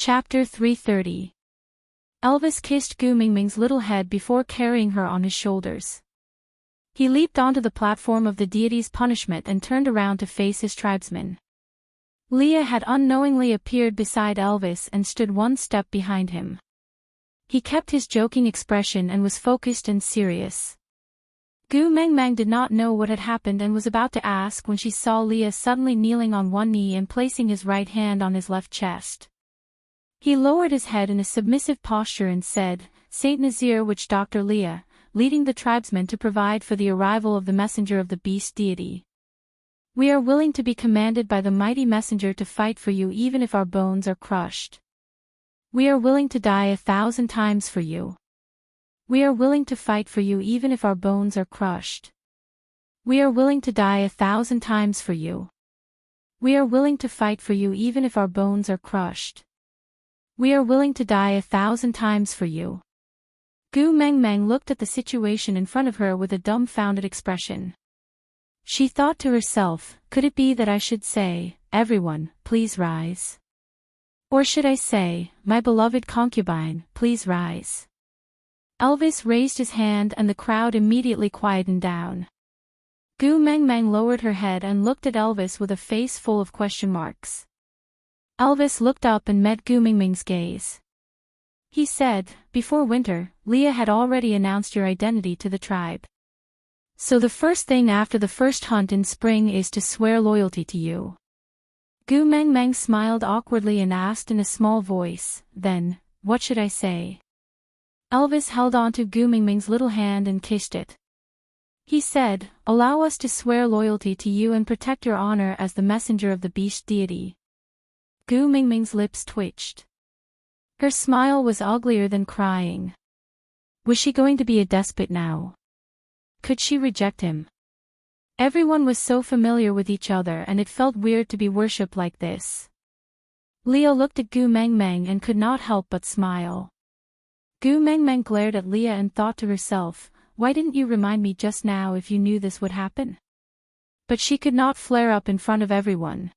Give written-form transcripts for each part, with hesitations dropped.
Chapter 330. Elvis kissed Gu Mingming's little head before carrying her on his shoulders. He leaped onto the platform of the deity's punishment and turned around to face his tribesmen. Leah had unknowingly appeared beside Elvis and stood one step behind him. He kept his joking expression and was focused and serious. Gu Mengmeng did not know what had happened and was about to ask when she saw Leah suddenly kneeling on one knee and placing his right hand on his left chest. He lowered his head in a submissive posture and said, "Saint Nazir Witch Doctor Leah, leading the tribesmen to provide for the arrival of the messenger of the beast deity. We are willing to be commanded by the mighty messenger to fight for you even if our bones are crushed. We are willing to die 1,000 times for you. We are willing to fight for you even if our bones are crushed. We are willing to die 1,000 times for you. We are willing to fight for you even if our bones are crushed. We are willing to die 1,000 times for you." Gu Mengmeng looked at the situation in front of her with a dumbfounded expression. She thought to herself, could it be that I should say, "Everyone, please rise"? Or should I say, "My beloved concubine, please rise"? Elvis raised his hand and the crowd immediately quietened down. Gu Mengmeng lowered her head and looked at Elvis with a face full of question marks. Elvis looked up and met Gu Mingming's gaze. He said, "Before winter, Leah had already announced your identity to the tribe. So the first thing after the first hunt in spring is to swear loyalty to you." Gu Mengmeng smiled awkwardly and asked in a small voice, "Then, what should I say?" Elvis held on to Gu Mingming's little hand and kissed it. He said, "Allow us to swear loyalty to you and protect your honor as the messenger of the beast deity." Gu Mingming's lips twitched. Her smile was uglier than crying. Was she going to be a despot now? Could she reject him? Everyone was so familiar with each other and it felt weird to be worshipped like this. Leah looked at Gu Mengmeng and could not help but smile. Gu Mengmeng glared at Leah and thought to herself, "Why didn't you remind me just now if you knew this would happen?" But she could not flare up in front of everyone.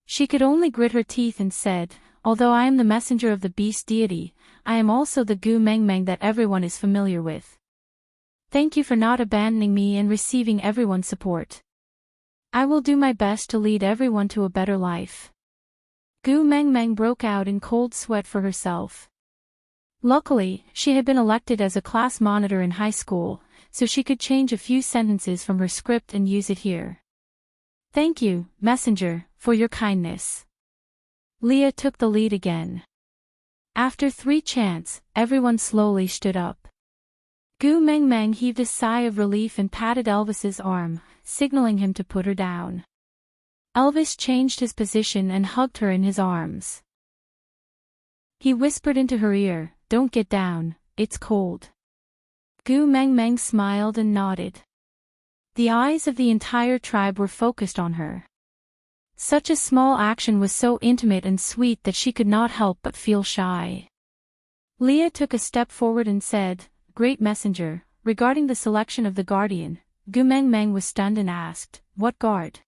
She could only grit her teeth and said, "Although I am the messenger of the beast deity, I am also the Gu Mengmeng that everyone is familiar with. Thank you for not abandoning me and receiving everyone's support. I will do my best to lead everyone to a better life." Gu Mengmeng broke out in cold sweat for herself. Luckily, she had been elected as a class monitor in high school, so she could change a few sentences from her script and use it here. "Thank you, messenger, for your kindness." Leah took the lead again. After 3 chants, everyone slowly stood up. Gu Mengmeng heaved a sigh of relief and patted Elvis's arm, signaling him to put her down. Elvis changed his position and hugged her in his arms. He whispered into her ear, "Don't get down, it's cold." Gu Mengmeng smiled and nodded. The eyes of the entire tribe were focused on her. Such a small action was so intimate and sweet that she could not help but feel shy. Leah took a step forward and said, "Great messenger, regarding the selection of the guardian." Gu Mengmeng was stunned and asked, "What guard?"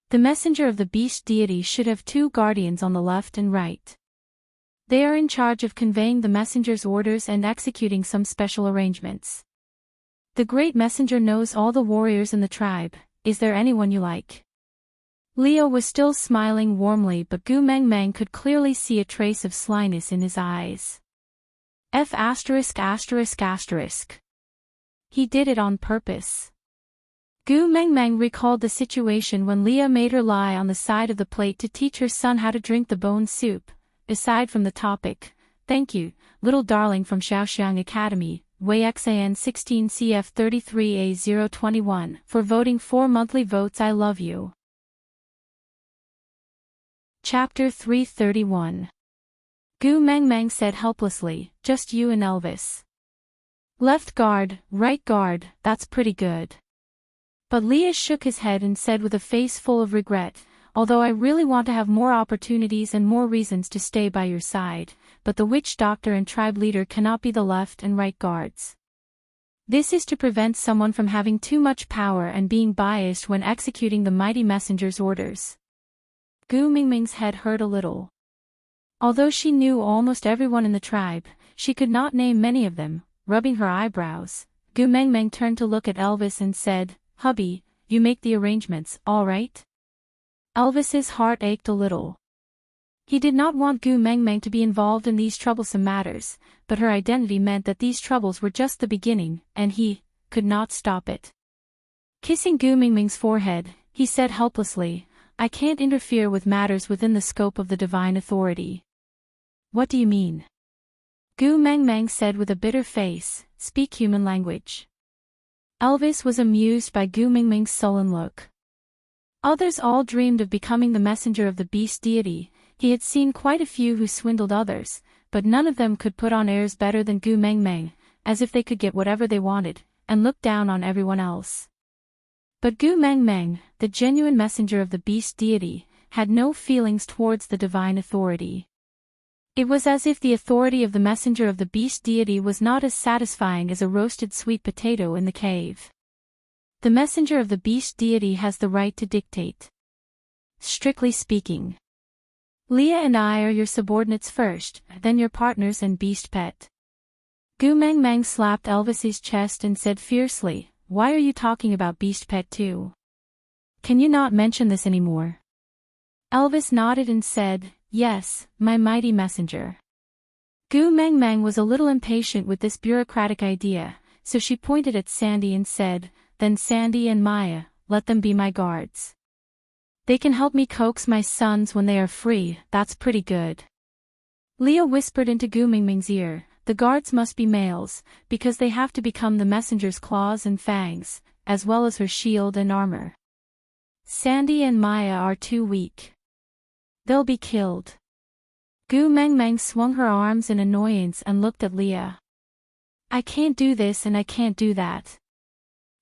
"The messenger of the beast deity should have 2 guardians on the left and right. They are in charge of conveying the messenger's orders and executing some special arrangements. The great messenger knows all the warriors in the tribe. Is there anyone you like?" Leah was still smiling warmly, but Gu Mengmeng could clearly see a trace of slyness in his eyes. F*******. He did it on purpose. Gu Mengmeng recalled the situation when Leah made her lie on the side of the plate to teach her son how to drink the bone soup. Aside from the topic, "Thank you, little darling from Shaoxiang Academy, WeiXAN 16 CF 33A021, for voting 4 monthly votes. I love you." Chapter 331. Gu Mengmeng said helplessly, "Just you and Elvis. Left guard, right guard, that's pretty good." But Leah shook his head and said with a face full of regret, "Although I really want to have more opportunities and more reasons to stay by your side, but the witch doctor and tribe leader cannot be the left and right guards. This is to prevent someone from having too much power and being biased when executing the mighty messenger's orders." Gu Mingming's head hurt a little. Although she knew almost everyone in the tribe, she could not name many of them. Rubbing her eyebrows, Gu Mengmeng turned to look at Elvis and said, "Hubby, you make the arrangements, all right?" Elvis's heart ached a little. He did not want Gu Mengmeng to be involved in these troublesome matters, but her identity meant that these troubles were just the beginning, and he could not stop it. Kissing Gu Mengmeng's forehead, he said helplessly, "I can't interfere with matters within the scope of the divine authority." "What do you mean?" Gu Mengmeng said with a bitter face, "Speak human language." Elvis was amused by Gu Mengmeng's sullen look. Others all dreamed of becoming the messenger of the beast deity. He had seen quite a few who swindled others, but none of them could put on airs better than Gu Mengmeng, as if they could get whatever they wanted, and look down on everyone else. But Gu Mengmeng, the genuine messenger of the beast deity, had no feelings towards the divine authority. It was as if the authority of the messenger of the beast deity was not as satisfying as a roasted sweet potato in the cave. The messenger of the beast deity has the right to dictate. Strictly speaking, Leah and I are your subordinates first, then your partners and beast pet. Gu Mengmeng slapped Elvis's chest and said fiercely, "Why are you talking about beast pet too? Can you not mention this anymore?" Elvis nodded and said, "Yes, my mighty messenger." Gu Mengmeng was a little impatient with this bureaucratic idea, so she pointed at Sandy and said, "Then Sandy and Maya, let them be my guards. They can help me coax my sons when they are free, that's pretty good." Leah whispered into Gu Mengmeng's ear, "The guards must be males, because they have to become the messenger's claws and fangs, as well as her shield and armor. Sandy and Maya are too weak. They'll be killed." Gu Mengmeng swung her arms in annoyance and looked at Leah. "I can't do this and I can't do that.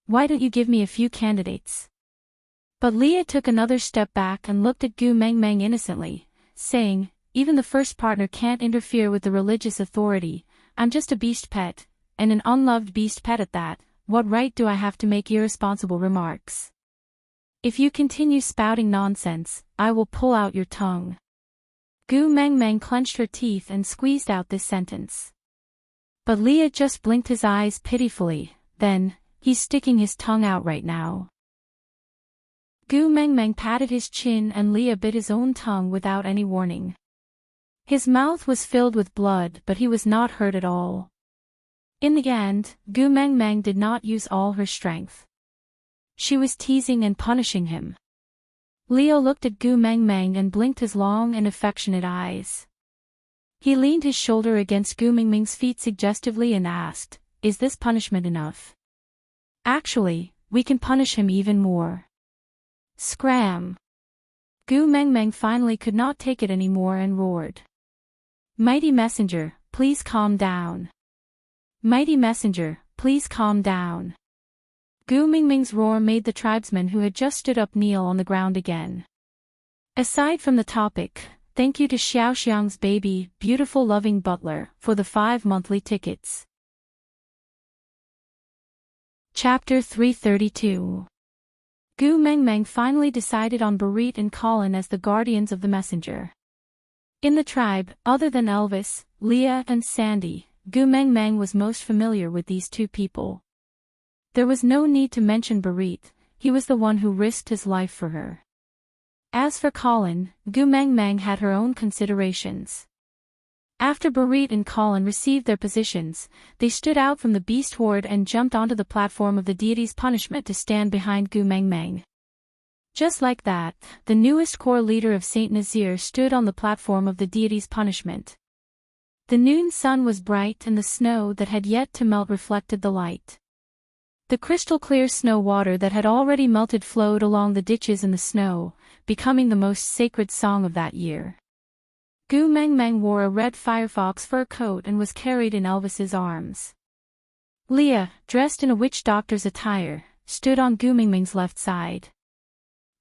Why don't you give me a few candidates?" But Leah took another step back and looked at Gu Mengmeng innocently, saying, "Even the first partner can't interfere with the religious authority. I'm just a beast pet, and an unloved beast pet at that. What right do I have to make irresponsible remarks? If you continue spouting nonsense, I will pull out your tongue." Gu Mengmeng clenched her teeth and squeezed out this sentence. But Leah just blinked his eyes pitifully, then, "He's sticking his tongue out right now." Gu Mengmeng patted his chin and Leah bit his own tongue without any warning. His mouth was filled with blood but he was not hurt at all. In the end, Gu Mengmeng did not use all her strength. She was teasing and punishing him. Leo looked at Gu Mengmeng and blinked his long and affectionate eyes. He leaned his shoulder against Gu Mengmeng's feet suggestively and asked, "Is this punishment enough? Actually, we can punish him even more." Scram! Gu Mengmeng finally could not take it anymore and roared. "Mighty messenger, please calm down. Mighty messenger, please calm down." Gu Mengmeng's roar made the tribesmen who had just stood up kneel on the ground again. Aside from the topic, thank you to Xiaoxiang's baby, beautiful loving butler, for the 5 monthly tickets. Chapter 332. Gu Mengmeng finally decided on Barit and Colin as the guardians of the messenger. In the tribe, other than Elvis, Leah and Sandy, Gu Mengmeng was most familiar with these two people. There was no need to mention Barit, he was the one who risked his life for her. As for Colin, Gu Mengmeng had her own considerations. After Barit and Colin received their positions, they stood out from the beast horde and jumped onto the platform of the deity's punishment to stand behind Gu Mengmeng. Just like that, the newest core leader of Saint Nazir stood on the platform of the deity's punishment. The noon sun was bright and the snow that had yet to melt reflected the light. The crystal-clear snow water that had already melted flowed along the ditches in the snow, becoming the most sacred song of that year. Gu Mengmeng wore a red firefox fur coat and was carried in Elvis's arms. Leah, dressed in a witch doctor's attire, stood on Gu Mengmeng's left side.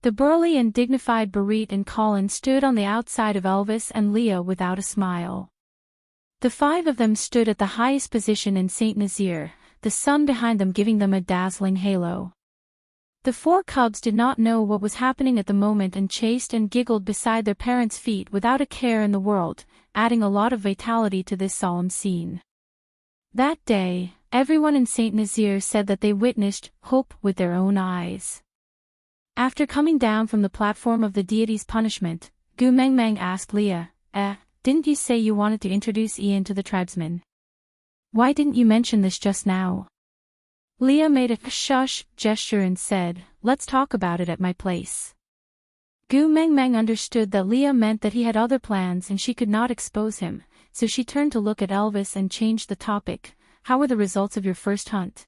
The burly and dignified Barit and Colin stood on the outside of Elvis and Leah without a smile. The 5 of them stood at the highest position in Saint Nazir, the sun behind them giving them a dazzling halo. The 4 cubs did not know what was happening at the moment and chased and giggled beside their parents' feet without a care in the world, adding a lot of vitality to this solemn scene. That day, everyone in St. Nazaire said that they witnessed hope with their own eyes. After coming down from the platform of the deity's punishment, Gu Mengmeng asked Leah, didn't you say you wanted to introduce Ian to the tribesmen? Why didn't you mention this just now? Leah made a shush gesture and said, let's talk about it at my place. Gu Mengmeng understood that Leah meant that he had other plans and she could not expose him, so she turned to look at Elvis and changed the topic. How were the results of your first hunt?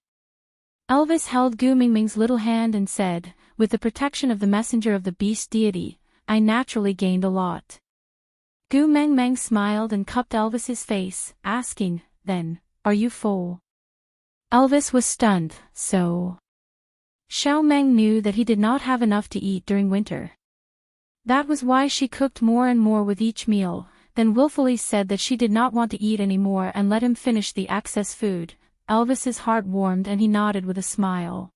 Elvis held Gu Mengmeng's little hand and said, with the protection of the messenger of the beast deity, I naturally gained a lot. Gu Mengmeng smiled and cupped Elvis's face, asking, then, are you full? Elvis was stunned, so. Xiao Meng knew that he did not have enough to eat during winter. That was why she cooked more and more with each meal, then willfully said that she did not want to eat any more and let him finish the excess food. Elvis's heart warmed and he nodded with a smile.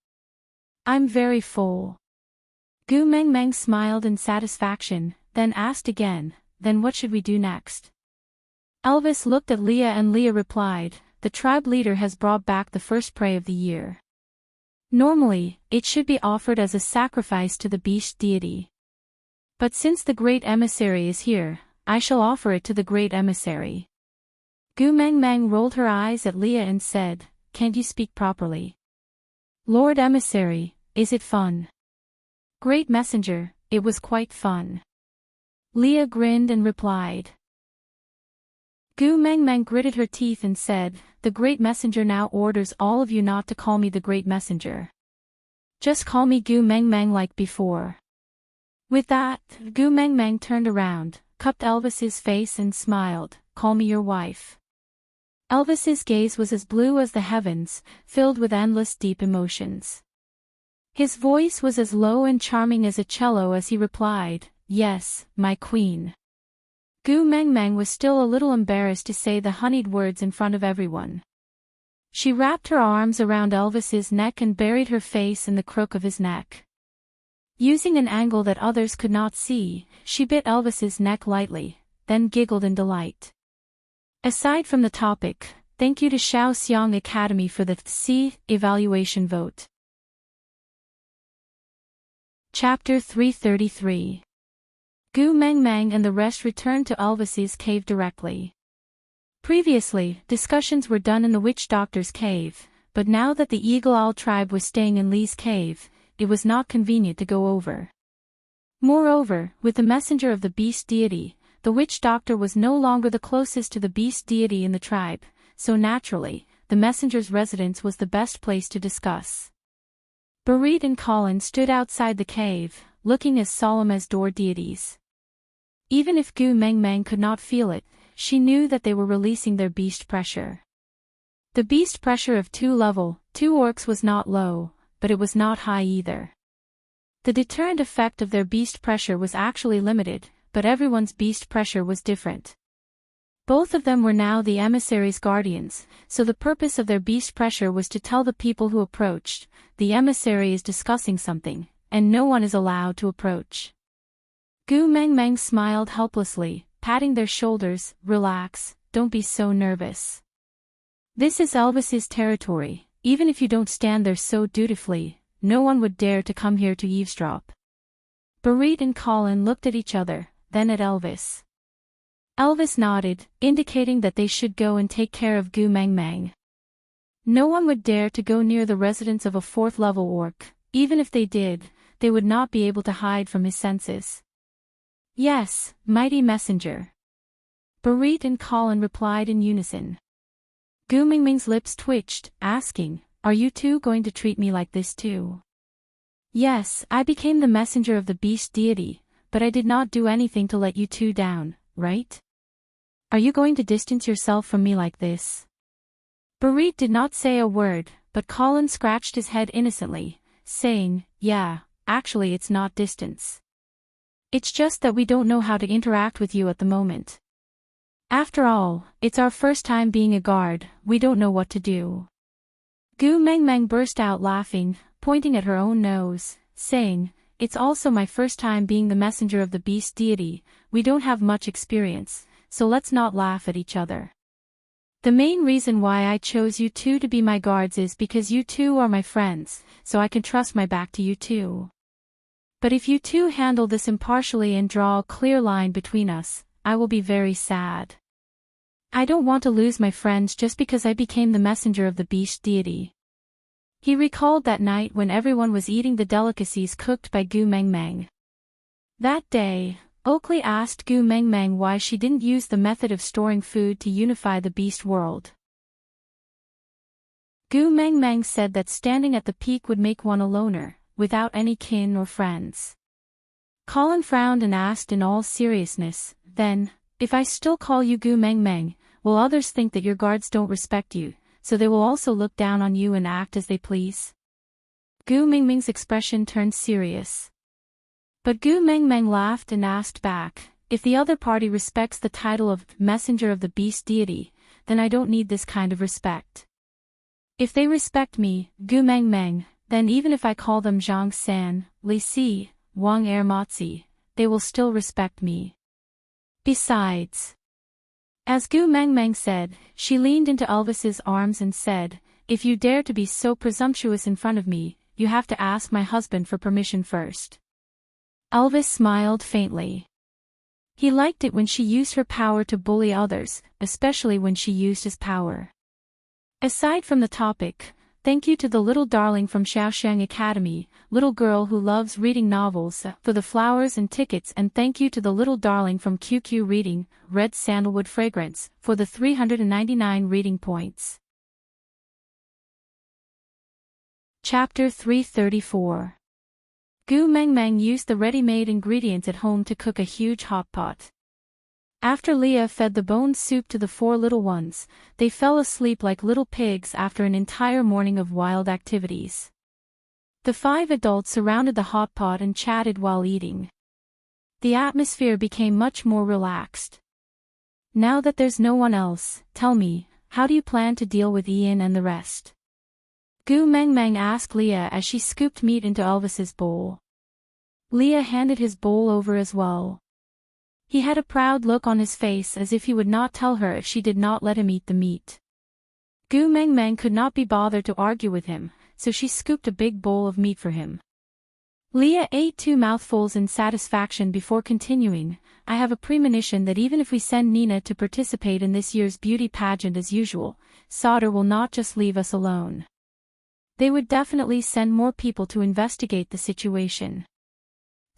I'm very full. Gu Mengmeng smiled in satisfaction, then asked again, then what should we do next? Elvis looked at Leah and Leah replied, the tribe leader has brought back the first prey of the year. Normally, it should be offered as a sacrifice to the beast deity. But since the great emissary is here, I shall offer it to the great emissary. Gu Mengmeng rolled her eyes at Leah and said, can't you speak properly? Lord Emissary, is it fun? Great messenger, it was quite fun. Leah grinned and replied. Gu Mengmeng gritted her teeth and said, the great messenger now orders all of you not to call me the great messenger. Just call me Gu Mengmeng like before. With that, Gu Mengmeng turned around, cupped Elvis's face and smiled, call me your wife. Elvis's gaze was as blue as the heavens, filled with endless deep emotions. His voice was as low and charming as a cello as he replied, yes, my queen. Gu Mengmeng was still a little embarrassed to say the honeyed words in front of everyone. She wrapped her arms around Elvis's neck and buried her face in the crook of his neck. Using an angle that others could not see, she bit Elvis's neck lightly, then giggled in delight. Aside from the topic, thank you to Shaoxiang Academy for the TC evaluation vote. Chapter 333. Gu Mengmeng and the rest returned to Elvis's cave directly. Previously, discussions were done in the witch doctor's cave, but now that the Eagle Owl tribe was staying in Li's cave, it was not convenient to go over. Moreover, with the messenger of the beast deity, the witch doctor was no longer the closest to the beast deity in the tribe, so naturally, the messenger's residence was the best place to discuss. Barit and Colin stood outside the cave, looking as solemn as door deities. Even if Gu Mengmeng could not feel it, she knew that they were releasing their beast pressure. The beast pressure of 2 orcs was not low, but it was not high either. The deterrent effect of their beast pressure was actually limited, but everyone's beast pressure was different. Both of them were now the emissary's guardians, so the purpose of their beast pressure was to tell the people who approached, the emissary is discussing something, and no one is allowed to approach. Gu Mengmeng smiled helplessly, patting their shoulders, relax, don't be so nervous. This is Elvis's territory, even if you don't stand there so dutifully, no one would dare to come here to eavesdrop. Barit and Colin looked at each other, then at Elvis. Elvis nodded, indicating that they should go and take care of Gu Mengmeng. No one would dare to go near the residence of a 4th-level orc, even if they did, they would not be able to hide from his senses. Yes, mighty messenger. Barit and Colin replied in unison. Gu Mengmeng's lips twitched, asking, are you two going to treat me like this too? Yes, I became the messenger of the beast deity, but I did not do anything to let you two down, right? Are you going to distance yourself from me like this? Barit did not say a word, but Colin scratched his head innocently, saying, yeah, actually it's not distance. It's just that we don't know how to interact with you at the moment. After all, it's our first time being a guard, we don't know what to do. Gu Mengmeng burst out laughing, pointing at her own nose, saying, it's also my first time being the messenger of the beast deity, we don't have much experience, so let's not laugh at each other. The main reason why I chose you two to be my guards is because you two are my friends, so I can trust my back to you two. But if you two handle this impartially and draw a clear line between us, I will be very sad. I don't want to lose my friends just because I became the messenger of the beast deity. He recalled that night when everyone was eating the delicacies cooked by Gu Mengmeng. That day, Oakley asked Gu Mengmeng why she didn't use the method of storing food to unify the beast world. Gu Mengmeng said that standing at the peak would make one a loner, without any kin or friends. Colin frowned and asked in all seriousness, then, if I still call you Gu Mengmeng, will others think that your guards don't respect you, so they will also look down on you and act as they please? Gu Mengmeng's expression turned serious. But Gu Mengmeng laughed and asked back, if the other party respects the title of messenger of the beast deity, then I don't need this kind of respect. If they respect me, Gu Mengmeng, then even if I call them Zhang San, Li Si, Wang Ermotzi, they will still respect me. Besides, as Gu Mengmeng said, she leaned into Elvis's arms and said, if you dare to be so presumptuous in front of me, you have to ask my husband for permission first. Elvis smiled faintly. He liked it when she used her power to bully others, especially when she used his power. Aside from the topic, thank you to the little darling from Shaoxiang Academy, little girl who loves reading novels, for the flowers and tickets, and thank you to the little darling from QQ Reading, Red Sandalwood Fragrance, for the 399 reading points. Chapter 334. Gu Mengmeng used the ready-made ingredients at home to cook a huge hot pot. After Leah fed the bone soup to the 4 little ones, they fell asleep like little pigs after an entire morning of wild activities. The 5 adults surrounded the hot pot and chatted while eating. The atmosphere became much more relaxed. Now that there's no one else, tell me, how do you plan to deal with Ian and the rest? Gu Mengmeng asked Leah as she scooped meat into Elvis's bowl. Leah handed his bowl over as well. He had a proud look on his face as if he would not tell her if she did not let him eat the meat. Gu Mengmeng could not be bothered to argue with him, so she scooped a big bowl of meat for him. Leah ate 2 mouthfuls in satisfaction before continuing, I have a premonition that even if we send Nina to participate in this year's beauty pageant as usual, Sauter will not just leave us alone. They would definitely send more people to investigate the situation.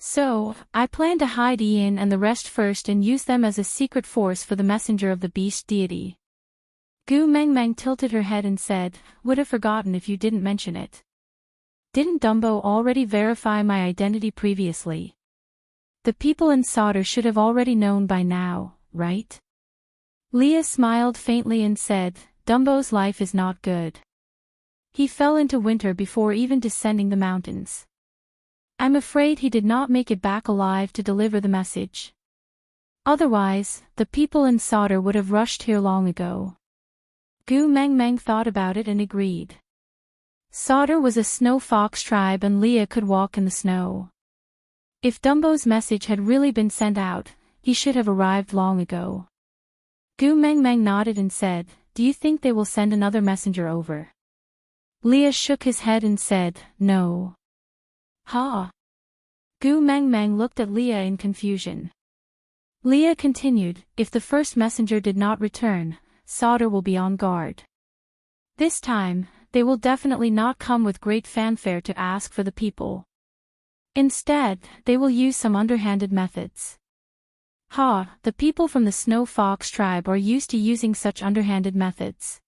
So, I plan to hide Ian and the rest first and use them as a secret force for the messenger of the beast deity. Gu Mengmeng tilted her head and said, would have forgotten if you didn't mention it. Didn't Dumbo already verify my identity previously? The people in Sauter should have already known by now, right? Leah smiled faintly and said, Dumbo's life is not good. He fell into winter before even descending the mountains. I'm afraid he did not make it back alive to deliver the message. Otherwise, the people in Sauter would have rushed here long ago. Gu Mengmeng thought about it and agreed. Sauter was a snow fox tribe and Leah could walk in the snow. If Dumbo's message had really been sent out, he should have arrived long ago. Gu Mengmeng nodded and said, do you think they will send another messenger over? Leah shook his head and said, no. Ha! Gu Mengmeng looked at Leah in confusion. Leah continued, if the first messenger did not return, Sauter will be on guard. This time, they will definitely not come with great fanfare to ask for the people. Instead, they will use some underhanded methods. Ha! The people from the Snow Fox tribe are used to using such underhanded methods.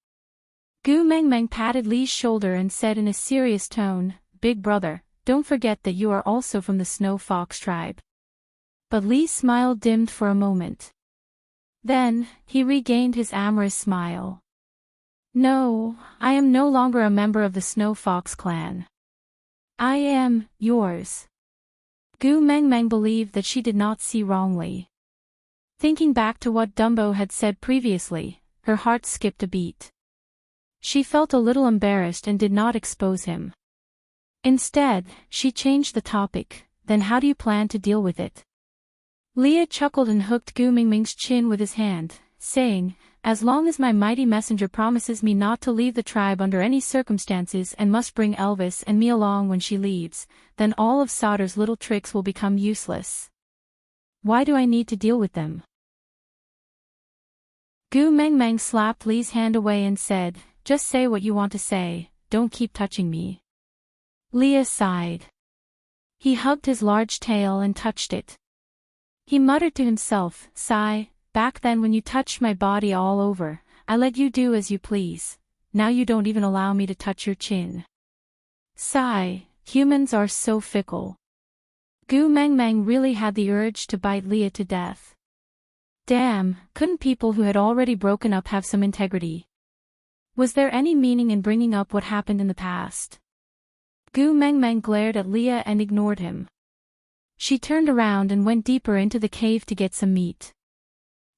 Gu Mengmeng patted Li's shoulder and said in a serious tone, Big brother, don't forget that you are also from the Snow Fox tribe. But Li's smile dimmed for a moment. Then, he regained his amorous smile. No, I am no longer a member of the Snow Fox clan. I am yours. Gu Mengmeng believed that she did not see wrongly. Thinking back to what Dumbo had said previously, her heart skipped a beat. She felt a little embarrassed and did not expose him. Instead, she changed the topic, then how do you plan to deal with it? Leah chuckled and hooked Gu Mingming's chin with his hand, saying, "As long as my mighty messenger promises me not to leave the tribe under any circumstances and must bring Elvis and me along when she leaves, then all of Sauter's little tricks will become useless. Why do I need to deal with them?" Gu Mengmeng slapped Lee's hand away and said, "Just say what you want to say, don't keep touching me." Leah sighed. He hugged his large tail and touched it. He muttered to himself, "Sigh, back then when you touched my body all over, I let you do as you please. Now you don't even allow me to touch your chin. Sigh, humans are so fickle." Gu Mengmeng really had the urge to bite Leah to death. Damn, couldn't people who had already broken up have some integrity? Was there any meaning in bringing up what happened in the past? Gu Mengmeng glared at Leah and ignored him. She turned around and went deeper into the cave to get some meat.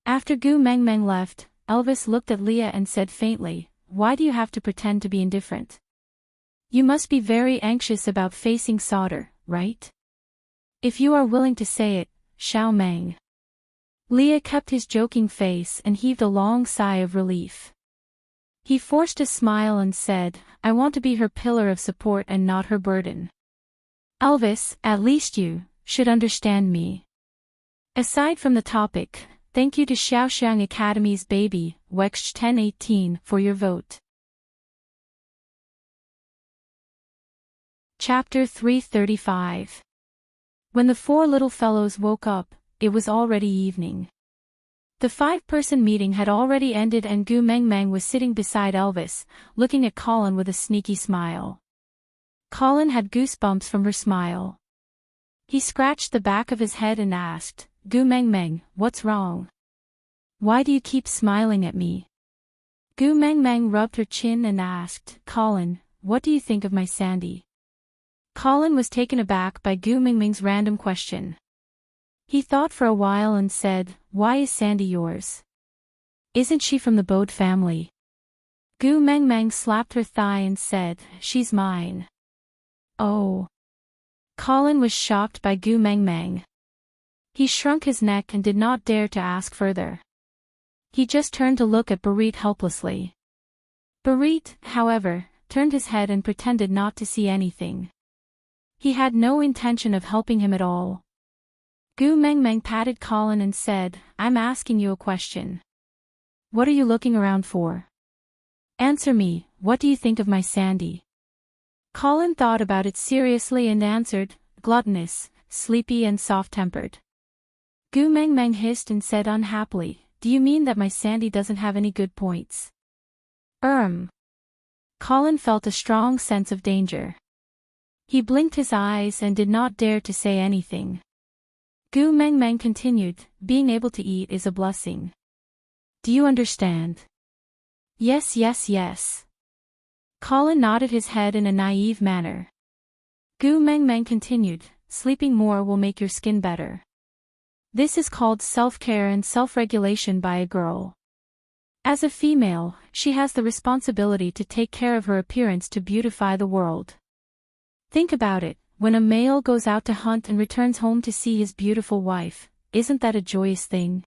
After Gu Mengmeng left, Elvis looked at Leah and said faintly, "Why do you have to pretend to be indifferent? You must be very anxious about facing Sauter, right? If you are willing to say it, Xiao Meng." Leah kept his joking face and heaved a long sigh of relief. He forced a smile and said, "I want to be her pillar of support and not her burden. Elvis, at least you should understand me." Aside from the topic, thank you to Xiaoxiang Academy's baby, Wex 1018, for your vote. Chapter 335. When the four little fellows woke up, it was already evening. The five-person meeting had already ended and Gu Mengmeng was sitting beside Elvis, looking at Colin with a sneaky smile. Colin had goosebumps from her smile. He scratched the back of his head and asked, "Gu Mengmeng, what's wrong? Why do you keep smiling at me?" Gu Mengmeng rubbed her chin and asked, "Colin, what do you think of my Sandy?" Colin was taken aback by Gu Mengmeng's random question. He thought for a while and said, "Why is Sandy yours? Isn't she from the Bode family?" Gu Mengmeng slapped her thigh and said, "She's mine." Oh. Colin was shocked by Gu Mengmeng. He shrunk his neck and did not dare to ask further. He just turned to look at Barit helplessly. Barit, however, turned his head and pretended not to see anything. He had no intention of helping him at all. Gu Mengmeng patted Colin and said, "I'm asking you a question. What are you looking around for? Answer me, what do you think of my Sandy?" Colin thought about it seriously and answered, "Gluttonous, sleepy and soft-tempered." Gu Mengmeng hissed and said unhappily, "Do you mean that my Sandy doesn't have any good points?" Colin felt a strong sense of danger. He blinked his eyes and did not dare to say anything. Gu Mengmeng continued, "Being able to eat is a blessing. Do you understand?" "Yes, yes, yes." Colin nodded his head in a naive manner. Gu Mengmeng continued, "Sleeping more will make your skin better. This is called self-care and self-regulation by a girl. As a female, she has the responsibility to take care of her appearance to beautify the world. Think about it, when a male goes out to hunt and returns home to see his beautiful wife, isn't that a joyous thing?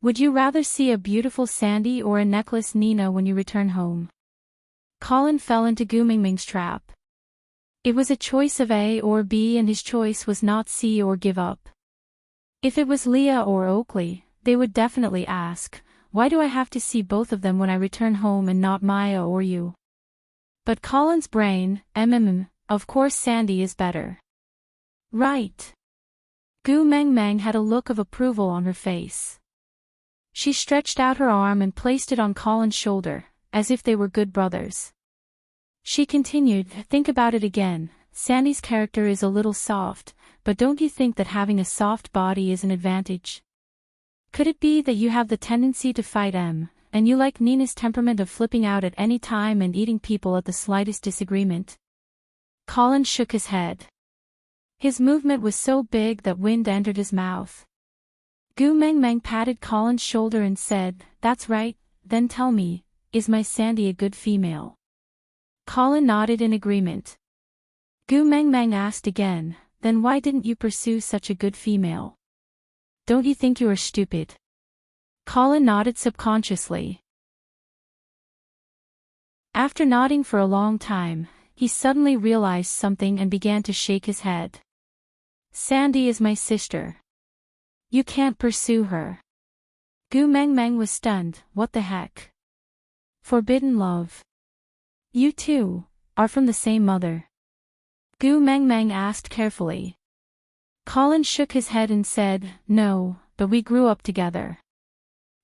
Would you rather see a beautiful Sandy or a necklace Nina when you return home?" Colin fell into Gu Mengmeng's trap. It was a choice of A or B and his choice was not C or give up. If it was Leah or Oakley, they would definitely ask, "Why do I have to see both of them when I return home and not Maya or you?" But Colin's brain, of course Sandy is better. Right. Gu Mengmeng had a look of approval on her face. She stretched out her arm and placed it on Colin's shoulder, as if they were good brothers. She continued, "Think about it again, Sandy's character is a little soft, but don't you think that having a soft body is an advantage? Could it be that you have the tendency to fight and you like Nina's temperament of flipping out at any time and eating people at the slightest disagreement?" Colin shook his head. His movement was so big that wind entered his mouth. Gu Mengmeng patted Colin's shoulder and said, "That's right, then tell me, is my Sandy a good female?" Colin nodded in agreement. Gu Mengmeng asked again, "Then why didn't you pursue such a good female?" Don't you think you are stupid? Colin nodded subconsciously. After nodding for a long time, he suddenly realized something and began to shake his head. Sandy is my sister. You can't pursue her. Gu Meng Meng was stunned. What the heck? Forbidden love. You two are from the same mother? Gu Meng Meng asked carefully. Colin shook his head and said, no, but we grew up together.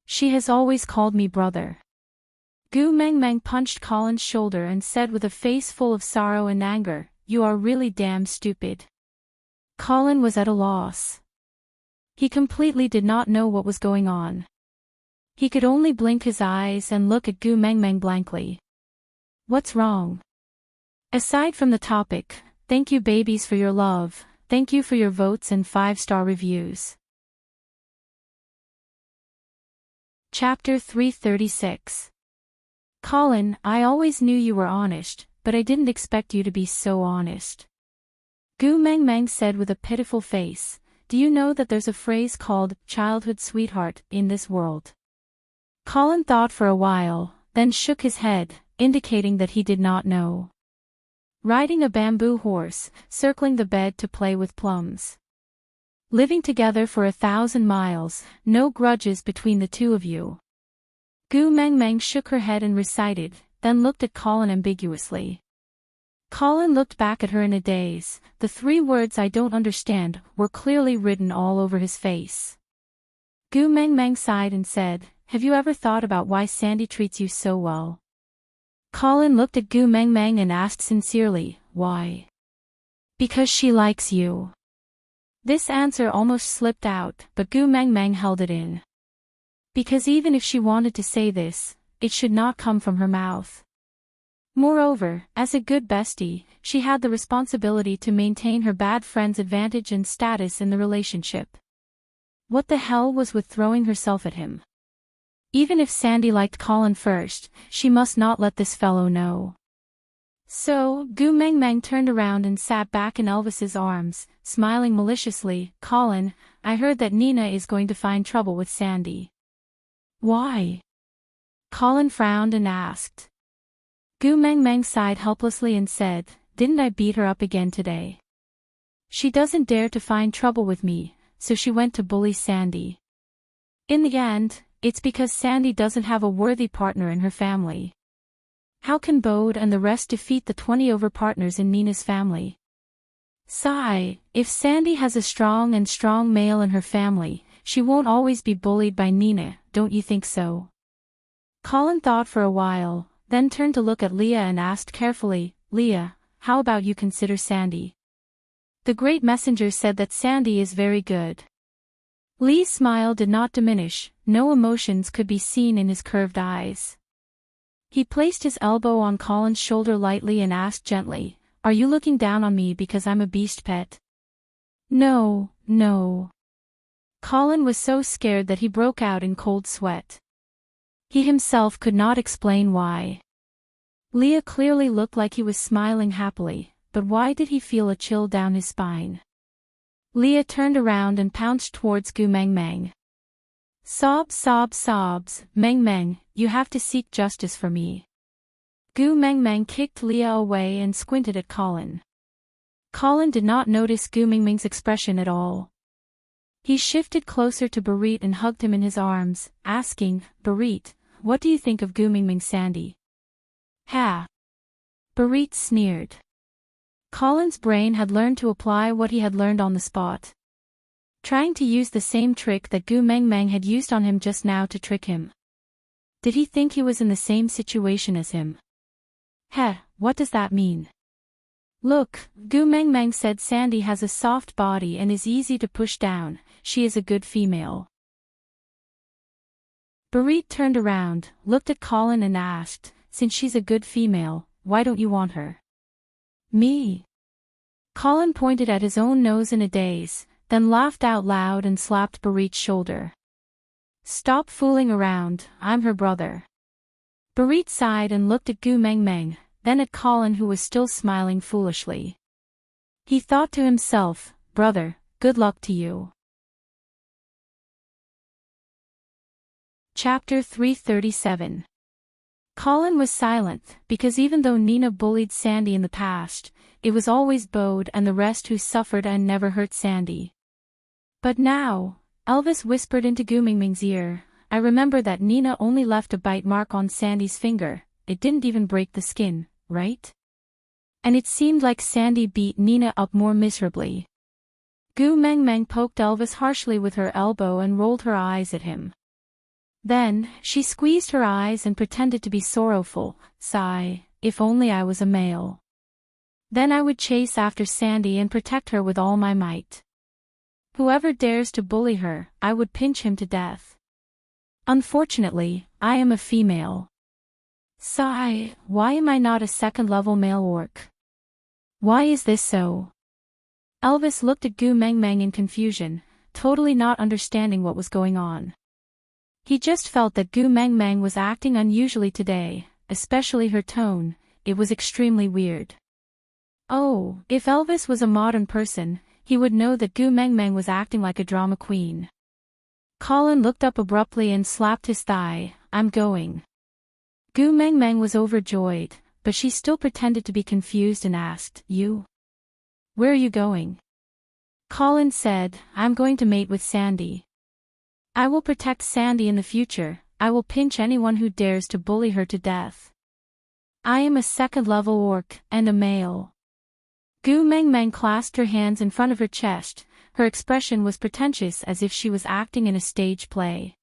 She has always called me brother. Gu Meng Meng punched Colin's shoulder and said with a face full of sorrow and anger, you are really damn stupid. Colin was at a loss. He completely did not know what was going on. He could only blink his eyes and look at Gu Meng Meng blankly. What's wrong? Aside from the topic, thank you babies for your love, thank you for your votes and 5-star reviews. Chapter 336. Colin, I always knew you were honest, but I didn't expect you to be so honest. Gu Meng Meng said with a pitiful face, do you know that there's a phrase called, childhood sweetheart, in this world? Colin thought for a while, then shook his head, indicating that he did not know. Riding a bamboo horse, circling the bed to play with plums. Living together for 1,000 miles, no grudges between the two of you. Gu Meng Meng shook her head and recited, then looked at Colin ambiguously. Colin looked back at her in a daze. The 3 words I don't understand were clearly written all over his face. Gu Meng Meng sighed and said, have you ever thought about why Sandy treats you so well? Colin looked at Gu Meng Meng and asked sincerely, why? Because she likes you. This answer almost slipped out, but Gu Meng Meng held it in. Because even if she wanted to say this, it should not come from her mouth. Moreover, as a good bestie, she had the responsibility to maintain her bad friend's advantage and status in the relationship. What the hell was with throwing herself at him? Even if Sandy liked Colin first, she must not let this fellow know. So, Gu Meng Meng turned around and sat back in Elvis's arms, smiling maliciously. Colin, I heard that Nina is going to find trouble with Sandy. Why? Colin frowned and asked. Gu Meng Meng sighed helplessly and said, didn't I beat her up again today? She doesn't dare to find trouble with me, so she went to bully Sandy. In the end, it's because Sandy doesn't have a worthy partner in her family. How can Bode and the rest defeat the 20 over partners in Nina's family? Sigh, if Sandy has a strong male in her family, she won't always be bullied by Nina, don't you think so? Colin thought for a while, then turned to look at Leah and asked carefully, Leah, how about you consider Sandy? The great messenger said that Sandy is very good. Lee's smile did not diminish, no emotions could be seen in his curved eyes. He placed his elbow on Colin's shoulder lightly and asked gently, are you looking down on me because I'm a beast pet? No, no. Colin was so scared that he broke out in cold sweat. He himself could not explain why. Leah clearly looked like he was smiling happily, but why did he feel a chill down his spine? Leah turned around and pounced towards Gu Meng Meng. Sobs, Meng Meng, you have to seek justice for me. Gu Meng Meng kicked Leah away and squinted at Colin. Colin did not notice Gu Meng Meng's expression at all. He shifted closer to Barit and hugged him in his arms, asking, Barit, what do you think of Gu Meng Meng Sandy? Ha! Barit sneered. Colin's brain had learned to apply what he had learned on the spot. Trying to use the same trick that Gu Meng Meng had used on him just now to trick him. Did he think he was in the same situation as him? Heh, what does that mean? Look, Gu Meng Meng said Sandy has a soft body and is easy to push down, she is a good female. Barit turned around, looked at Colin and asked, since she's a good female, why don't you want her? Me? Colin pointed at his own nose in a daze, then laughed out loud and slapped Barit's shoulder. Stop fooling around, I'm her brother. Barit sighed and looked at Gu Meng Meng, then at Colin who was still smiling foolishly. He thought to himself, brother, good luck to you. Chapter 337. Colin was silent, because even though Nina bullied Sandy in the past, it was always Bode and the rest who suffered and never hurt Sandy. But now, Elvis whispered into Gu Mingming's ear, I remember that Nina only left a bite mark on Sandy's finger, it didn't even break the skin, right? And it seemed like Sandy beat Nina up more miserably. Gu Mingming poked Elvis harshly with her elbow and rolled her eyes at him. Then, she squeezed her eyes and pretended to be sorrowful, sigh, if only I was a male. Then I would chase after Sandy and protect her with all my might. Whoever dares to bully her, I would pinch him to death. Unfortunately, I am a female. Sigh, why am I not a second-level male orc? Why is this so? Elvis looked at Gu Mingming in confusion, totally not understanding what was going on. He just felt that Gu Mingming was acting unusually today, especially her tone, it was extremely weird. Oh, if Elvis was a modern person, he would know that Gu Mingming was acting like a drama queen. Colin looked up abruptly and slapped his thigh, I'm going. Gu Mingming was overjoyed, but she still pretended to be confused and asked, You? Where are you going? Colin said, I'm going to mate with Sandy. I will protect Sandy in the future, I will pinch anyone who dares to bully her to death. I am a second-level orc, and a male. Gu Mingming clasped her hands in front of her chest, her expression was pretentious as if she was acting in a stage play.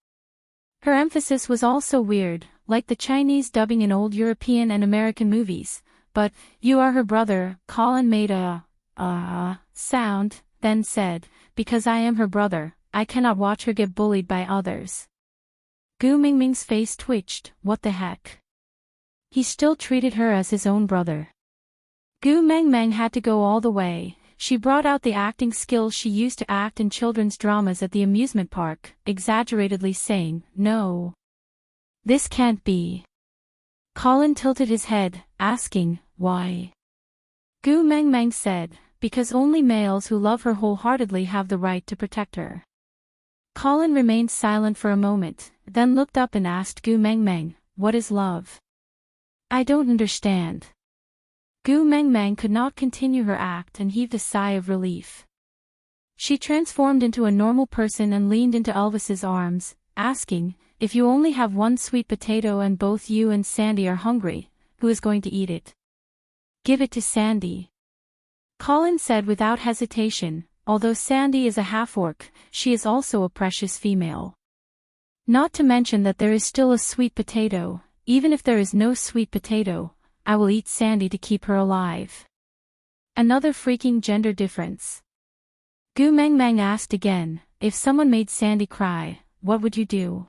Her emphasis was also weird, like the Chinese dubbing in old European and American movies, but, you are her brother, Colin made a sound, then said, because I am her brother, I cannot watch her get bullied by others. Gu Mingming's face twitched, what the heck? He still treated her as his own brother. Gu Mingming had to go all the way, she brought out the acting skills she used to act in children's dramas at the amusement park, exaggeratedly saying, No. This can't be. Colin tilted his head, asking, Why? Gu Mingming said, Because only males who love her wholeheartedly have the right to protect her. Colin remained silent for a moment, then looked up and asked Gu Mingming, What is love? I don't understand. Gu Mingming could not continue her act and heaved a sigh of relief. She transformed into a normal person and leaned into Elvis's arms, asking, If you only have one sweet potato and both you and Sandy are hungry, who is going to eat it? Give it to Sandy. Colin said without hesitation, although Sandy is a half-orc, she is also a precious female. Not to mention that there is still a sweet potato, even if there is no sweet potato, I will eat Sandy to keep her alive. Another freaking gender difference. Gu Mingming asked again, if someone made Sandy cry, what would you do?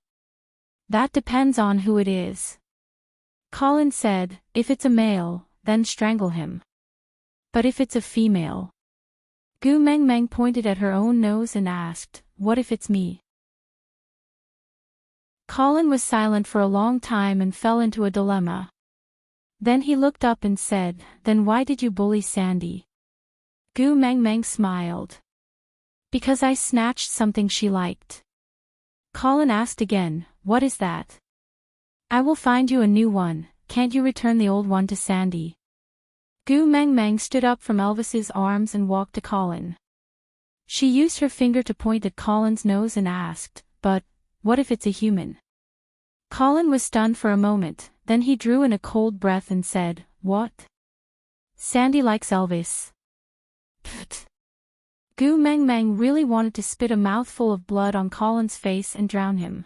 That depends on who it is. Colin said, if it's a male, then strangle him. But if it's a female? Gu Mingming pointed at her own nose and asked, what if it's me? Colin was silent for a long time and fell into a dilemma. Then he looked up and said, Then why did you bully Sandy? Gu Mingming smiled. Because I snatched something she liked. Colin asked again, What is that? I will find you a new one, can't you return the old one to Sandy? Gu Mingming stood up from Elvis's arms and walked to Colin. She used her finger to point at Colin's nose and asked, But, what if it's a human? Colin was stunned for a moment, then he drew in a cold breath and said, What? Sandy likes Elvis. Pfft. Gu Mingming really wanted to spit a mouthful of blood on Colin's face and drown him.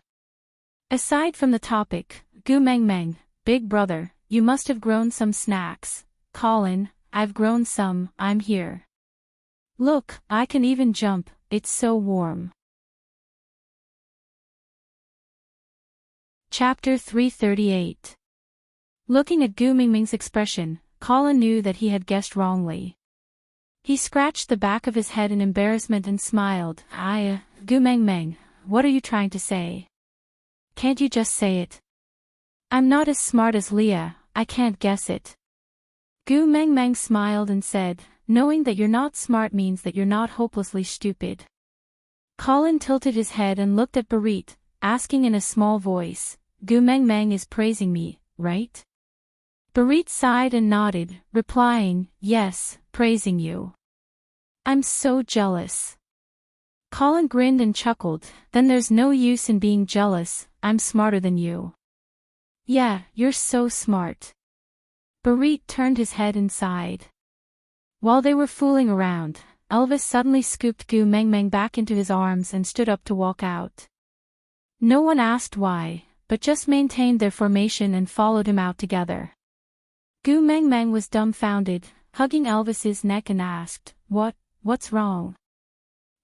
Aside from the topic, Gu Mingming, big brother, you must have grown some snacks. Colin, I've grown some, I'm here. Look, I can even jump, it's so warm. Chapter 338. Looking at Gu Mingming's expression, Colin knew that he had guessed wrongly. He scratched the back of his head in embarrassment and smiled. Gu Mingming, what are you trying to say? Can't you just say it? I'm not as smart as Leah, I can't guess it. Gu Mingming smiled and said, knowing that you're not smart means that you're not hopelessly stupid. Colin tilted his head and looked at Barit, asking in a small voice, Gu Meng Meng is praising me, right? Barit sighed and nodded, replying, yes, praising you. I'm so jealous. Colin grinned and chuckled, then there's no use in being jealous, I'm smarter than you. Yeah, you're so smart. Barit turned his head and sighed. While they were fooling around, Elvis suddenly scooped Gu Meng Meng back into his arms and stood up to walk out. No one asked why, but just maintained their formation and followed him out together. Gu Meng Meng was dumbfounded, hugging Elvis's neck and asked, What's wrong?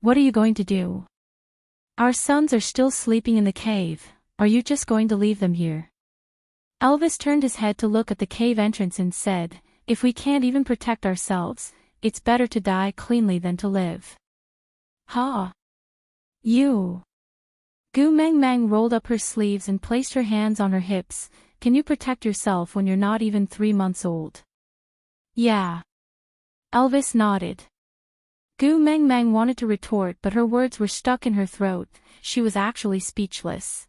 What are you going to do? Our sons are still sleeping in the cave, are you just going to leave them here? Elvis turned his head to look at the cave entrance and said, if we can't even protect ourselves, it's better to die cleanly than to live. Ha! You! Gu Meng Meng rolled up her sleeves and placed her hands on her hips. Can you protect yourself when you're not even 3 months old? Yeah. Elvis nodded. Gu Meng Meng wanted to retort but her words were stuck in her throat, she was actually speechless.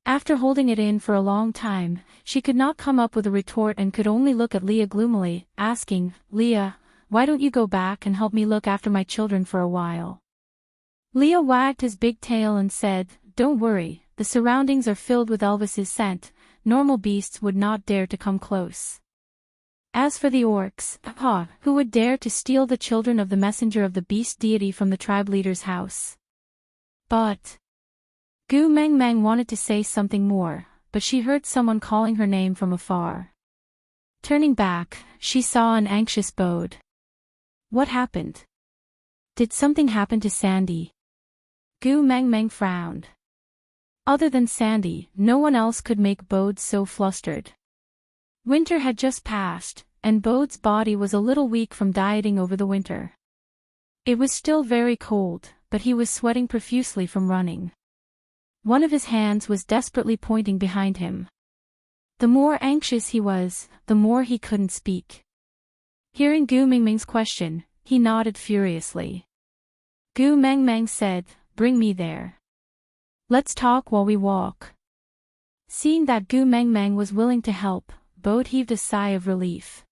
After holding it in for a long time, she could not come up with a retort and could only look at Leah gloomily, asking, Leah, why don't you go back and help me look after my children for a while? Leah wagged his big tail and said, don't worry, the surroundings are filled with Elvis's scent, normal beasts would not dare to come close. As for the orcs, who would dare to steal the children of the messenger of the beast deity from the tribe leader's house? But Gu Meng Meng wanted to say something more, but she heard someone calling her name from afar. Turning back, she saw an anxious Bode. What happened? Did something happen to Sandy? Gu Meng Meng frowned. Other than Sandy, no one else could make Bode so flustered. Winter had just passed, and Bode's body was a little weak from dieting over the winter. It was still very cold, but he was sweating profusely from running. One of his hands was desperately pointing behind him. The more anxious he was, the more he couldn't speak. Hearing Gu Meng Meng's question, he nodded furiously. Gu Meng Meng said, bring me there. Let's talk while we walk. Seeing that Gu Meng Meng was willing to help, Bode heaved a sigh of relief.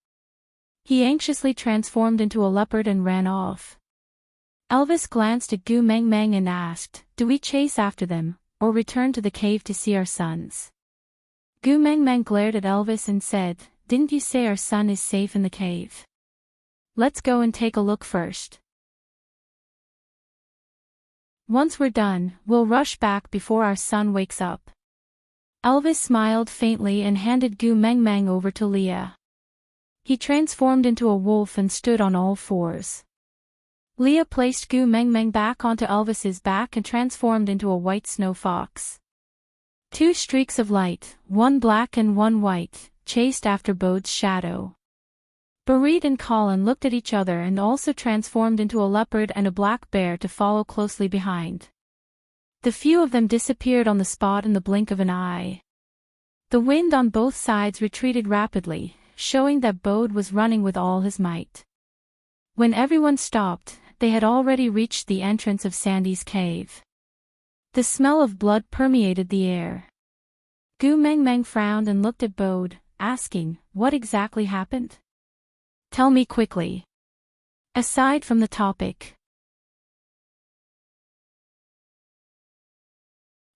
He anxiously transformed into a leopard and ran off. Elvis glanced at Gu Meng Meng and asked, do we chase after them, or return to the cave to see our sons? Gu Meng Meng glared at Elvis and said, didn't you say our son is safe in the cave? Let's go and take a look first. Once we're done, we'll rush back before our son wakes up. Elvis smiled faintly and handed Gu Meng Meng over to Leah. He transformed into a wolf and stood on all fours. Leah placed Gu Meng Meng back onto Elvis's back and transformed into a white snow fox. 2 streaks of light, one black and one white, chased after Bode's shadow. Barit and Colin looked at each other and also transformed into a leopard and a black bear to follow closely behind. The few of them disappeared on the spot in the blink of an eye. The wind on both sides retreated rapidly, showing that Bode was running with all his might. When everyone stopped, they had already reached the entrance of Sandy's cave. The smell of blood permeated the air. Gu Meng Meng frowned and looked at Bode, asking, what exactly happened? Tell me quickly. Aside from the topic.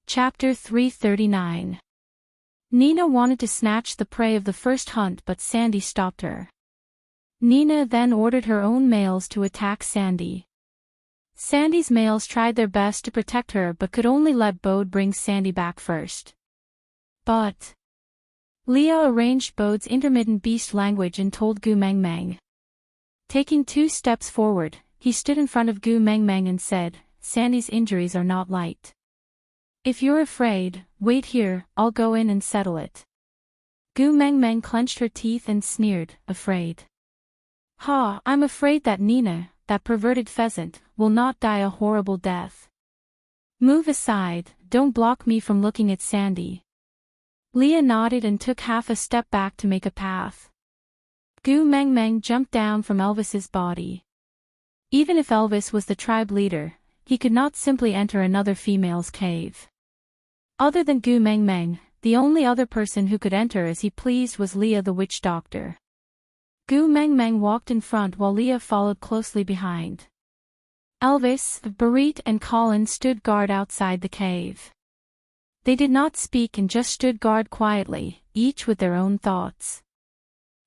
Chapter 339. Nina wanted to snatch the prey of the first hunt but Sandy stopped her. Nina then ordered her own males to attack Sandy. Sandy's males tried their best to protect her but could only let Bode bring Sandy back first. But Leah arranged Bode's intermittent beast language and told Gu Meng Meng. Taking 2 steps forward, he stood in front of Gu Meng Meng and said, Sandy's injuries are not light. If you're afraid, wait here, I'll go in and settle it. Gu Meng Meng clenched her teeth and sneered, afraid. Ha, I'm afraid that Nina, that perverted pheasant, will not die a horrible death. Move aside, don't block me from looking at Sandy. Leah nodded and took half a step back to make a path. Gu Meng Meng jumped down from Elvis's body. Even if Elvis was the tribe leader, he could not simply enter another female's cave. Other than Gu Meng Meng, the only other person who could enter as he pleased was Leah the witch doctor. Gu Meng Meng walked in front while Leah followed closely behind. Elvis, Barit and Colin stood guard outside the cave. They did not speak and just stood guard quietly, each with their own thoughts.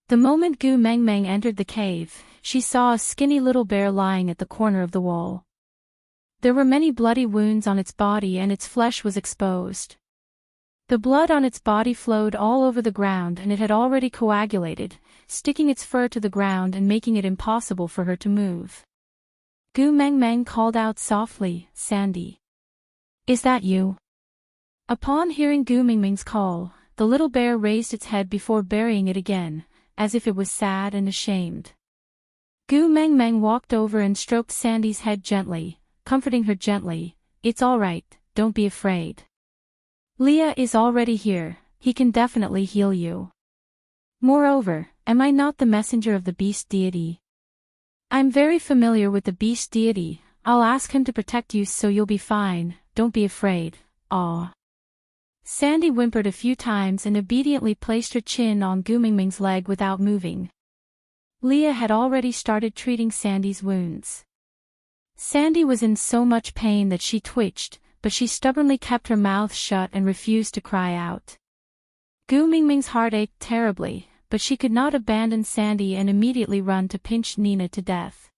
The moment Gu Meng Meng entered the cave, she saw a skinny little bear lying at the corner of the wall. There were many bloody wounds on its body and its flesh was exposed. The blood on its body flowed all over the ground and it had already coagulated, sticking its fur to the ground and making it impossible for her to move. Gu Meng Meng called out softly, "Sandy. Is that you?" Upon hearing Gu Meng Meng's call, the little bear raised its head before burying it again, as if it was sad and ashamed. Gu Meng Meng walked over and stroked Sandy's head gently, comforting her gently. "It's all right, don't be afraid. Leah is already here, he can definitely heal you. Moreover, am I not the messenger of the beast deity? I'm very familiar with the beast deity, I'll ask him to protect you so you'll be fine, don't be afraid, aw." Sandy whimpered a few times and obediently placed her chin on Gu Meng Meng's leg without moving. Leah had already started treating Sandy's wounds. Sandy was in so much pain that she twitched, but she stubbornly kept her mouth shut and refused to cry out. Gu Meng Meng's heart ached terribly, but she could not abandon Sandy and immediately run to pinch Nina to death.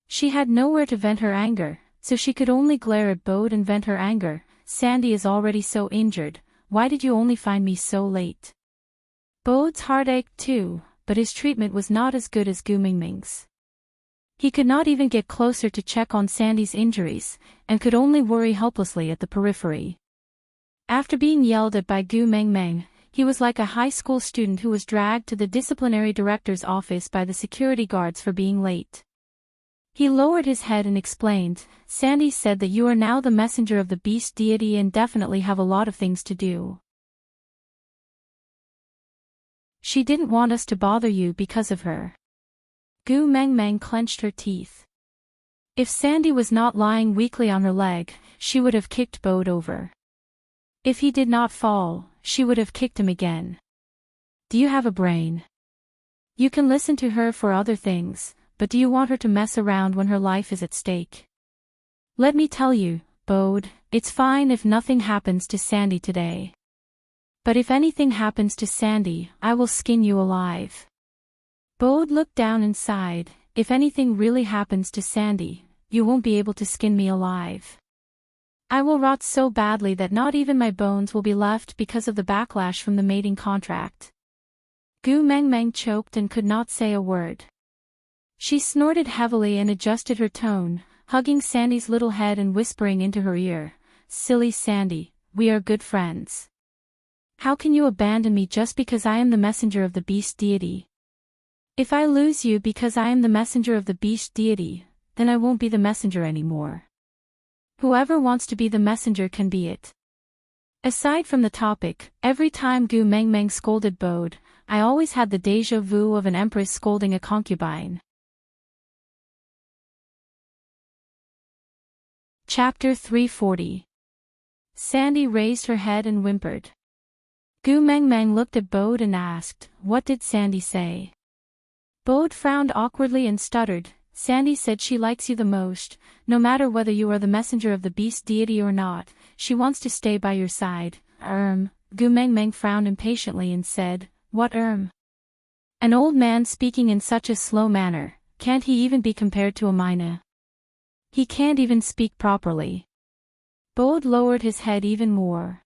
She had nowhere to vent her anger, so she could only glare at Bode and vent her anger. "Sandy is already so injured, why did you only find me so late?" Bode's heart ached too, but his treatment was not as good as Gu Meng Meng's. He could not even get closer to check on Sandy's injuries, and could only worry helplessly at the periphery. After being yelled at by Gu Meng Meng, he was like a high school student who was dragged to the disciplinary director's office by the security guards for being late. He lowered his head and explained, "Sandy said that you are now the messenger of the beast deity and definitely have a lot of things to do. She didn't want us to bother you because of her." Gu Meng Meng clenched her teeth. If Sandy was not lying weakly on her leg, she would have kicked Bode over. If he did not fall, she would have kicked him again. "Do you have a brain? You can listen to her for other things, but do you want her to mess around when her life is at stake? Let me tell you, Bode, it's fine if nothing happens to Sandy today. But if anything happens to Sandy, I will skin you alive." Bode looked down and sighed, "If anything really happens to Sandy, you won't be able to skin me alive. I will rot so badly that not even my bones will be left because of the backlash from the mating contract." Gu Meng Meng choked and could not say a word. She snorted heavily and adjusted her tone, hugging Sandy's little head and whispering into her ear, "Silly Sandy, we are good friends. How can you abandon me just because I am the messenger of the beast deity? If I lose you because I am the messenger of the beast deity, then I won't be the messenger anymore. Whoever wants to be the messenger can be it." Aside from the topic, every time Gu Meng Meng scolded Bode, I always had the déjà vu of an empress scolding a concubine. Chapter 340. Sandy raised her head and whimpered. Gu Meng Meng looked at Bode and asked, "What did Sandy say?" Bode frowned awkwardly and stuttered, "Sandy said she likes you the most, no matter whether you are the messenger of the beast deity or not, she wants to stay by your side." Gu Meng Meng frowned impatiently and said, "What An old man speaking in such a slow manner, can't he even be compared to a mina? He can't even speak properly." Bode lowered his head even more.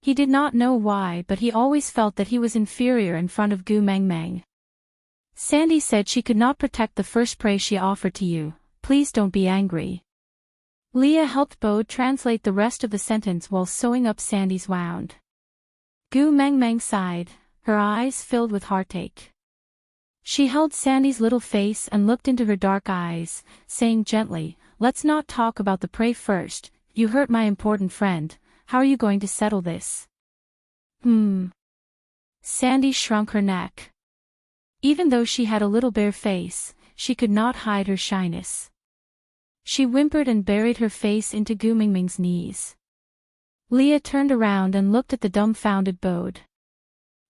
He did not know why, but he always felt that he was inferior in front of Gu Meng Meng. "Sandy said she could not protect the first prey she offered to you, please don't be angry." Leah helped Bode translate the rest of the sentence while sewing up Sandy's wound. Gu Meng Meng sighed, her eyes filled with heartache. She held Sandy's little face and looked into her dark eyes, saying gently, "Let's not talk about the prey first, you hurt my important friend, how are you going to settle this?" Sandy shrunk her neck. Even though she had a little bare face, she could not hide her shyness. She whimpered and buried her face into Gu Meng Meng's knees. Leah turned around and looked at the dumbfounded Bode.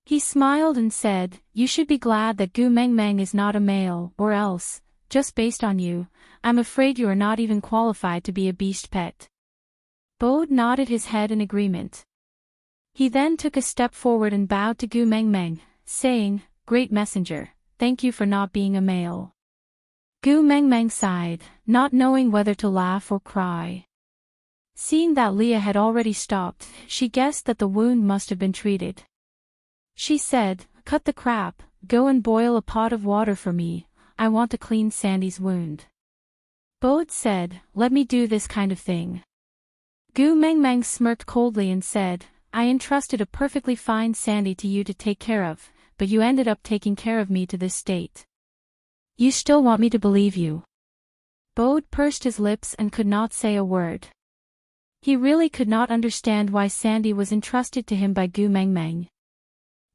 He smiled and said, "You should be glad that Gu Meng Meng is not a male, or else, just based on you, I'm afraid you are not even qualified to be a beast pet." Bode nodded his head in agreement. He then took a step forward and bowed to Gu Meng Meng, saying, "Great messenger, thank you for not being a male." Gu Meng Meng sighed, not knowing whether to laugh or cry. Seeing that Leah had already stopped, she guessed that the wound must have been treated. She said, "Cut the crap, go and boil a pot of water for me, I want to clean Sandy's wound." Bode said, "Let me do this kind of thing." Gu Meng Meng smirked coldly and said, "I entrusted a perfectly fine Sandy to you to take care of, but you ended up taking care of me to this state. You still want me to believe you?" Bode pursed his lips and could not say a word. He really could not understand why Sandy was entrusted to him by Gu Meng Meng.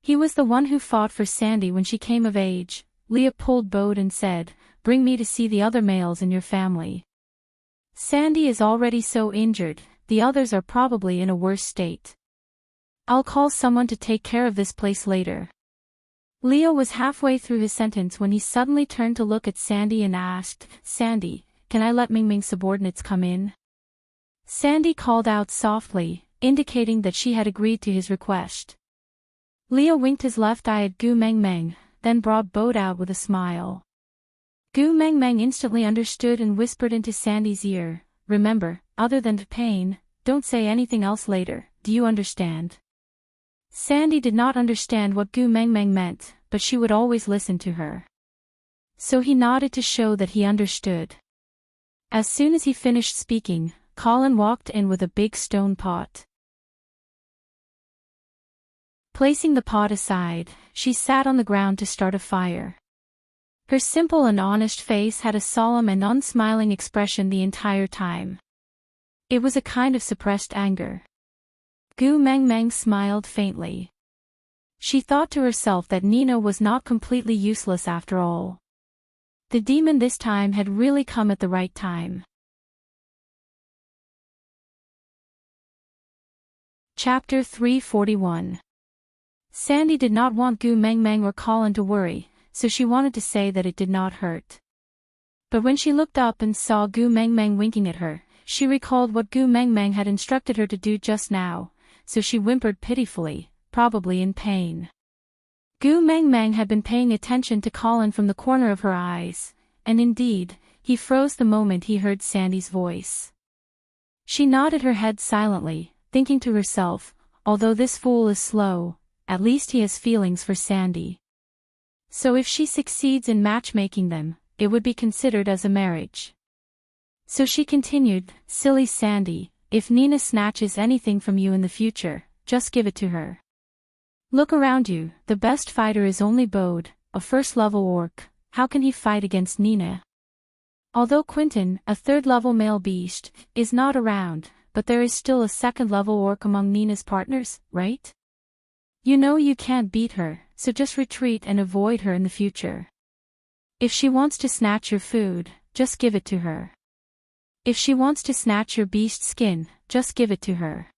He was the one who fought for Sandy when she came of age. Leah pulled Bode and said, "Bring me to see the other males in your family. Sandy is already so injured, the others are probably in a worse state. I'll call someone to take care of this place later." Leah was halfway through his sentence when he suddenly turned to look at Sandy and asked, "Sandy, can I let Ming Ming's subordinates come in?" Sandy called out softly, indicating that she had agreed to his request. Leah winked his left eye at Gu Meng Meng, then brought Bode out with a smile. Gu Meng Meng instantly understood and whispered into Sandy's ear, "Remember, other than pain, don't say anything else later, do you understand?" Sandy did not understand what Gu Meng Meng meant, but she would always listen to her. So he nodded to show that he understood. As soon as he finished speaking, Colin walked in with a big stone pot. Placing the pot aside, she sat on the ground to start a fire. Her simple and honest face had a solemn and unsmiling expression the entire time. It was a kind of suppressed anger. Gu Meng Meng smiled faintly. She thought to herself that Nina was not completely useless after all. The demon this time had really come at the right time. Chapter 341. Sandy did not want Gu Meng Meng or Colin to worry, so she wanted to say that it did not hurt. But when she looked up and saw Gu Meng Meng winking at her, she recalled what Gu Meng Meng had instructed her to do just now, so she whimpered pitifully, probably in pain. Gu Meng Meng had been paying attention to Colin from the corner of her eyes, and indeed, he froze the moment he heard Sandy's voice. She nodded her head silently, thinking to herself, although this fool is slow, at least he has feelings for Sandy. So if she succeeds in matchmaking them, it would be considered as a marriage. So she continued, "Silly Sandy, if Nina snatches anything from you in the future, just give it to her. Look around you, the best fighter is only Bode, a first-level orc, how can he fight against Nina? Although Quentin, a third-level male beast, is not around, but there is still a second-level orc among Nina's partners, right? You know you can't beat her, so just retreat and avoid her in the future. If she wants to snatch your food, just give it to her. If she wants to snatch your beast skin, just give it to her.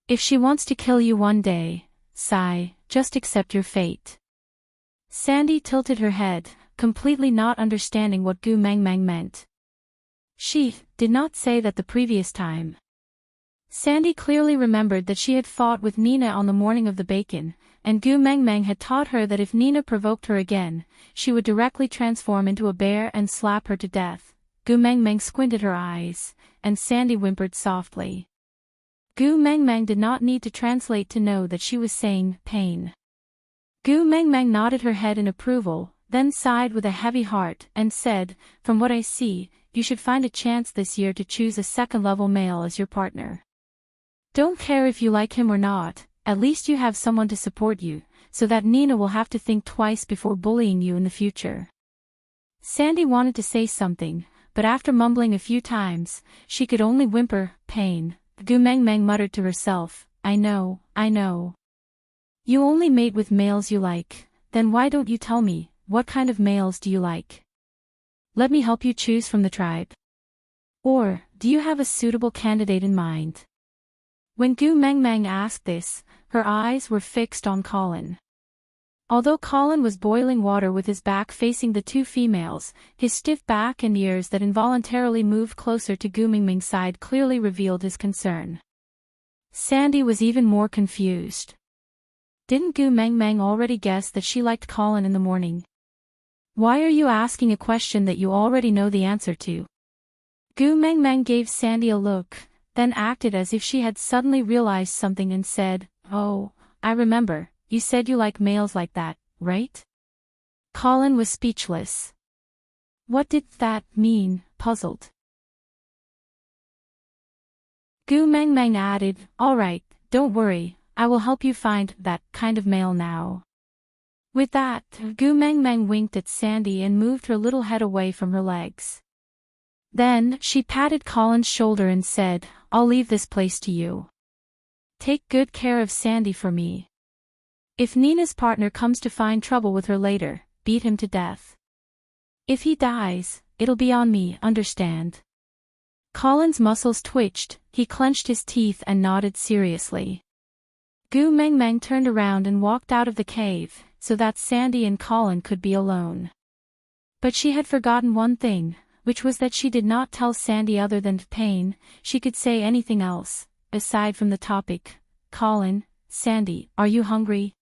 If she wants to kill you one day, sigh, just accept your fate." Sandy tilted her head, completely not understanding what Gu Meng Meng meant. She did not say that the previous time. Sandy clearly remembered that she had fought with Nina on the morning of the bacon, and Gu Meng Meng had taught her that if Nina provoked her again, she would directly transform into a bear and slap her to death. Gu Meng Meng squinted her eyes, and Sandy whimpered softly. Gu Meng Meng did not need to translate to know that she was saying, pain. Gu Meng Meng nodded her head in approval, then sighed with a heavy heart and said, "From what I see, you should find a chance this year to choose a second-level male as your partner. Don't care if you like him or not, at least you have someone to support you, so that Nina will have to think twice before bullying you in the future." Sandy wanted to say something, but after mumbling a few times, she could only whimper, pain. Gu Meng Meng muttered to herself, I know. You only mate with males you like, then why don't you tell me, what kind of males do you like? Let me help you choose from the tribe. Or, do you have a suitable candidate in mind? When Gu Mengmeng asked this, her eyes were fixed on Colin. Although Colin was boiling water with his back facing the two females, his stiff back and ears that involuntarily moved closer to Gu Mingming's side clearly revealed his concern. Sandy was even more confused. Didn't Gu Mengmeng already guess that she liked Colin in the morning? Why are you asking a question that you already know the answer to? Gu Mengmeng gave Sandy a look, then acted as if she had suddenly realized something and said, "Oh, I remember, you said you like males like that, right?" Colin was speechless. What did that mean, puzzled. Gu Mengmeng added, "All right, don't worry, I will help you find that kind of male now." With that, Gu Mengmeng winked at Sandy and moved her little head away from her legs. Then, she patted Colin's shoulder and said, "I'll leave this place to you. Take good care of Sandy for me. If Nina's partner comes to find trouble with her later, beat him to death. If he dies, it'll be on me, understand?" Colin's muscles twitched, he clenched his teeth and nodded seriously. Gu Mengmeng turned around and walked out of the cave, so that Sandy and Colin could be alone. But she had forgotten one thing, which was that she did not tell Sandy other than pain. She could say anything else, aside from the topic. "Colin, Sandy, are you hungry?"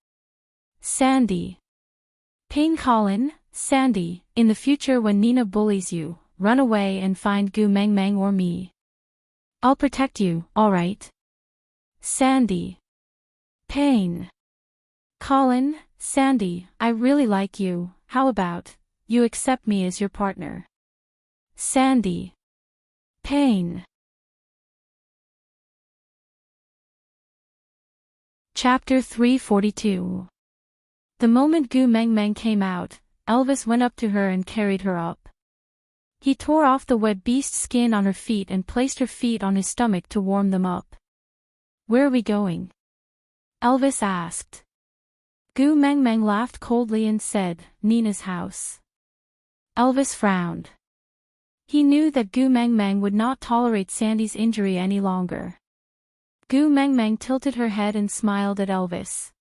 Sandy. Pain. Colin, Sandy, in the future when Nina bullies you, run away and find Gu Mengmeng or me. I'll protect you, alright? Sandy. Pain. Colin, Sandy, I really like you, how about, you accept me as your partner? Sandy. Pain. Chapter 342. The moment Gu Mengmeng came out, Elvis went up to her and carried her up. He tore off the wet beast skin on her feet and placed her feet on his stomach to warm them up. "Where are we going?" Elvis asked. Gu Mengmeng laughed coldly and said, "Nina's house." Elvis frowned. He knew that Gu Mengmeng would not tolerate Sandy's injury any longer. Gu Mengmeng tilted her head and smiled at Elvis.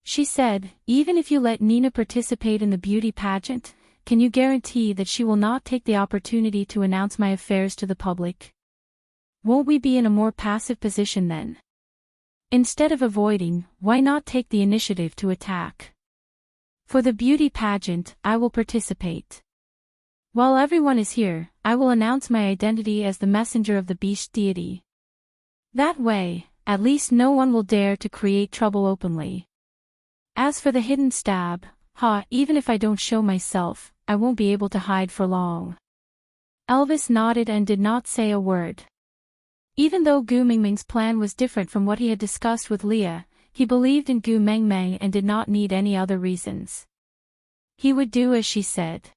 She said, "Even if you let Nina participate in the beauty pageant, can you guarantee that she will not take the opportunity to announce my affairs to the public? Won't we be in a more passive position then? Instead of avoiding, why not take the initiative to attack? For the beauty pageant, I will participate. While everyone is here, I will announce my identity as the messenger of the beast deity. That way, at least no one will dare to create trouble openly. As for the hidden stab, even if I don't show myself, I won't be able to hide for long." Elvis nodded and did not say a word. Even though Gu Mingming's plan was different from what he had discussed with Leah, he believed in Gu Mengmeng and did not need any other reasons. He would do as she said.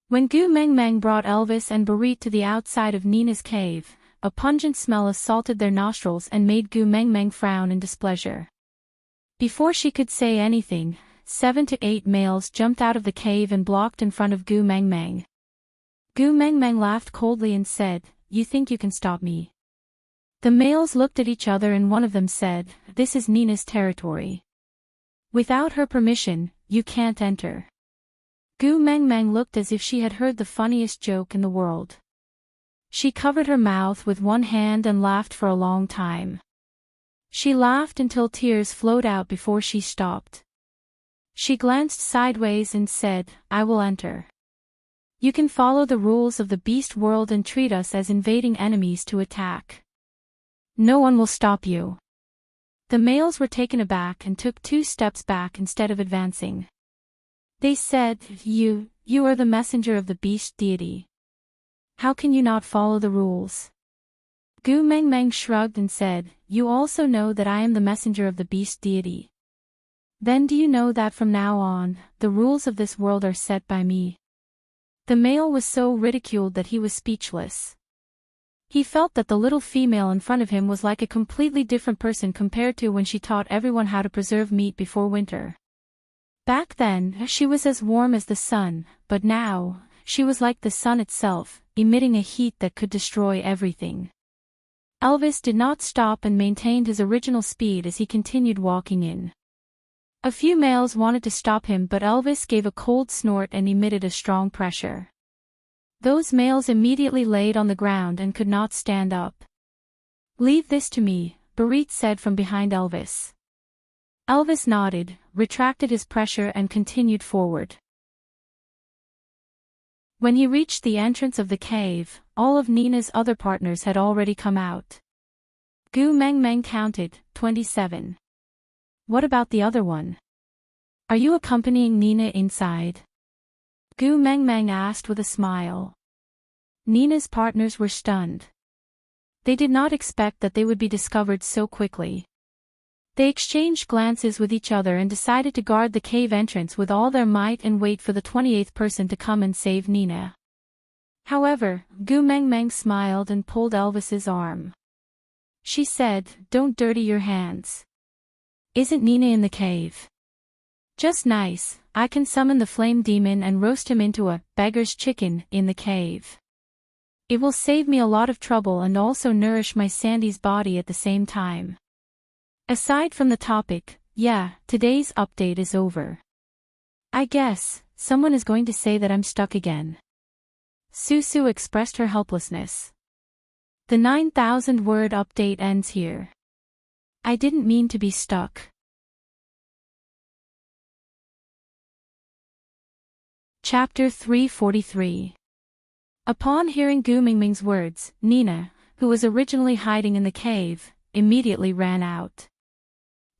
When Gu Mengmeng brought Elvis and Barit to the outside of Nina's cave, a pungent smell assaulted their nostrils and made Gu Mengmeng frown in displeasure. Before she could say anything, 7 to 8 males jumped out of the cave and blocked in front of Gu Mengmeng. Gu Mengmeng laughed coldly and said, "You think you can stop me?" The males looked at each other and one of them said, "This is Nina's territory. Without her permission, you can't enter." Gu Mengmeng looked as if she had heard the funniest joke in the world. She covered her mouth with one hand and laughed for a long time. She laughed until tears flowed out before she stopped. She glanced sideways and said, "I will enter. You can follow the rules of the beast world and treat us as invading enemies to attack. No one will stop you." The males were taken aback and took 2 steps back instead of advancing. They said, You are the messenger of the beast deity. How can you not follow the rules?" Gu Mengmeng shrugged and said, "You also know that I am the messenger of the beast deity. Then do you know that from now on, the rules of this world are set by me?" The male was so ridiculed that he was speechless. He felt that the little female in front of him was like a completely different person compared to when she taught everyone how to preserve meat before winter. Back then, she was as warm as the sun, but now, she was like the sun itself, emitting a heat that could destroy everything. Elvis did not stop and maintained his original speed as he continued walking in. A few males wanted to stop him, but Elvis gave a cold snort and emitted a strong pressure. Those males immediately laid on the ground and could not stand up. "Leave this to me," Barit said from behind Elvis. Elvis nodded, retracted his pressure and continued forward. When he reached the entrance of the cave, all of Nina's other partners had already come out. Gu Meng Meng counted, 27. "What about the other one? Are you accompanying Nina inside?" Gu Meng Meng asked with a smile. Nina's partners were stunned. They did not expect that they would be discovered so quickly. They exchanged glances with each other and decided to guard the cave entrance with all their might and wait for the 28th person to come and save Nina. However, Gu Meng Meng smiled and pulled Elvis's arm. She said, "Don't dirty your hands. Isn't Nina in the cave?" "Just nice, I can summon the flame demon and roast him into a beggar's chicken in the cave. It will save me a lot of trouble and also nourish my Sandy's body at the same time." Aside from the topic, yeah, today's update is over. I guess, someone is going to say that I'm stuck again. Susu expressed her helplessness. The 9,000-word update ends here. I didn't mean to be stuck. Chapter 343. Upon hearing Gu Mingming's words, Nina, who was originally hiding in the cave, immediately ran out.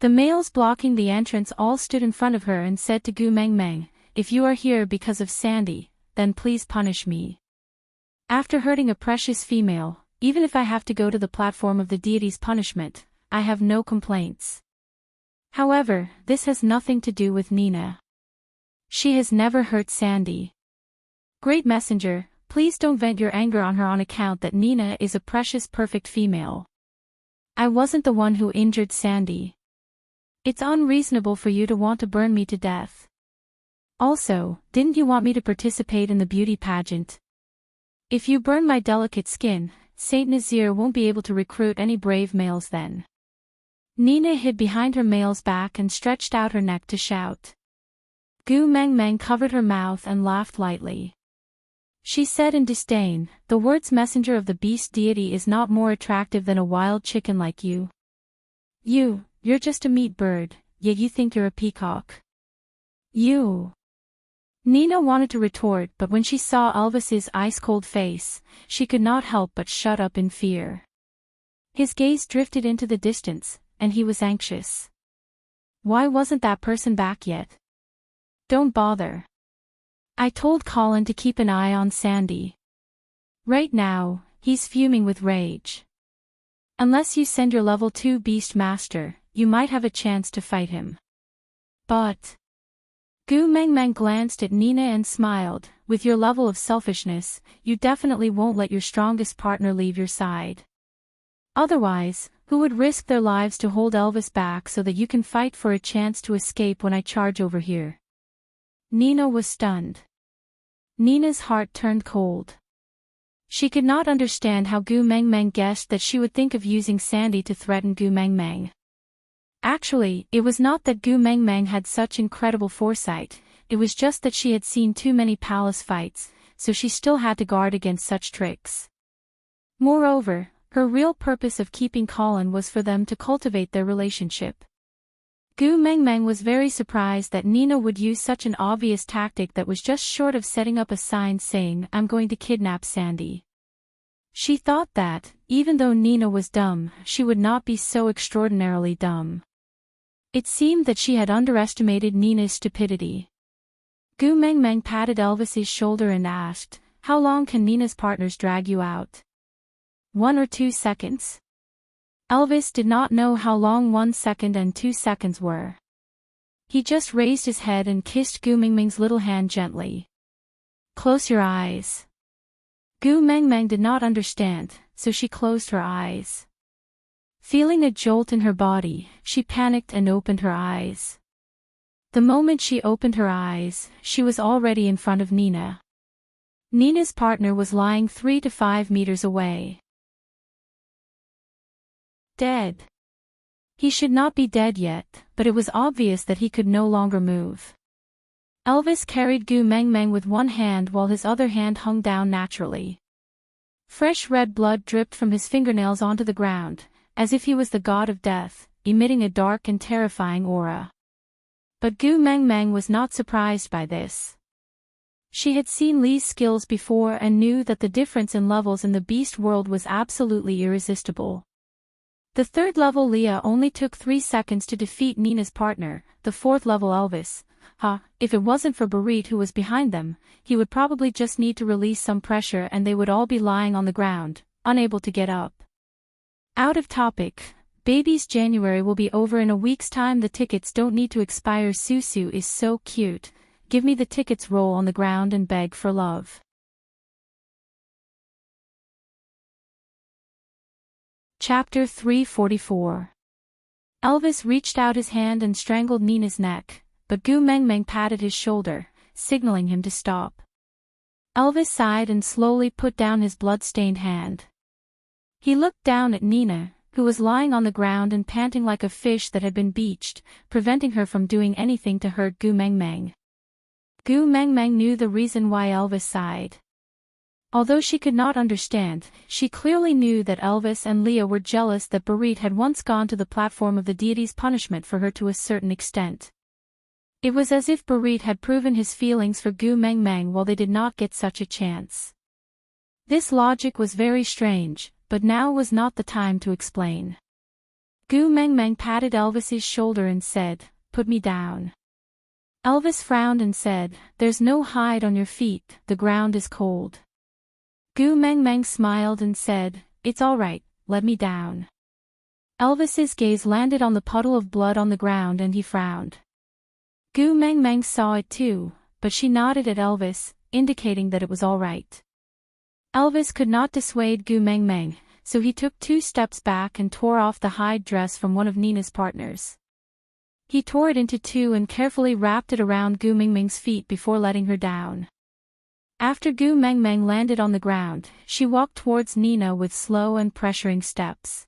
The males blocking the entrance all stood in front of her and said to Gu Meng Meng, "If you are here because of Sandy, then please punish me. After hurting a precious female, even if I have to go to the platform of the deity's punishment, I have no complaints. However, this has nothing to do with Nina. She has never hurt Sandy. Great Messenger, please don't vent your anger on her on account that Nina is a precious perfect female. I wasn't the one who injured Sandy. It's unreasonable for you to want to burn me to death. Also, didn't you want me to participate in the beauty pageant? If you burn my delicate skin, Saint Nazir won't be able to recruit any brave males then." Nina hid behind her male's back and stretched out her neck to shout. Gu Meng Meng covered her mouth and laughed lightly. She said in disdain, "The words messenger of the beast deity is not more attractive than a wild chicken like you. You're just a meat bird, yet you think you're a peacock. You." Nina wanted to retort, but when she saw Elvis's ice-cold face, she could not help but shut up in fear. His gaze drifted into the distance, and he was anxious. Why wasn't that person back yet? Don't bother. I told Colin to keep an eye on Sandy. Right now, he's fuming with rage. Unless you send your level 2 beast master, you might have a chance to fight him. But... Gu Meng Meng glanced at Nina and smiled. With your level of selfishness, you definitely won't let your strongest partner leave your side. Otherwise, who would risk their lives to hold Elvis back so that you can fight for a chance to escape when I charge over here? Nina was stunned. Nina's heart turned cold. She could not understand how Gu Meng Meng guessed that she would think of using Sandy to threaten Gu Meng Meng. Actually, it was not that Gu Meng Meng had such incredible foresight, it was just that she had seen too many palace fights, so she still had to guard against such tricks. Moreover, her real purpose of keeping Colin was for them to cultivate their relationship. Gu Meng Meng was very surprised that Nina would use such an obvious tactic that was just short of setting up a sign saying, "I'm going to kidnap Sandy." She thought that, even though Nina was dumb, she would not be so extraordinarily dumb. It seemed that she had underestimated Nina's stupidity. Gu Meng Meng patted Elvis's shoulder and asked, "How long can Nina's partners drag you out? 1 or 2 seconds?" Elvis did not know how long 1 second and 2 seconds were. He just raised his head and kissed Gu Meng Meng's little hand gently. "Close your eyes." Gu Meng Meng did not understand, so she closed her eyes. Feeling a jolt in her body, she panicked and opened her eyes. The moment she opened her eyes, she was already in front of Nina. Nina's partner was lying 3 to 5 meters away. Dead. He should not be dead yet, but it was obvious that he could no longer move. Elvis carried Gu Meng Meng with one hand while his other hand hung down naturally. Fresh red blood dripped from his fingernails onto the ground, as if he was the god of death, emitting a dark and terrifying aura. But Gu Meng Meng was not surprised by this. She had seen Li's skills before and knew that the difference in levels in the beast world was absolutely irresistible. The third level Leah only took 3 seconds to defeat Nina's partner, the fourth level Elvis. If it wasn't for Barit who was behind them, he would probably just need to release some pressure and they would all be lying on the ground, unable to get up. Out of topic. Baby's January will be over in a week's time. The tickets don't need to expire. Susu is so cute. Give me the tickets. Roll on the ground and beg for love. Chapter 344. Elvis reached out his hand and strangled Nina's neck, but Gu Meng Meng patted his shoulder, signaling him to stop. Elvis sighed and slowly put down his blood-stained hand. He looked down at Nina, who was lying on the ground and panting like a fish that had been beached, preventing her from doing anything to hurt Gu Meng Meng. Gu Meng Meng knew the reason why Elvis sighed. Although she could not understand, she clearly knew that Elvis and Leah were jealous that Barit had once gone to the platform of the deity's punishment for her to a certain extent. It was as if Barit had proven his feelings for Gu Meng Meng while they did not get such a chance. This logic was very strange, but now was not the time to explain. Gu Meng Meng patted Elvis's shoulder and said, "Put me down." Elvis frowned and said, "There's no hide on your feet, the ground is cold." Gu Meng Meng smiled and said, "It's all right, let me down." Elvis's gaze landed on the puddle of blood on the ground and he frowned. Gu Meng Meng saw it too, but she nodded at Elvis, indicating that it was all right. Elvis could not dissuade Gu Meng Meng, so he took 2 steps back and tore off the hide dress from one of Nina's partners. He tore it into 2 and carefully wrapped it around Gu Meng Meng's feet before letting her down. After Gu Meng Meng landed on the ground, she walked towards Nina with slow and pressuring steps.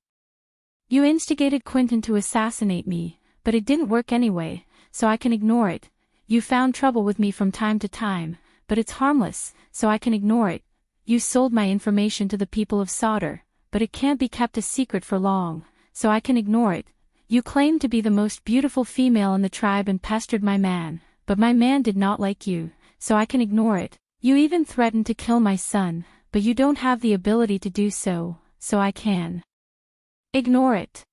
"You instigated Quentin to assassinate me, but it didn't work anyway, so I can ignore it. You found trouble with me from time to time, but it's harmless, so I can ignore it. You sold my information to the people of Sauter, but it can't be kept a secret for long, so I can ignore it. You claimed to be the most beautiful female in the tribe and pestered my man, but my man did not like you, so I can ignore it. You even threatened to kill my son, but you don't have the ability to do so, so I can ignore it.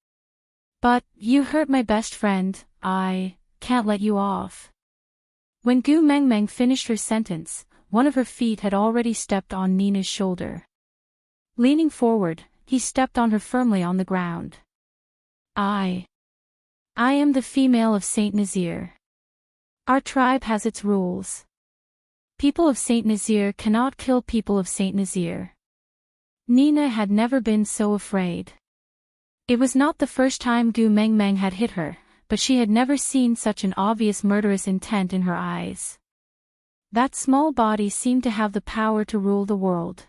But, you hurt my best friend, I can't let you off." When Gu Meng Meng finished her sentence, one of her feet had already stepped on Nina's shoulder. Leaning forward, he stepped on her firmly on the ground. I am the female of Saint Nazir. Our tribe has its rules. People of Saint Nazir cannot kill people of Saint Nazir." Nina had never been so afraid. It was not the first time Gu Meng Meng had hit her, but she had never seen such an obvious murderous intent in her eyes. That small body seemed to have the power to rule the world.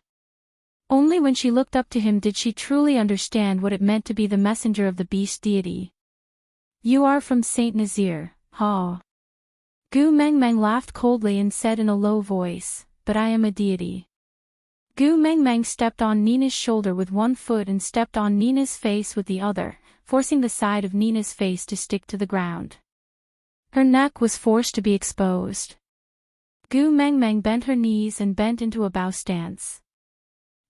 Only when she looked up to him did she truly understand what it meant to be the messenger of the beast deity. "You are from Saint Nazir, huh?" Gu Meng Meng laughed coldly and said in a low voice, "But I am a deity." Gu Meng Meng stepped on Nina's shoulder with one foot and stepped on Nina's face with the other, forcing the side of Nina's face to stick to the ground. Her neck was forced to be exposed. Gu Meng Meng bent her knees and bent into a bow stance.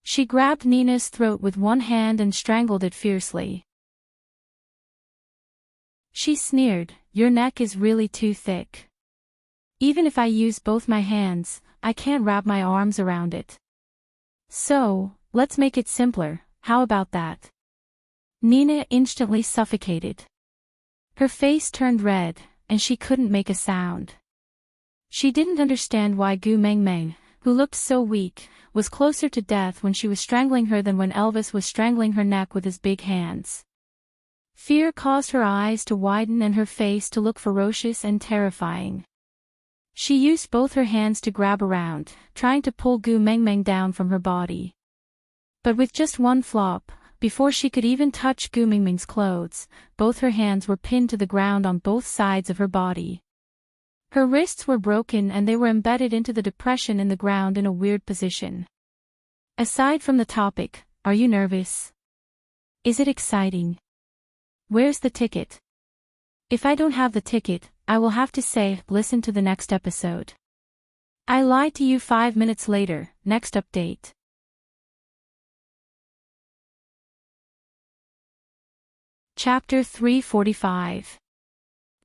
She grabbed Nina's throat with one hand and strangled it fiercely. She sneered, "Your neck is really too thick. Even if I use both my hands, I can't wrap my arms around it. So, let's make it simpler, how about that?" Nina instantly suffocated. Her face turned red, and she couldn't make a sound. She didn't understand why Gu Meng Meng, who looked so weak, was closer to death when she was strangling her than when Elvis was strangling her neck with his big hands. Fear caused her eyes to widen and her face to look ferocious and terrifying. She used both her hands to grab around, trying to pull Gu Meng Meng down from her body. But with just one flop, Before she could even touch Gu Mingming's clothes, both her hands were pinned to the ground on both sides of her body. Her wrists were broken and they were embedded into the depression in the ground in a weird position. Aside from the topic, are you nervous? Is it exciting? Where's the ticket? If I don't have the ticket, I will have to say, listen to the next episode. I lied to you 5 minutes later, next update. Chapter 345.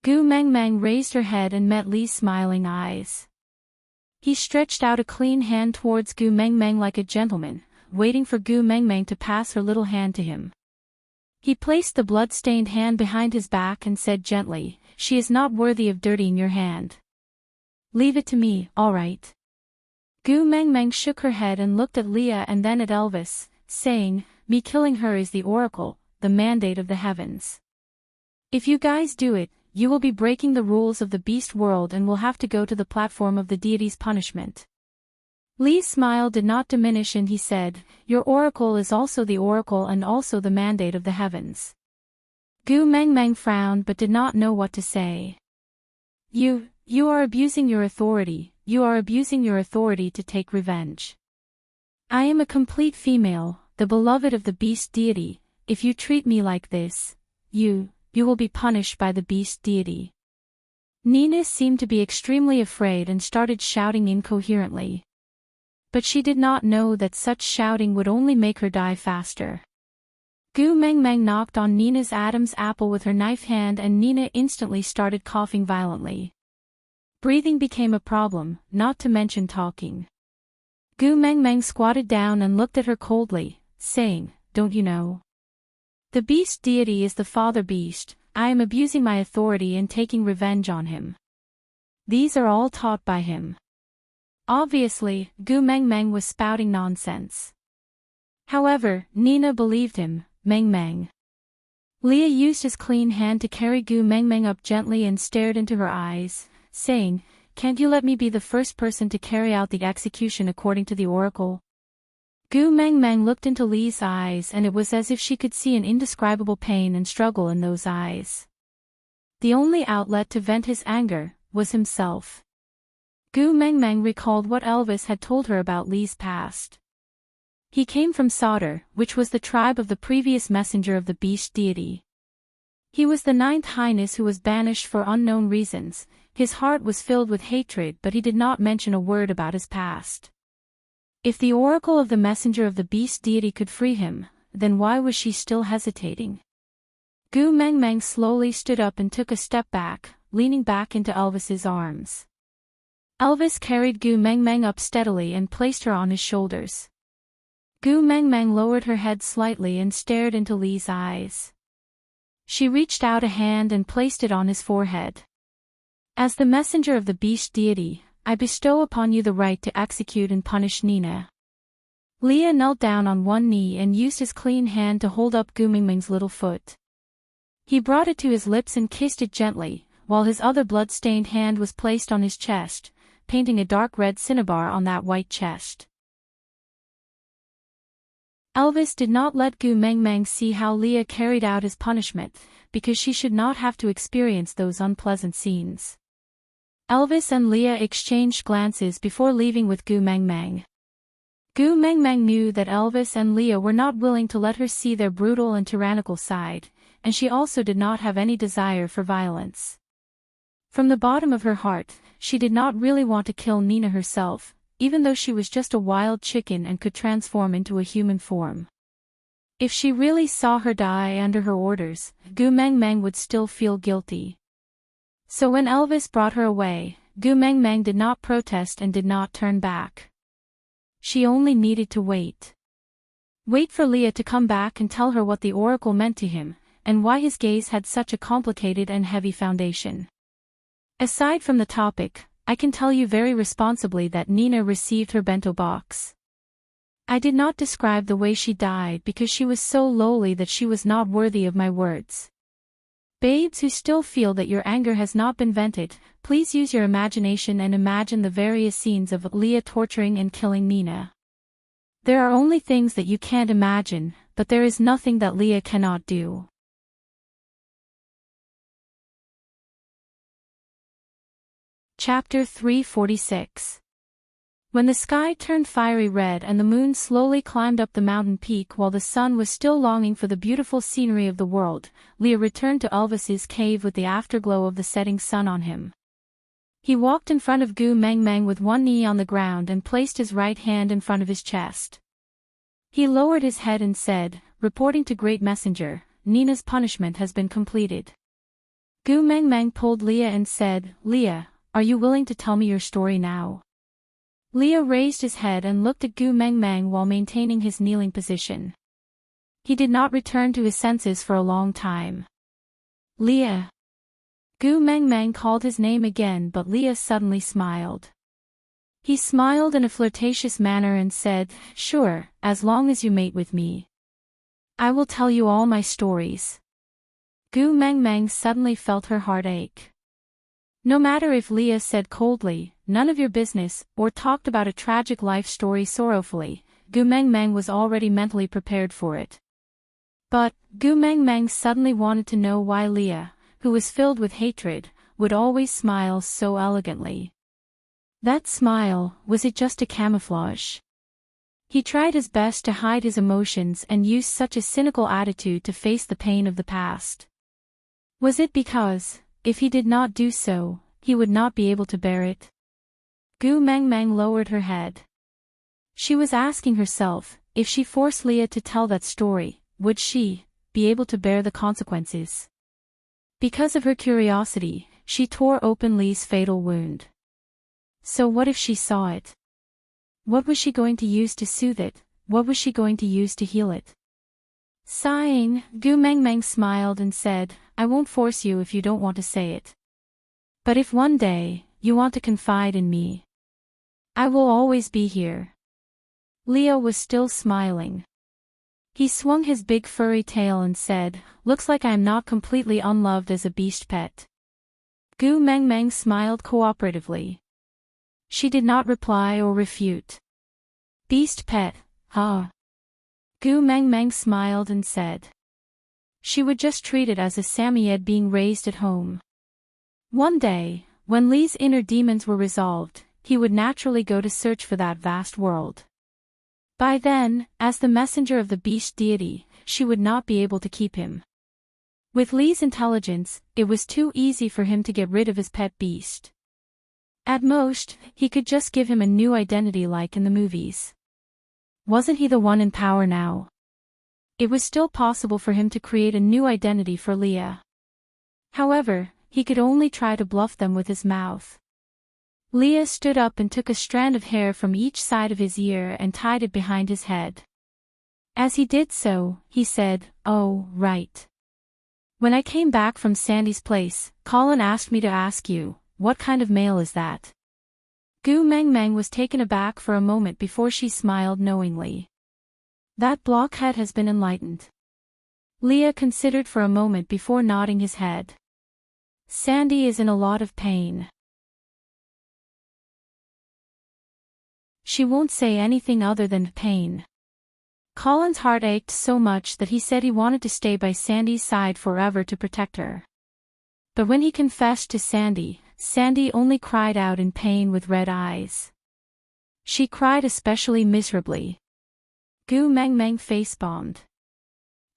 Gu Mengmeng raised her head and met Li's smiling eyes. He stretched out a clean hand towards Gu Mengmeng like a gentleman, waiting for Gu Mengmeng to pass her little hand to him. He placed the blood-stained hand behind his back and said gently, "She is not worthy of dirtying your hand. Leave it to me, all right." Gu Mengmeng shook her head and looked at Leah and then at Elvis, saying, "Me killing her is the oracle, the mandate of the heavens. If you guys do it, you will be breaking the rules of the beast world and will have to go to the platform of the deity's punishment." Li's smile did not diminish and he said, "Your oracle is also the oracle and also the mandate of the heavens." Gu Mengmeng frowned but did not know what to say. You are abusing your authority, you are abusing your authority to take revenge. I am a complete female, the beloved of the beast deity. If you treat me like this, you will be punished by the beast deity. Nina seemed to be extremely afraid and started shouting incoherently. But she did not know that such shouting would only make her die faster. Gu Mengmeng knocked on Nina's Adam's apple with her knife hand and Nina instantly started coughing violently. Breathing became a problem, not to mention talking. Gu Mengmeng squatted down and looked at her coldly, saying, "Don't you know? The beast deity is the father beast. I am abusing my authority and taking revenge on him. These are all taught by him." Obviously, Gu Mengmeng was spouting nonsense. However, Nina believed him. Mengmeng. Leah used his clean hand to carry Gu Mengmeng up gently and stared into her eyes, saying, "Can't you let me be the first person to carry out the execution according to the oracle?" Gu Mengmeng looked into Li's eyes and it was as if she could see an indescribable pain and struggle in those eyes. The only outlet to vent his anger was himself. Gu Mengmeng recalled what Elvis had told her about Li's past. He came from Sauter, which was the tribe of the previous messenger of the beast deity. He was the 9th highness who was banished for unknown reasons. His heart was filled with hatred but he did not mention a word about his past. If the oracle of the messenger of the beast deity could free him, then why was she still hesitating? Gu Mengmeng slowly stood up and took a step back, leaning back into Elvis's arms. Elvis carried Gu Mengmeng up steadily and placed her on his shoulders. Gu Mengmeng lowered her head slightly and stared into Li's eyes. She reached out a hand and placed it on his forehead. "As the messenger of the beast deity, I bestow upon you the right to execute and punish Nina." Leah knelt down on one knee and used his clean hand to hold up Gu Mengmeng's little foot. He brought it to his lips and kissed it gently, while his other blood-stained hand was placed on his chest, painting a dark red cinnabar on that white chest. Elvis did not let Gu Mengmeng see how Leah carried out his punishment, because she should not have to experience those unpleasant scenes. Elvis and Leah exchanged glances before leaving with Gu Mengmeng. Gu Mengmeng knew that Elvis and Leah were not willing to let her see their brutal and tyrannical side, and she also did not have any desire for violence. From the bottom of her heart, she did not really want to kill Nina herself, even though she was just a wild chicken and could transform into a human form. If she really saw her die under her orders, Gu Mengmeng would still feel guilty. So when Elvis brought her away, Gu Mengmeng did not protest and did not turn back. She only needed to wait. Wait for Leah to come back and tell her what the oracle meant to him, and why his gaze had such a complicated and heavy foundation. Aside from the topic, I can tell you very responsibly that Nina received her bento box. I did not describe the way she died because she was so lowly that she was not worthy of my words. Babes who still feel that your anger has not been vented, please use your imagination and imagine the various scenes of Leah torturing and killing Nina. There are only things that you can't imagine, but there is nothing that Leah cannot do. Chapter 346. When the sky turned fiery red and the moon slowly climbed up the mountain peak while the sun was still longing for the beautiful scenery of the world, Leah returned to Elvis's cave with the afterglow of the setting sun on him. He walked in front of Gu Meng Meng with one knee on the ground and placed his right hand in front of his chest. He lowered his head and said, "Reporting to Great Messenger, Nina's punishment has been completed." Gu Meng Meng pulled Leah and said, "Leah, are you willing to tell me your story now?" Leah raised his head and looked at Gu Meng Meng while maintaining his kneeling position. He did not return to his senses for a long time. "Leah." Gu Meng Meng called his name again, but Leah suddenly smiled. He smiled in a flirtatious manner and said, "Sure, as long as you mate with me. I will tell you all my stories." Gu Meng Meng suddenly felt her heart ache. No matter if Leah said coldly, "None of your business," or talked about a tragic life story sorrowfully, Gu Meng Meng was already mentally prepared for it. But, Gu Meng Meng suddenly wanted to know why Leah, who was filled with hatred, would always smile so elegantly. That smile, was it just a camouflage? He tried his best to hide his emotions and used such a cynical attitude to face the pain of the past. Was it because, if he did not do so, he would not be able to bear it? Gu Meng Meng lowered her head. She was asking herself, if she forced Leah to tell that story, would she be able to bear the consequences? Because of her curiosity, she tore open Lee's fatal wound. So what if she saw it? What was she going to use to soothe it? What was she going to use to heal it? Sighing, Gu Meng Meng smiled and said, "I won't force you if you don't want to say it. But if one day, you want to confide in me, I will always be here." Leah was still smiling. He swung his big furry tail and said, "Looks like I am not completely unloved as a beast pet." Gu Meng Meng smiled cooperatively. She did not reply or refute. "Beast pet, huh?" Gu Meng Meng smiled and said. She would just treat it as a Samoyed being raised at home. One day, when Lee's inner demons were resolved, he would naturally go to search for that vast world. By then, as the messenger of the beast deity, she would not be able to keep him. With Lee's intelligence, it was too easy for him to get rid of his pet beast. At most, he could just give him a new identity like in the movies. Wasn't he the one in power now? It was still possible for him to create a new identity for Leah. However, he could only try to bluff them with his mouth. Leah stood up and took a strand of hair from each side of his ear and tied it behind his head. As he did so, he said, "Oh, right. When I came back from Sandy's place, Colin asked me to ask you, what kind of mail is that?" Gu Meng Meng was taken aback for a moment before she smiled knowingly. "That blockhead has been enlightened." Leah considered for a moment before nodding his head. "Sandy is in a lot of pain. She won't say anything other than pain." Colin's heart ached so much that he said he wanted to stay by Sandy's side forever to protect her. But when he confessed to Sandy, Sandy only cried out in pain with red eyes. She cried especially miserably. Gu Meng Meng face-bombed.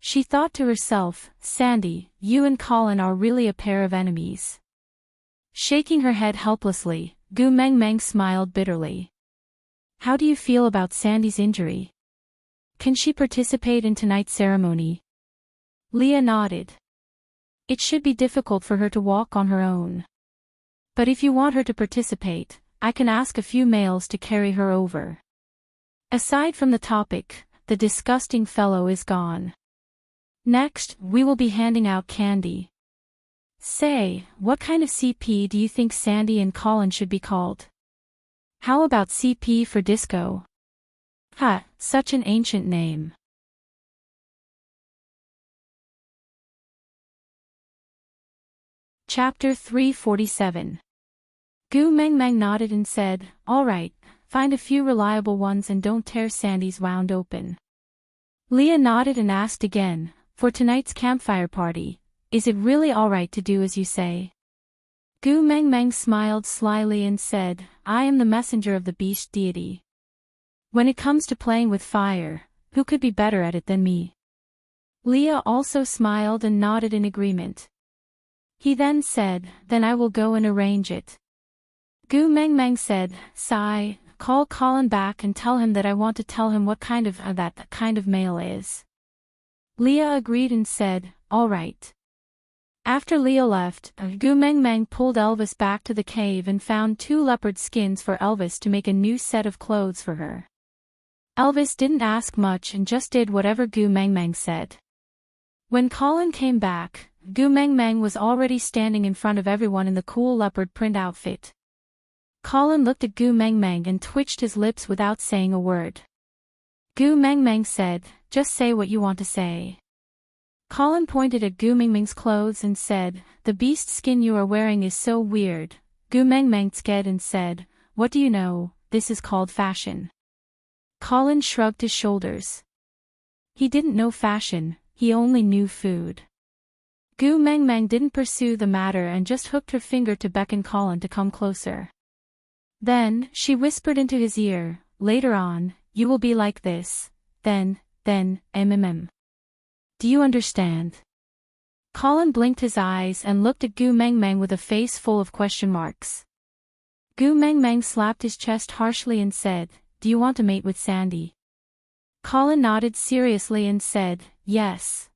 She thought to herself, "Sandy, you and Colin are really a pair of enemies." Shaking her head helplessly, Gu Meng Meng smiled bitterly. "How do you feel about Sandy's injury? Can she participate in tonight's ceremony?" Leah nodded. "It should be difficult for her to walk on her own. But if you want her to participate, I can ask a few males to carry her over." Aside from the topic, the disgusting fellow is gone. Next, we will be handing out candy. Say, what kind of CP do you think Sandy and Colin should be called? How about CP for disco? Ha, such an ancient name. Chapter 347. Gu Meng Meng nodded and said, "All right, find a few reliable ones and don't tear Sandy's wound open." Leah nodded and asked again, for tonight's campfire party, is it really alright to do as you say? Gu Meng Meng smiled slyly and said, I am the messenger of the beast deity. When it comes to playing with fire, who could be better at it than me? Leah also smiled and nodded in agreement. He then said, then I will go and arrange it. Gu Meng Meng said, sigh, call Colin back and tell him that I want to tell him what kind of that kind of male is. Leah agreed and said, all right. After Leah left, Gu Meng Meng pulled Elvis back to the cave and found 2 leopard skins for Elvis to make a new set of clothes for her. Elvis didn't ask much and just did whatever Gu Meng Meng said. When Colin came back, Gu Meng Meng was already standing in front of everyone in the cool leopard print outfit. Colin looked at Gu Meng Meng and twitched his lips without saying a word. Gu Meng Meng said, just say what you want to say. Colin pointed at Gu Meng Meng's clothes and said, the beast skin you are wearing is so weird. Gu Meng Meng scared and said, what do you know, this is called fashion. Colin shrugged his shoulders. He didn't know fashion, he only knew food. Gu Meng Meng didn't pursue the matter and just hooked her finger to beckon Colin to come closer. Then, she whispered into his ear, later on, you will be like this, then, mm. Do you understand? Colin blinked his eyes and looked at Gu Meng Meng with a face full of question marks. Gu Meng Meng slapped his chest harshly and said, do you want to mate with Sandy? Colin nodded seriously and said, yes.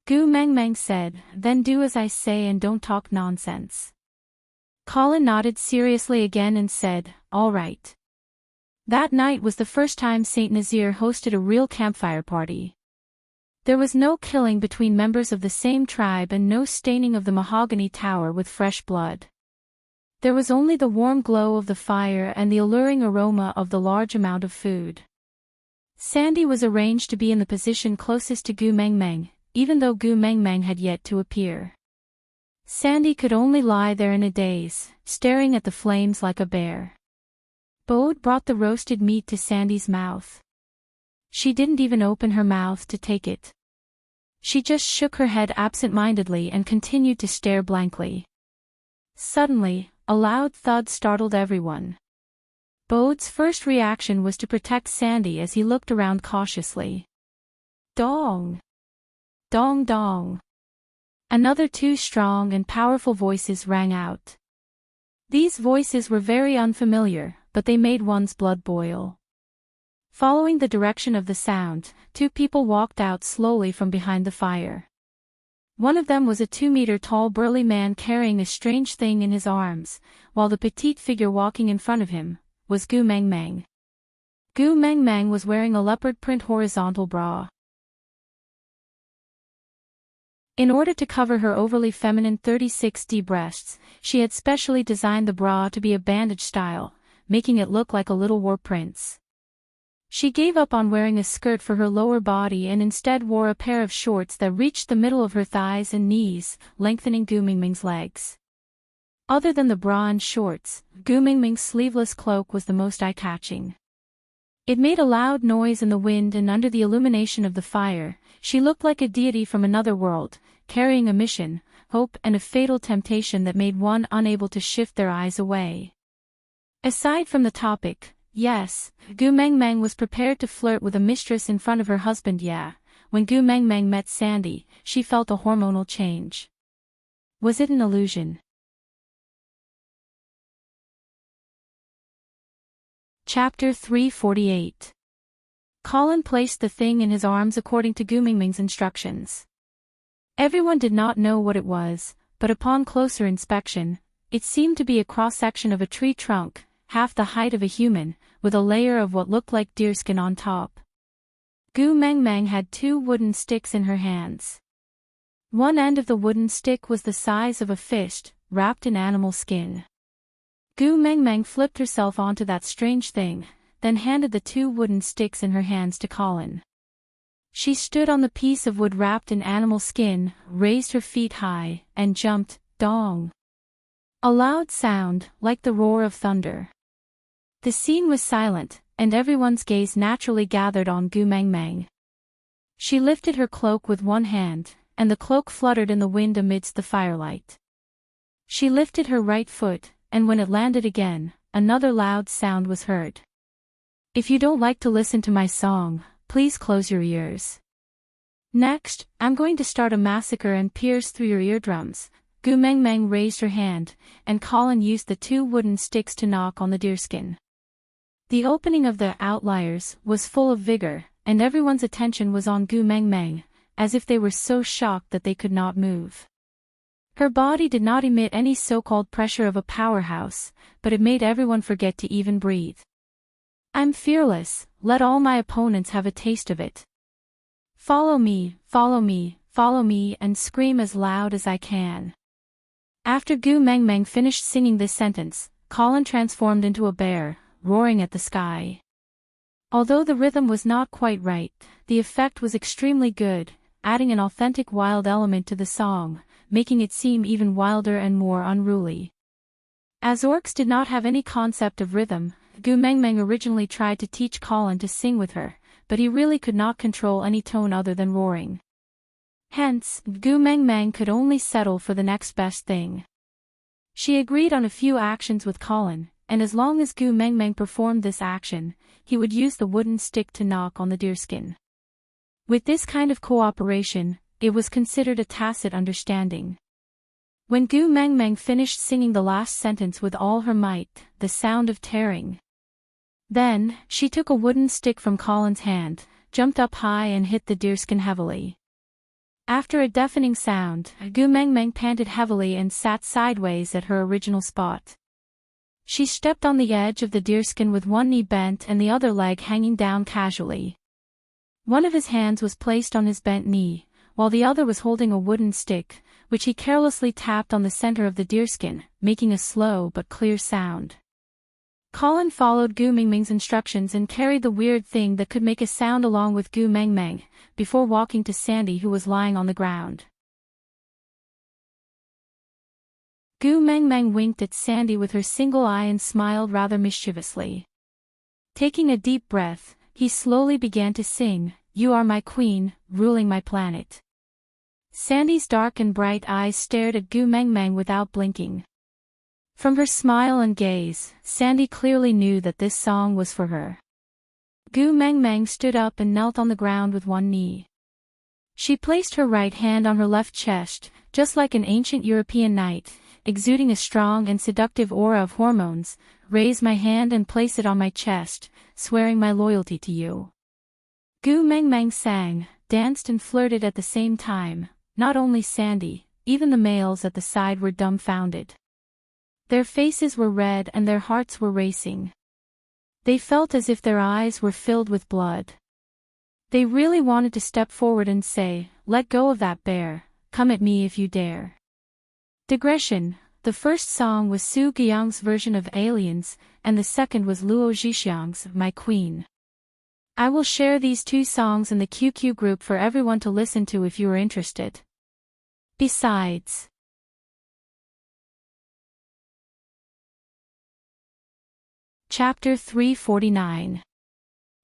Gu Meng Meng said, then do as I say and don't talk nonsense. Colin nodded seriously again and said, all right. That night was the first time Saint Nazir hosted a real campfire party. There was no killing between members of the same tribe and no staining of the mahogany tower with fresh blood. There was only the warm glow of the fire and the alluring aroma of the large amount of food. Sandy was arranged to be in the position closest to Gu Meng Meng, even though Gu Meng Meng had yet to appear. Sandy could only lie there in a daze, staring at the flames like a bear. Bode brought the roasted meat to Sandy's mouth. She didn't even open her mouth to take it. She just shook her head absent-mindedly and continued to stare blankly. Suddenly, a loud thud startled everyone. Bode's first reaction was to protect Sandy as he looked around cautiously. Dong! Dong dong! Another 2 strong and powerful voices rang out. These voices were very unfamiliar, but they made one's blood boil. Following the direction of the sound, 2 people walked out slowly from behind the fire. One of them was a 2-meter-tall burly man carrying a strange thing in his arms, while the petite figure walking in front of him was Gu Meng Meng. Gu Meng Meng was wearing a leopard print horizontal bra. In order to cover her overly feminine 36D breasts, she had specially designed the bra to be a bandage style, making it look like a little war prince. She gave up on wearing a skirt for her lower body and instead wore a pair of shorts that reached the middle of her thighs and knees, lengthening Gu Meng Meng's legs. Other than the bra and shorts, Gu Meng Meng's sleeveless cloak was the most eye-catching. It made a loud noise in the wind, and under the illumination of the fire, she looked like a deity from another world, carrying a mission, hope and a fatal temptation that made one unable to shift their eyes away. Aside from the topic, yes, Gu Meng Meng was prepared to flirt with a mistress in front of her husband. When Gu Meng Meng met Sandy, she felt a hormonal change. Was it an illusion? Chapter 348. Colin placed the thing in his arms according to Gu Meng Meng's instructions. Everyone did not know what it was, but upon closer inspection, it seemed to be a cross-section of a tree trunk, half the height of a human, with a layer of what looked like deerskin on top. Gu Meng Meng had 2 wooden sticks in her hands. One end of the wooden stick was the size of a fist, wrapped in animal skin. Gu Meng Meng flipped herself onto that strange thing, then handed the 2 wooden sticks in her hands to Colin. She stood on the piece of wood wrapped in animal skin, raised her feet high, and jumped, dong. A loud sound, like the roar of thunder. The scene was silent, and everyone's gaze naturally gathered on Gu Meng Meng. She lifted her cloak with one hand, and the cloak fluttered in the wind amidst the firelight. She lifted her right foot, and when it landed again, another loud sound was heard. If you don't like to listen to my song, please close your ears. Next, I'm going to start a massacre and pierce through your eardrums. Gu Meng Meng raised her hand, and Colin used the 2 wooden sticks to knock on the deerskin. The opening of the outliers was full of vigor, and everyone's attention was on Gu Meng Meng, as if they were so shocked that they could not move. Her body did not emit any so-called pressure of a powerhouse, but it made everyone forget to even breathe. I'm fearless, let all my opponents have a taste of it. Follow me, follow me, follow me, and scream as loud as I can. After Gu Meng Meng finished singing this sentence, Colin transformed into a bear, roaring at the sky. Although the rhythm was not quite right, the effect was extremely good, adding an authentic wild element to the song, making it seem even wilder and more unruly. As orcs did not have any concept of rhythm, Gu Meng Meng originally tried to teach Colin to sing with her, but he really could not control any tone other than roaring. Hence, Gu Meng Meng could only settle for the next best thing. She agreed on a few actions with Colin, and as long as Gu Meng Meng performed this action, he would use the wooden stick to knock on the deerskin. With this kind of cooperation, it was considered a tacit understanding. When Gu Meng Meng finished singing the last sentence with all her might, the sound of tearing. Then, she took a wooden stick from Colin's hand, jumped up high and hit the deerskin heavily. After a deafening sound, Gu Meng Meng panted heavily and sat sideways at her original spot. She stepped on the edge of the deerskin with one knee bent and the other leg hanging down casually. One of his hands was placed on his bent knee, while the other was holding a wooden stick, which he carelessly tapped on the center of the deerskin, making a slow but clear sound. Colin followed Gu Meng Meng's instructions and carried the weird thing that could make a sound along with Gu Meng Meng, before walking to Sandy, who was lying on the ground. Gu Meng Meng winked at Sandy with her single eye and smiled rather mischievously. Taking a deep breath, he slowly began to sing, "You are my queen, ruling my planet." Sandy's dark and bright eyes stared at Gu Meng Meng without blinking. From her smile and gaze, Sandy clearly knew that this song was for her. Gu Meng Meng stood up and knelt on the ground with one knee. She placed her right hand on her left chest, just like an ancient European knight, exuding a strong and seductive aura of hormones. "Raise my hand and place it on my chest, swearing my loyalty to you." Gu Meng Meng sang, danced and flirted at the same time. Not only Sandy, even the males at the side were dumbfounded. Their faces were red and their hearts were racing. They felt as if their eyes were filled with blood. They really wanted to step forward and say, "Let go of that bear, come at me if you dare." Digression: the first song was Su Guiyang's version of Aliens, and the second was Luo Zhixiang's My Queen. I will share these 2 songs in the QQ group for everyone to listen to if you are interested. Besides, Chapter 349.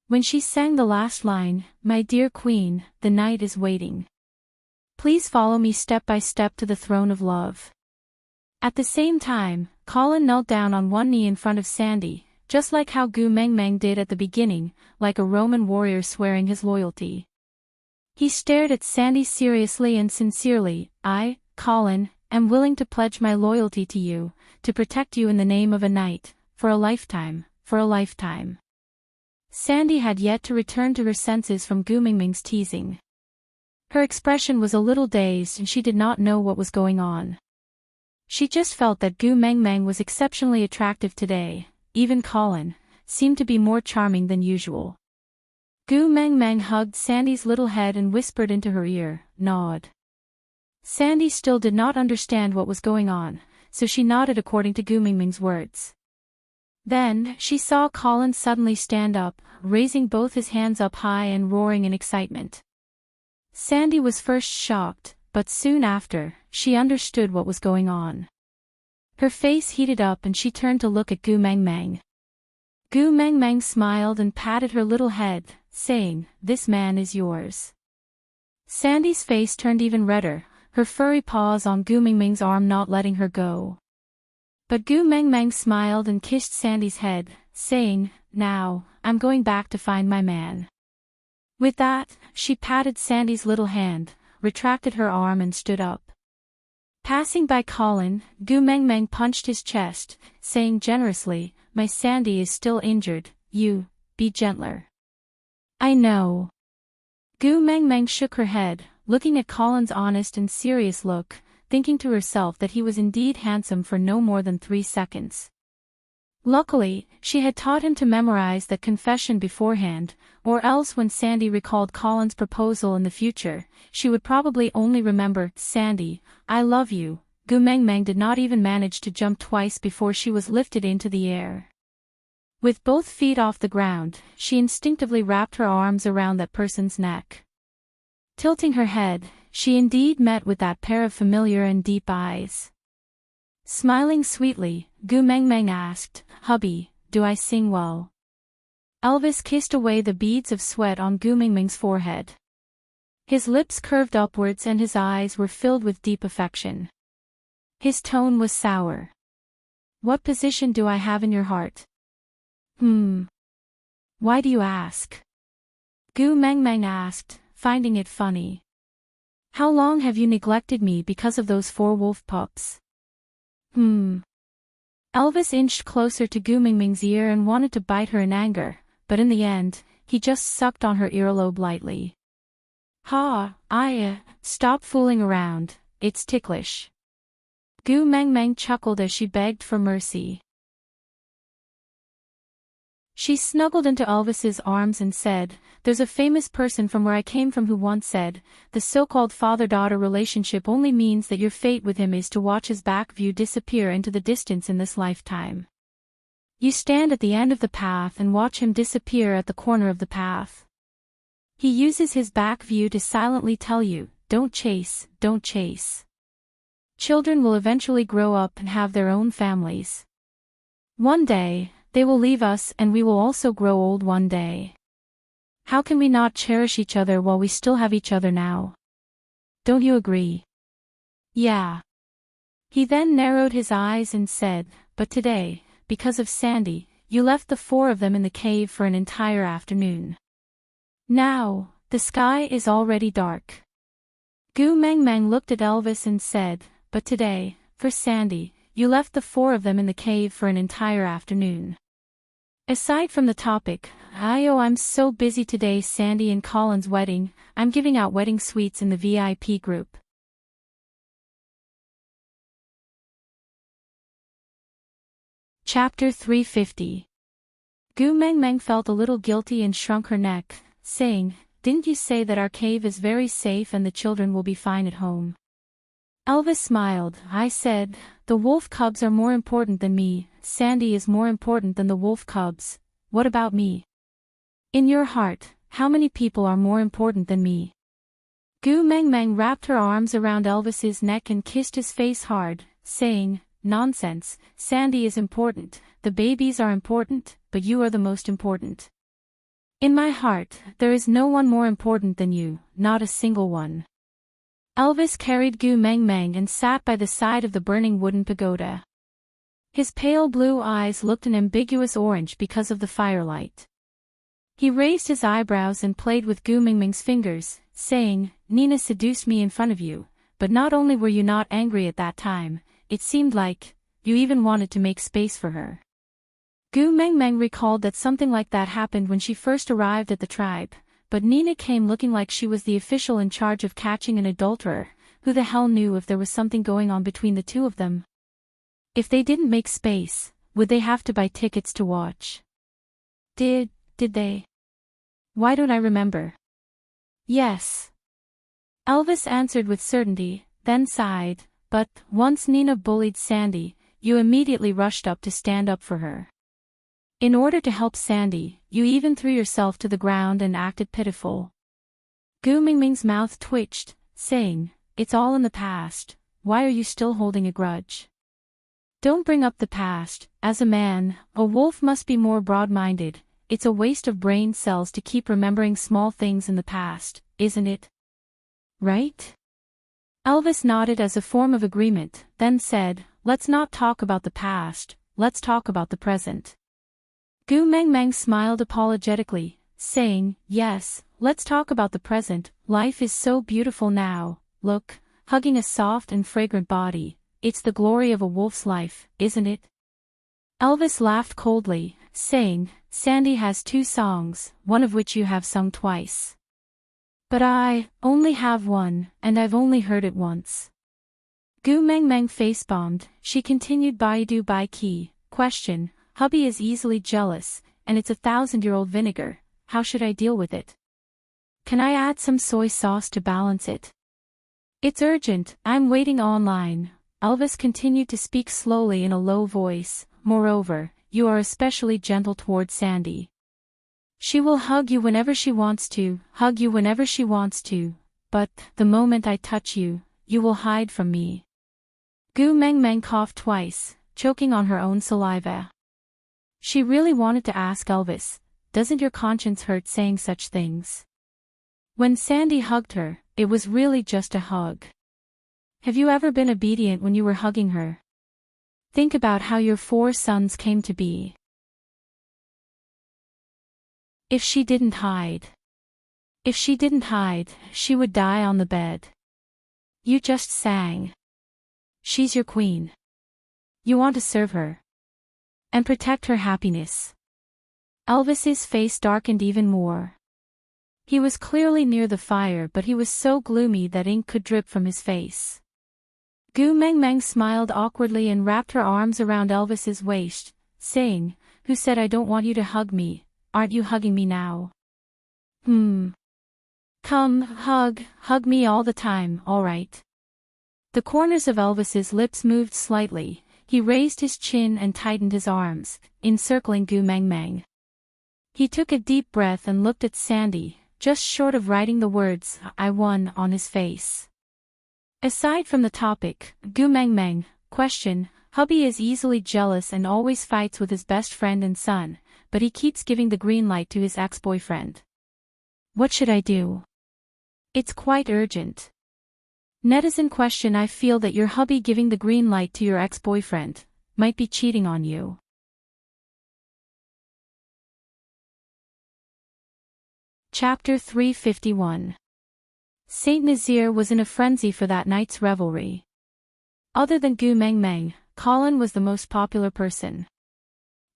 When she sang the last line, "My dear queen, the night is waiting. Please follow me step by step to the throne of love." At the same time, Colin knelt down on one knee in front of Sandy, just like how Gu Meng Meng did at the beginning, like a Roman warrior swearing his loyalty. He stared at Sandy seriously and sincerely. "I, Colin, am willing to pledge my loyalty to you, to protect you in the name of a knight, for a lifetime, for a lifetime." Sandy had yet to return to her senses from Gu Meng Meng's teasing. Her expression was a little dazed and she did not know what was going on. She just felt that Gu Meng Meng was exceptionally attractive today. Even Colin seemed to be more charming than usual. Gu Meng Meng hugged Sandy's little head and whispered into her ear, "Nod." Sandy still did not understand what was going on, so she nodded according to Gu Meng Meng's words. Then, she saw Colin suddenly stand up, raising both his hands up high and roaring in excitement. Sandy was first shocked, but soon after, she understood what was going on. Her face heated up and she turned to look at Gu Meng Meng. Gu Meng Meng smiled and patted her little head, saying, "This man is yours." Sandy's face turned even redder, her furry paws on Gu Mingming's arm not letting her go. But Gu Mingming smiled and kissed Sandy's head, saying, "Now, I'm going back to find my man." With that, she patted Sandy's little hand, retracted her arm and stood up. Passing by Colin, Gu Mingming punched his chest, saying generously, "My Sandy is still injured, be gentler." "I know." Gu Mingming shook her head, looking at Colin's honest and serious look, thinking to herself that he was indeed handsome for no more than 3 seconds. Luckily, she had taught him to memorize that confession beforehand, or else when Sandy recalled Colin's proposal in the future, she would probably only remember, "Sandy, I love you." Gu Mingming did not even manage to jump twice before she was lifted into the air. With both feet off the ground, she instinctively wrapped her arms around that person's neck. Tilting her head, she indeed met with that pair of familiar and deep eyes. Smiling sweetly, Gu Mingming asked, "Hubby, do I sing well?" Elvis kissed away the beads of sweat on Gu Mingming's forehead. His lips curved upwards and his eyes were filled with deep affection. His tone was sour. "What position do I have in your heart?" Why do you ask?" Gu Mingming asked, finding it funny. "How long have you neglected me because of those 4 wolf pups?" Elvis inched closer to Gu Mingming's ear and wanted to bite her in anger, but in the end, he just sucked on her earlobe lightly. Stop fooling around, it's ticklish." Gu Mingming chuckled as she begged for mercy. She snuggled into Elvis's arms and said, "There's a famous person from where I came from who once said, the so-called father-daughter relationship only means that your fate with him is to watch his back view disappear into the distance in this lifetime. You stand at the end of the path and watch him disappear at the corner of the path. He uses his back view to silently tell you, don't chase, don't chase. Children will eventually grow up and have their own families. One day, they will leave us and we will also grow old one day. How can we not cherish each other while we still have each other now? Don't you agree?" "Yeah." He then narrowed his eyes and said, "But today, because of Sandy, you left the 4 of them in the cave for an entire afternoon. Now, the sky is already dark." Gu Mingming looked at Elvis and said, "But today, for Sandy, you left the 4 of them in the cave for an entire afternoon. Aside from the topic, I'm so busy today, Sandy and Colin's wedding, I'm giving out wedding sweets in the VIP group." Chapter 350. Gu Mingming felt a little guilty and shrunk her neck, saying, "Didn't you say that our cave is very safe and the children will be fine at home?" Elvis smiled. "I said, the wolf cubs are more important than me, Sandy is more important than the wolf cubs, what about me? In your heart, how many people are more important than me?" Gu Mingming wrapped her arms around Elvis's neck and kissed his face hard, saying, "Nonsense, Sandy is important, the babies are important, but you are the most important. In my heart, there is no one more important than you, not a single one." Elvis carried Gu Mingming and sat by the side of the burning wooden pagoda. His pale blue eyes looked an ambiguous orange because of the firelight. He raised his eyebrows and played with Gu Mingming's fingers, saying, "Nina seduced me in front of you, but not only were you not angry at that time, it seemed like you even wanted to make space for her." Gu Mingming recalled that something like that happened when she first arrived at the tribe, but Nina came looking like she was the official in charge of catching an adulterer. Who the hell knew if there was something going on between the 2 of them? If they didn't make space, would they have to buy tickets to watch? Did they? Why don't I remember? Yes. Elvis answered with certainty, then sighed, "But, once Nina bullied Sandy, you immediately rushed up to stand up for her. In order to help Sandy, you even threw yourself to the ground and acted pitiful." Gu Mingming's mouth twitched, saying, "It's all in the past, why are you still holding a grudge? Don't bring up the past, as a man, a wolf must be more broad-minded, it's a waste of brain cells to keep remembering small things in the past, isn't it?" right? Elvis nodded as a form of agreement, then said, let's not talk about the past, let's talk about the present. Gu Mengmeng smiled apologetically, saying, yes, let's talk about the present. Life is so beautiful now, look, hugging a soft and fragrant body, it's the glory of a wolf's life, isn't it? Elvis laughed coldly, saying, Sandy has 2 songs, one of which you have sung twice. But I only have one, and I've only heard it once. Gu Mengmeng face-bombed. She continued Baidu Bai Qi, question, hubby is easily jealous, and it's 1,000-year-old vinegar, how should I deal with it? Can I add some soy sauce to balance it? It's urgent, I'm waiting online. Elvis continued to speak slowly in a low voice, moreover, you are especially gentle toward Sandy. She will hug you whenever she wants to, but, the moment I touch you, you will hide from me. Gu Mengmeng coughed twice, choking on her own saliva. She really wanted to ask Elvis, doesn't your conscience hurt saying such things? When Sandy hugged her, it was really just a hug. Have you ever been obedient when you were hugging her? Think about how your 4 sons came to be. If she didn't hide, she would die on the bed. You just sang. She's your queen. You want to serve her. And protect her happiness. Elvis's face darkened even more. He was clearly near the fire, but he was so gloomy that ink could drip from his face. Gu Mengmeng smiled awkwardly and wrapped her arms around Elvis's waist, saying, who said I don't want you to hug me? Aren't you hugging me now? Come, hug me all the time, all right. The corners of Elvis's lips moved slightly, he raised his chin and tightened his arms, encircling Gu Mengmeng. He took a deep breath and looked at Sandy, just short of writing the words, I won, on his face. Aside from the topic, Gu Mengmeng, question, hubby is easily jealous and always fights with his best friend and son, but he keeps giving the green light to his ex-boyfriend. What should I do? It's quite urgent. Netizen question I feel that your hubby giving the green light to your ex-boyfriend might be cheating on you. Chapter 351. Saint Nazaire was in a frenzy for that night's revelry. Other than Gu Mengmeng, Colin was the most popular person.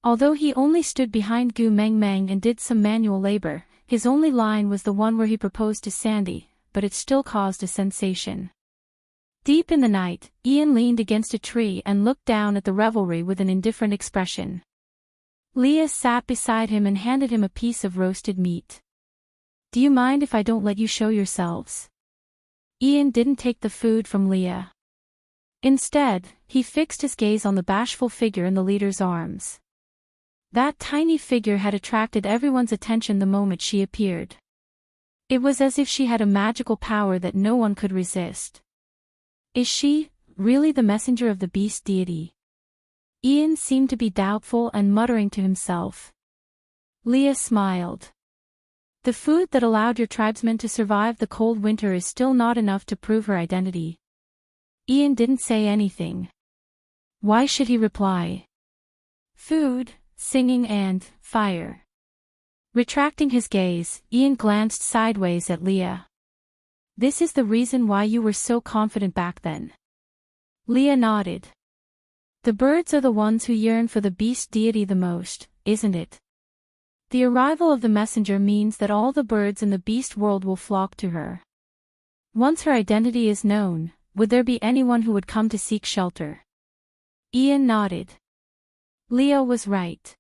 Although he only stood behind Gu Mengmeng and did some manual labor, his only line was the one where he proposed to Sandy, but it still caused a sensation. Deep in the night, Ian leaned against a tree and looked down at the revelry with an indifferent expression. Leah sat beside him and handed him a piece of roasted meat. Do you mind if I don't let you show yourselves? Ian didn't take the food from Leah. Instead, he fixed his gaze on the bashful figure in the leader's arms. That tiny figure had attracted everyone's attention the moment she appeared. It was as if she had a magical power that no one could resist. Is she, really the messenger of the beast deity? Ian seemed to be doubtful and muttering to himself. Leah smiled. The food that allowed your tribesmen to survive the cold winter is still not enough to prove her identity. Ian didn't say anything. Why should he reply? Food, singing and fire. Retracting his gaze, Ian glanced sideways at Leah. This is the reason why you were so confident back then. Leah nodded. The birds are the ones who yearn for the beast deity the most, isn't it? The arrival of the messenger means that all the birds in the beast world will flock to her. Once her identity is known, would there be anyone who would come to seek shelter? Ian nodded. Leah was right.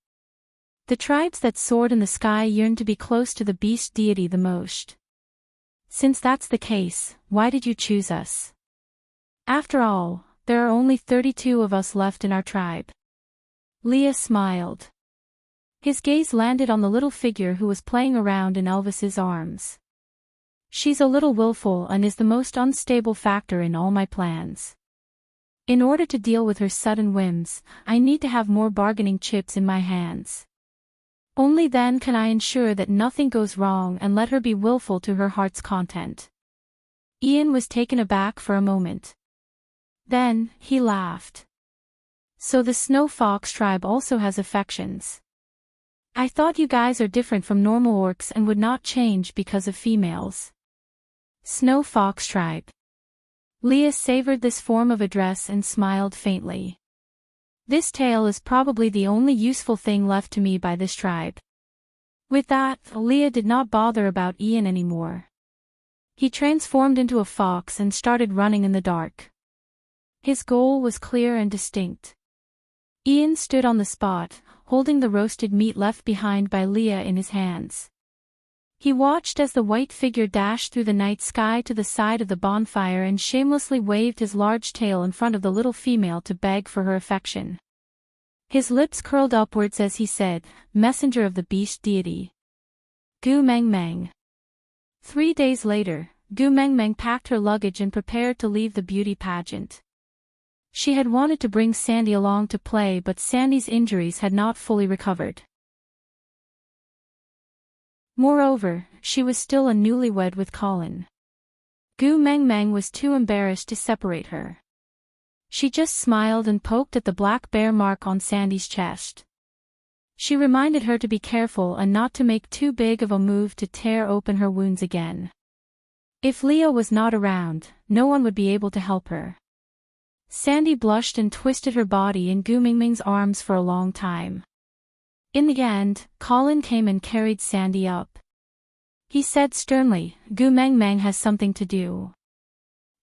The tribes that soared in the sky yearn to be close to the beast deity the most. Since that's the case, why did you choose us? After all, there are only 32 of us left in our tribe. Leah smiled. His gaze landed on the little figure who was playing around in Elvis's arms. She's a little willful and is the most unstable factor in all my plans. In order to deal with her sudden whims, I need to have more bargaining chips in my hands. Only then can I ensure that nothing goes wrong and let her be willful to her heart's content. Ian was taken aback for a moment. Then, he laughed. So the Snow Fox tribe also has affections. I thought you guys are different from normal orcs and would not change because of females. Snow Fox tribe. Leah savored this form of address and smiled faintly. This tale is probably the only useful thing left to me by this tribe. With that, Leah did not bother about Ian anymore. He transformed into a fox and started running in the dark. His goal was clear and distinct. Ian stood on the spot, holding the roasted meat left behind by Leah in his hands. He watched as the white figure dashed through the night sky to the side of the bonfire and shamelessly waved his large tail in front of the little female to beg for her affection. His lips curled upwards as he said, "Messenger of the beast deity." Gu Meng Meng. 3 days later, Gu Meng Meng packed her luggage and prepared to leave the beauty pageant. She had wanted to bring Sandy along to play, but Sandy's injuries had not fully recovered. Moreover, she was still a newlywed with Colin. Gu Meng Meng was too embarrassed to separate her. She just smiled and poked at the black bear mark on Sandy's chest. She reminded her to be careful and not to make too big of a move to tear open her wounds again. If Leah was not around, no one would be able to help her. Sandy blushed and twisted her body in Gu Mingming's arms for a long time. In the end, Colin came and carried Sandy up. He said sternly, "Gu Meng Meng has something to do.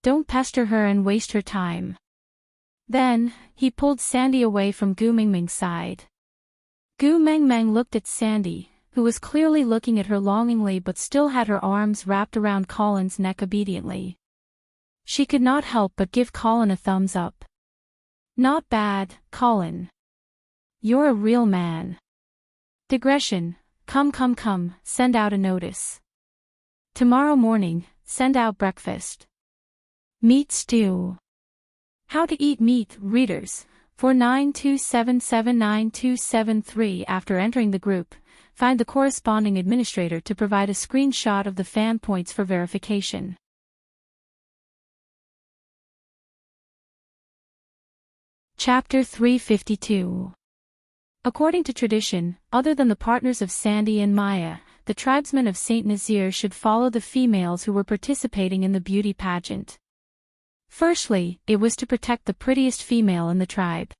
Don't pester her and waste her time." Then, he pulled Sandy away from Gu Mingming's side. Gu Meng Meng looked at Sandy, who was clearly looking at her longingly but still had her arms wrapped around Colin's neck obediently. She could not help but give Colin a thumbs up. "Not bad, Colin. You're a real man." Digression. Come, send out a notice. Tomorrow morning, send out breakfast. Meat stew. How to eat meat, readers. 4927792273. After entering the group, find the corresponding administrator to provide a screenshot of the fan points for verification. Chapter 352. According to tradition, other than the partners of Sandy and Maya, the tribesmen of Saint Nazir should follow the females who were participating in the beauty pageant. Firstly, it was to protect the prettiest female in the tribe.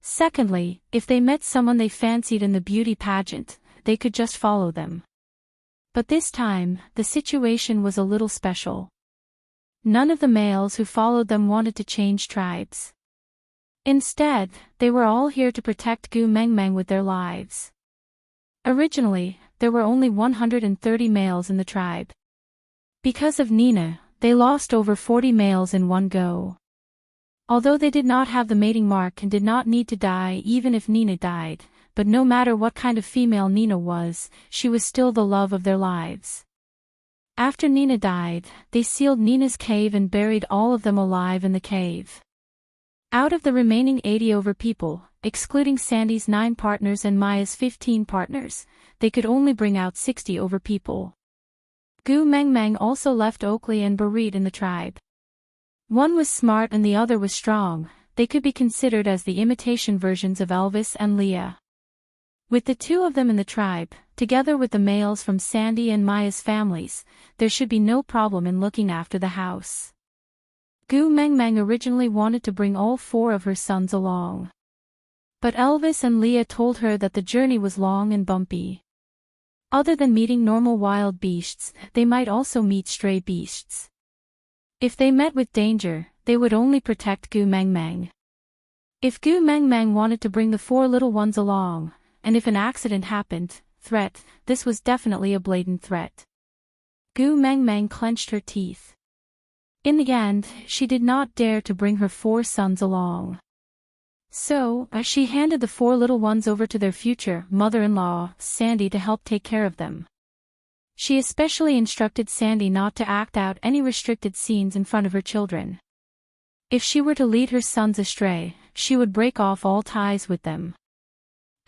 Secondly, if they met someone they fancied in the beauty pageant, they could just follow them. But this time, the situation was a little special. None of the males who followed them wanted to change tribes. Instead, they were all here to protect Gu Meng Meng with their lives. Originally, there were only 130 males in the tribe. Because of Nina, they lost over 40 males in one go. Although they did not have the mating mark and did not need to die even if Nina died, but no matter what kind of female Nina was, she was still the love of their lives. After Nina died, they sealed Nina's cave and buried all of them alive in the cave. Out of the remaining 80 over people, excluding Sandy's 9 partners and Maya's 15 partners, they could only bring out 60 over people. Gu Meng Meng also left Oakley and Barit in the tribe. One was smart and the other was strong. They could be considered as the imitation versions of Elvis and Leah. With the two of them in the tribe, together with the males from Sandy and Maya's families, there should be no problem in looking after the house. Gu Meng Meng originally wanted to bring all 4 of her sons along. But Elvis and Leah told her that the journey was long and bumpy. Other than meeting normal wild beasts, they might also meet stray beasts. If they met with danger, they would only protect Gu Meng Meng. If Gu Meng Meng wanted to bring the 4 little ones along, and if an accident happened, this was definitely a blatant threat. Gu Meng Meng clenched her teeth. In the end, she did not dare to bring her 4 sons along. So, she handed the 4 little ones over to their future mother-in-law, Sandy, to help take care of them. She especially instructed Sandy not to act out any restricted scenes in front of her children. If she were to lead her sons astray, she would break off all ties with them.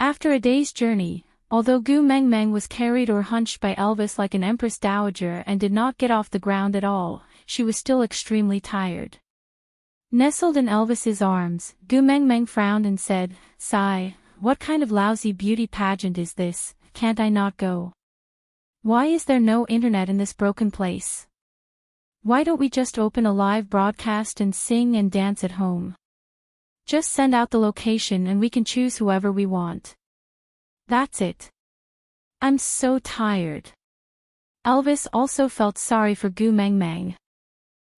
After a day's journey, although Gu Meng Meng was carried or hunched by Elvis like an empress dowager and did not get off the ground at all, she was still extremely tired. Nestled in Elvis's arms, Gu Mengmeng frowned and said, "Sigh, what kind of lousy beauty pageant is this? Can't I not go? Why is there no internet in this broken place? Why don't we just open a live broadcast and sing and dance at home? Just send out the location and we can choose whoever we want. That's it. I'm so tired." Elvis also felt sorry for Gu Mengmeng.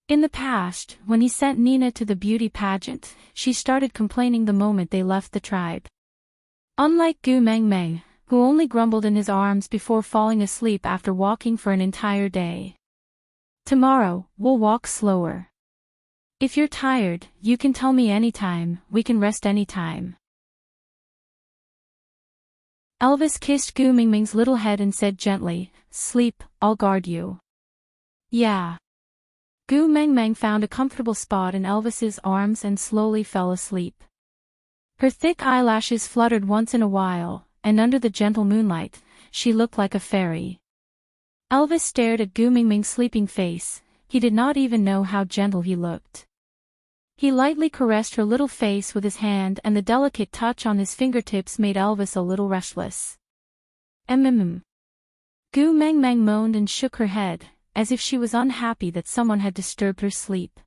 In the past, when he sent Nina to the beauty pageant, she started complaining the moment they left the tribe. Unlike Gu Mengmeng, who only grumbled in his arms before falling asleep after walking for an entire day. "Tomorrow, we'll walk slower. If you're tired, you can tell me anytime, we can rest anytime." Elvis kissed Gu Mingming's little head and said gently, "Sleep, I'll guard you." "Yeah." Gu Mengmeng found a comfortable spot in Elvis's arms and slowly fell asleep. Her thick eyelashes fluttered once in a while, and under the gentle moonlight, she looked like a fairy. Elvis stared at Gu Mingming's sleeping face. He did not even know how gentle he looked. He lightly caressed her little face with his hand, and the delicate touch on his fingertips made Elvis a little restless. Gu Mengmeng moaned and shook her head, as if she was unhappy that someone had disturbed her sleep.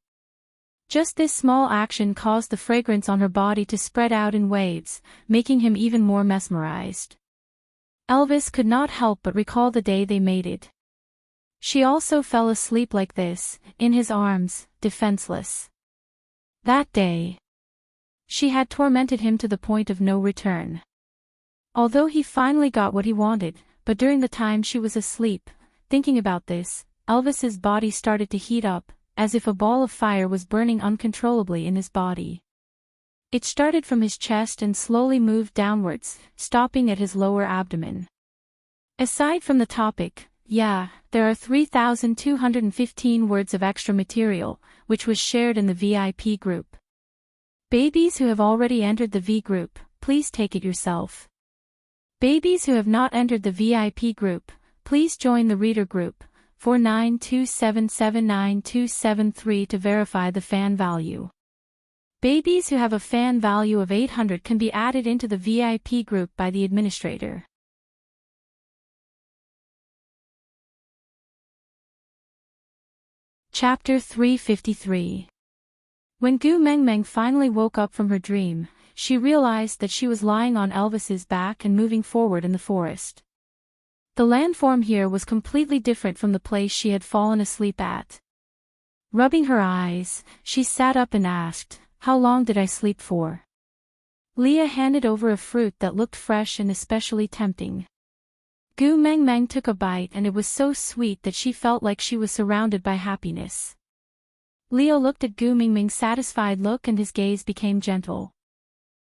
Just this small action caused the fragrance on her body to spread out in waves, making him even more mesmerized. Elvis could not help but recall the day they mated. She also fell asleep like this, in his arms, defenseless. That day, she had tormented him to the point of no return. Although he finally got what he wanted, but during the time she was asleep, thinking about this, Elvis's body started to heat up, as if a ball of fire was burning uncontrollably in his body. It started from his chest and slowly moved downwards, stopping at his lower abdomen. Aside from the topic, there are 3,215 words of extra material, which was shared in the VIP group. Babies who have already entered the V group, please take it yourself. Babies who have not entered the VIP group, please join the reader group, 4927799273 to verify the fan value. Babies who have a fan value of 800 can be added into the VIP group by the administrator. Chapter 353. When Gu Mengmeng finally woke up from her dream, she realized that she was lying on Elvis's back and moving forward in the forest. The landform here was completely different from the place she had fallen asleep at. Rubbing her eyes, she sat up and asked, "How long did I sleep for?" Leah handed over a fruit that looked fresh and especially tempting. Gu Mengmeng took a bite and it was so sweet that she felt like she was surrounded by happiness. Leo looked at Gu Mingming's satisfied look and his gaze became gentle.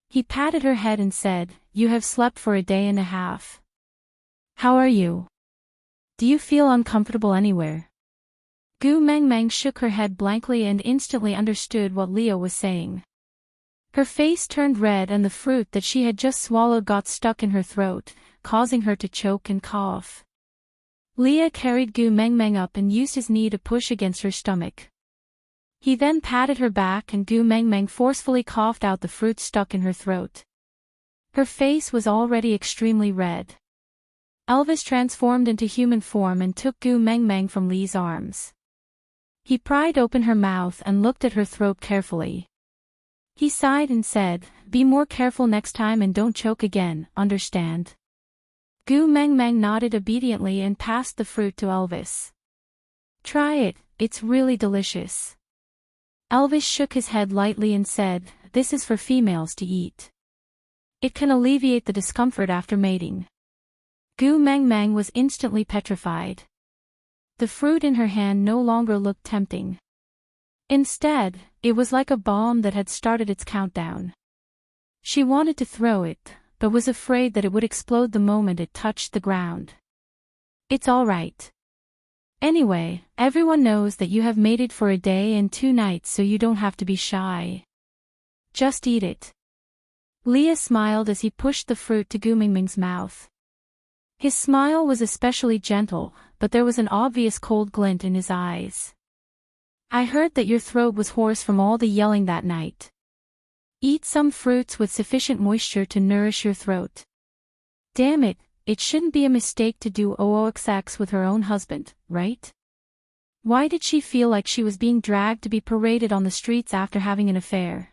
He patted her head and said, "You have slept for a day and a half. How are you? Do you feel uncomfortable anywhere?" Gu Mengmeng shook her head blankly and instantly understood what Leo was saying. Her face turned red and the fruit that she had just swallowed got stuck in her throat, causing her to choke and cough. Leah carried Gu Mengmeng up and used his knee to push against her stomach. He then patted her back and Gu Mengmeng forcefully coughed out the fruit stuck in her throat. Her face was already extremely red. Elvis transformed into human form and took Gu Mengmeng from Lee's arms. He pried open her mouth and looked at her throat carefully. He sighed and said, "Be more careful next time and don't choke again, understand?" Gu Mengmeng nodded obediently and passed the fruit to Elvis. "Try it, it's really delicious." Elvis shook his head lightly and said, "This is for females to eat. It can alleviate the discomfort after mating." Gu Mengmeng was instantly petrified. The fruit in her hand no longer looked tempting. Instead, it was like a bomb that had started its countdown. She wanted to throw it, but was afraid that it would explode the moment it touched the ground. "It's all right. Anyway, everyone knows that you have mated for a day and 2 nights, so you don't have to be shy. Just eat it." Leah smiled as he pushed the fruit to Gu Mingming's mouth. His smile was especially gentle, but there was an obvious cold glint in his eyes. I heard that your throat was hoarse from all the yelling that night. Eat some fruits with sufficient moisture to nourish your throat. Damn it, it shouldn't be a mistake to do OOXX with her own husband, right? Why did she feel like she was being dragged to be paraded on the streets after having an affair?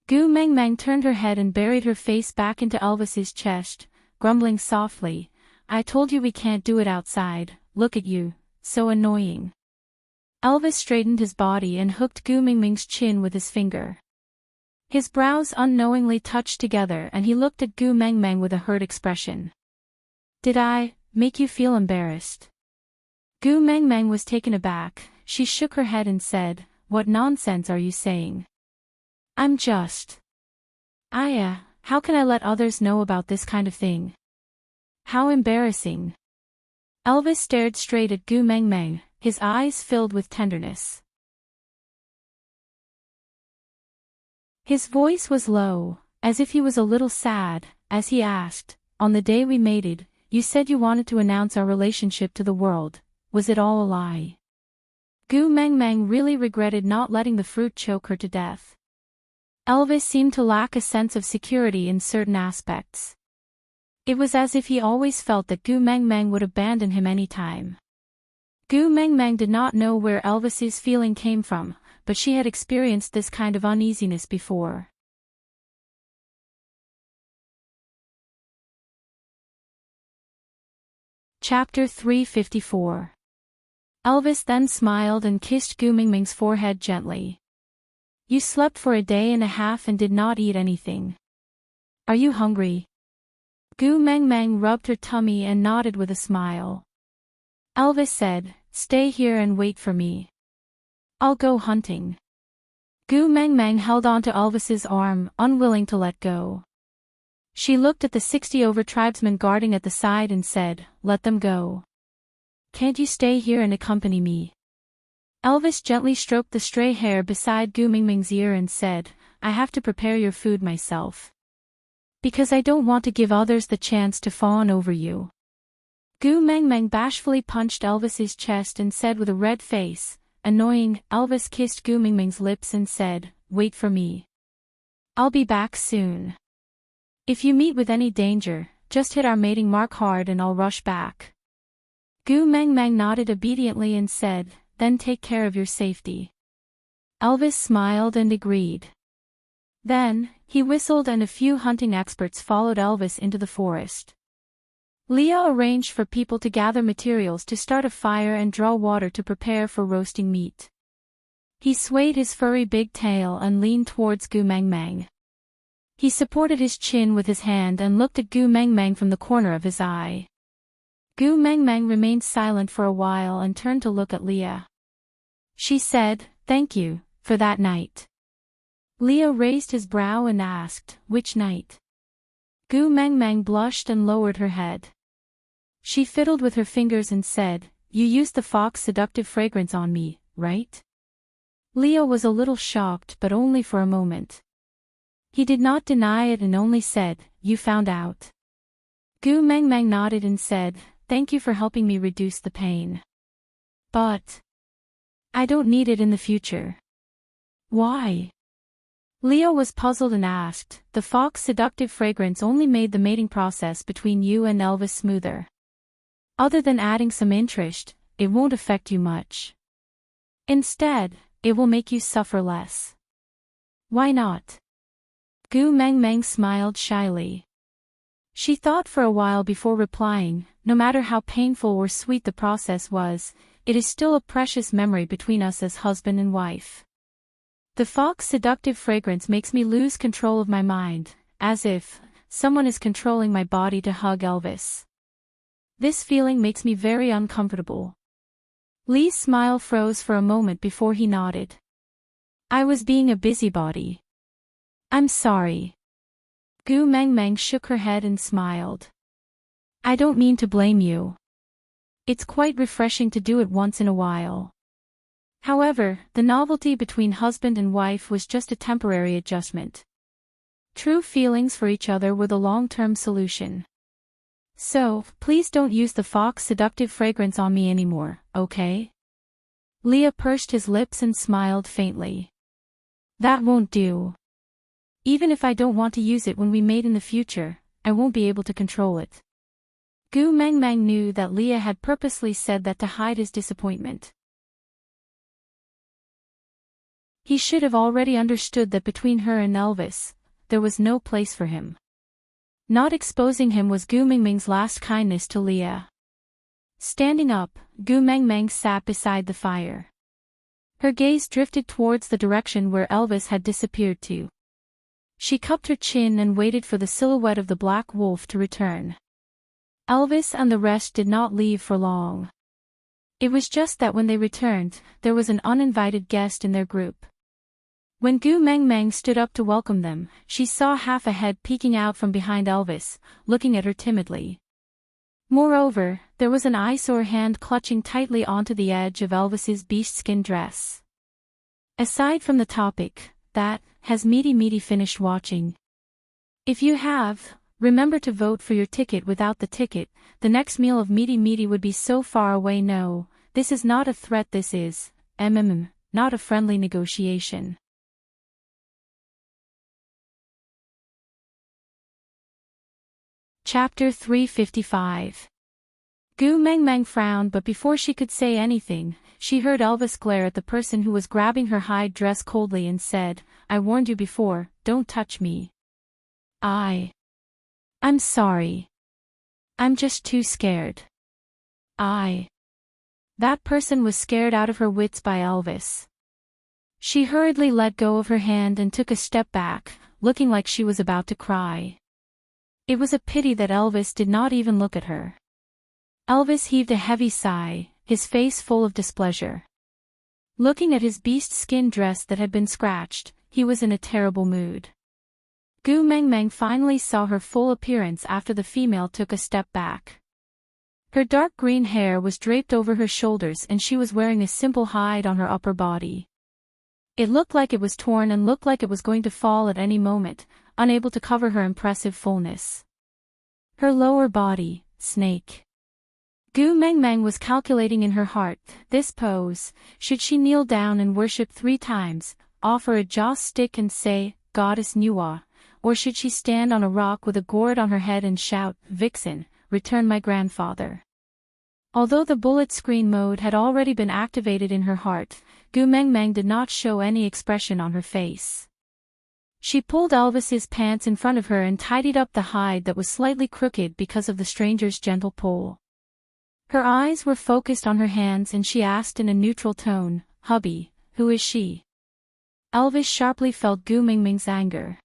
Gu Meng Meng turned her head and buried her face back into Elvis's chest, grumbling softly, I told you we can't do it outside, look at you, so annoying. Elvis straightened his body and hooked Gu Mingming's chin with his finger. His brows unknowingly touched together and he looked at Gu Mengmeng with a hurt expression. Did I make you feel embarrassed? Gu Mengmeng was taken aback, she shook her head and said, what nonsense are you saying? I'm just... how can I let others know about this kind of thing? How embarrassing. Elvis stared straight at Gu Mengmeng, his eyes filled with tenderness. His voice was low, as if he was a little sad, as he asked, on the day we mated, you said you wanted to announce our relationship to the world, was it all a lie? Gu Mengmeng really regretted not letting the fruit choke her to death. Elvis seemed to lack a sense of security in certain aspects. It was as if he always felt that Gu Mengmeng would abandon him any time. Gu Mengmeng did not know where Elvis's feeling came from, but she had experienced this kind of uneasiness before. Chapter 354. Elvis then smiled and kissed Gu Mingming's forehead gently. You slept for a day and a half and did not eat anything. Are you hungry? Gu Mengmeng rubbed her tummy and nodded with a smile. Elvis said, stay here and wait for me. I'll go hunting. Gu Mengmeng held onto Elvis's arm, unwilling to let go. She looked at the 60 tribesmen guarding at the side and said, let them go. Can't you stay here and accompany me? Elvis gently stroked the stray hair beside Gu Mingming's ear and said, I have to prepare your food myself. Because I don't want to give others the chance to fawn over you. Gu Mengmeng bashfully punched Elvis's chest and said with a red face, annoying. Elvis kissed Gu Mingming's lips and said, wait for me. I'll be back soon. If you meet with any danger, just hit our mating mark hard and I'll rush back. Gu Mengmeng nodded obediently and said, then take care of your safety. Elvis smiled and agreed. Then, he whistled and a few hunting experts followed Elvis into the forest. Leah arranged for people to gather materials to start a fire and draw water to prepare for roasting meat. He swayed his furry big tail and leaned towards Gu Mengmeng. He supported his chin with his hand and looked at Gu Mengmeng from the corner of his eye. Gu Mengmeng remained silent for a while and turned to look at Leah. She said, thank you, for that night. Leah raised his brow and asked, which night? Gu Mengmeng blushed and lowered her head. She fiddled with her fingers and said, you used the fox seductive fragrance on me, right? Leah was a little shocked but only for a moment. He did not deny it and only said, you found out. Gu Mengmeng nodded and said, thank you for helping me reduce the pain. But I don't need it in the future. Why? Leah was puzzled and asked, the fox seductive fragrance only made the mating process between you and Elvis smoother. Other than adding some interest, it won't affect you much. Instead, it will make you suffer less. Why not? Gu Mengmeng smiled shyly. She thought for a while before replying, no matter how painful or sweet the process was, it is still a precious memory between us as husband and wife. The fox seductive fragrance makes me lose control of my mind, as if someone is controlling my body to hug Elvis. This feeling makes me very uncomfortable. Lee's smile froze for a moment before he nodded. I was being a busybody. I'm sorry. Gu Mengmeng shook her head and smiled. I don't mean to blame you. It's quite refreshing to do it once in a while. However, the novelty between husband and wife was just a temporary adjustment. True feelings for each other were the long-term solution. So, please don't use the fox seductive fragrance on me anymore, okay? Leah pursed his lips and smiled faintly. That won't do. Even if I don't want to use it when we mate in the future, I won't be able to control it. Gu Mengmeng knew that Leah had purposely said that to hide his disappointment. He should have already understood that between her and Elvis, there was no place for him. Not exposing him was Gu Mengmeng's last kindness to Leah. Standing up, Gu Mengmeng sat beside the fire. Her gaze drifted towards the direction where Elvis had disappeared to. She cupped her chin and waited for the silhouette of the black wolf to return. Elvis and the rest did not leave for long. It was just that when they returned, there was an uninvited guest in their group. When Gu Mengmeng stood up to welcome them, she saw half a head peeking out from behind Elvis, looking at her timidly. Moreover, there was an eyesore hand clutching tightly onto the edge of Elvis's beast-skin dress. Aside from the topic, has Meaty finished watching? If you have, remember to vote for your ticket. Without the ticket, the next meal of Meaty would be so far away. No, this is not a threat, this is, not a friendly negotiation. Chapter 355. Gu Mengmeng frowned, but before she could say anything, she heard Elvis glare at the person who was grabbing her hide dress coldly and said, I warned you before, don't touch me. I'm sorry. I'm just too scared. That person was scared out of her wits by Elvis. She hurriedly let go of her hand and took a step back, looking like she was about to cry. It was a pity that Elvis did not even look at her. Elvis heaved a heavy sigh, his face full of displeasure. Looking at his beast-skin dress that had been scratched, he was in a terrible mood. Gu Mengmeng finally saw her full appearance after the female took a step back. Her dark green hair was draped over her shoulders and she was wearing a simple hide on her upper body. It looked like it was torn and looked like it was going to fall at any moment, unable to cover her impressive fullness. Her lower body, snake. Gu Mengmeng was calculating in her heart, this pose, should she kneel down and worship 3 times, offer a joss stick and say, Goddess Nuwa, or should she stand on a rock with a gourd on her head and shout, Vixen, return my grandfather. Although the bullet screen mode had already been activated in her heart, Gu Mengmeng did not show any expression on her face. She pulled Elvis's pants in front of her and tidied up the hide that was slightly crooked because of the stranger's gentle pull. Her eyes were focused on her hands and she asked in a neutral tone, Hubby, who is she? Elvis sharply felt Gu Mengmeng's anger.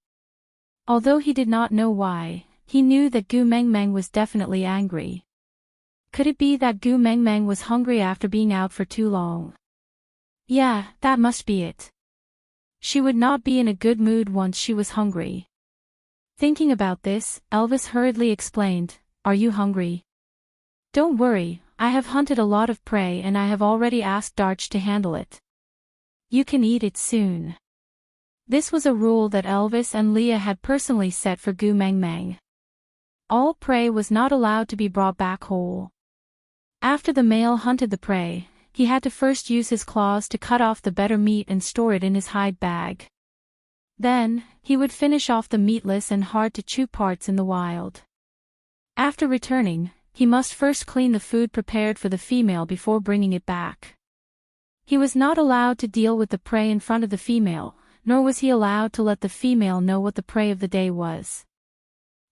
Although he did not know why, he knew that Gu Mengmeng was definitely angry. Could it be that Gu Mengmeng was hungry after being out for too long? Yeah, that must be it. She would not be in a good mood once she was hungry. Thinking about this, Elvis hurriedly explained, Are you hungry? Don't worry, I have hunted a lot of prey and I have already asked Darch to handle it. You can eat it soon. This was a rule that Elvis and Leah had personally set for Gu Mengmeng. All prey was not allowed to be brought back whole. After the male hunted the prey, he had to first use his claws to cut off the better meat and store it in his hide bag. Then, he would finish off the meatless and hard-to-chew parts in the wild. After returning, he must first clean the food prepared for the female before bringing it back. He was not allowed to deal with the prey in front of the female, nor was he allowed to let the female know what the prey of the day was.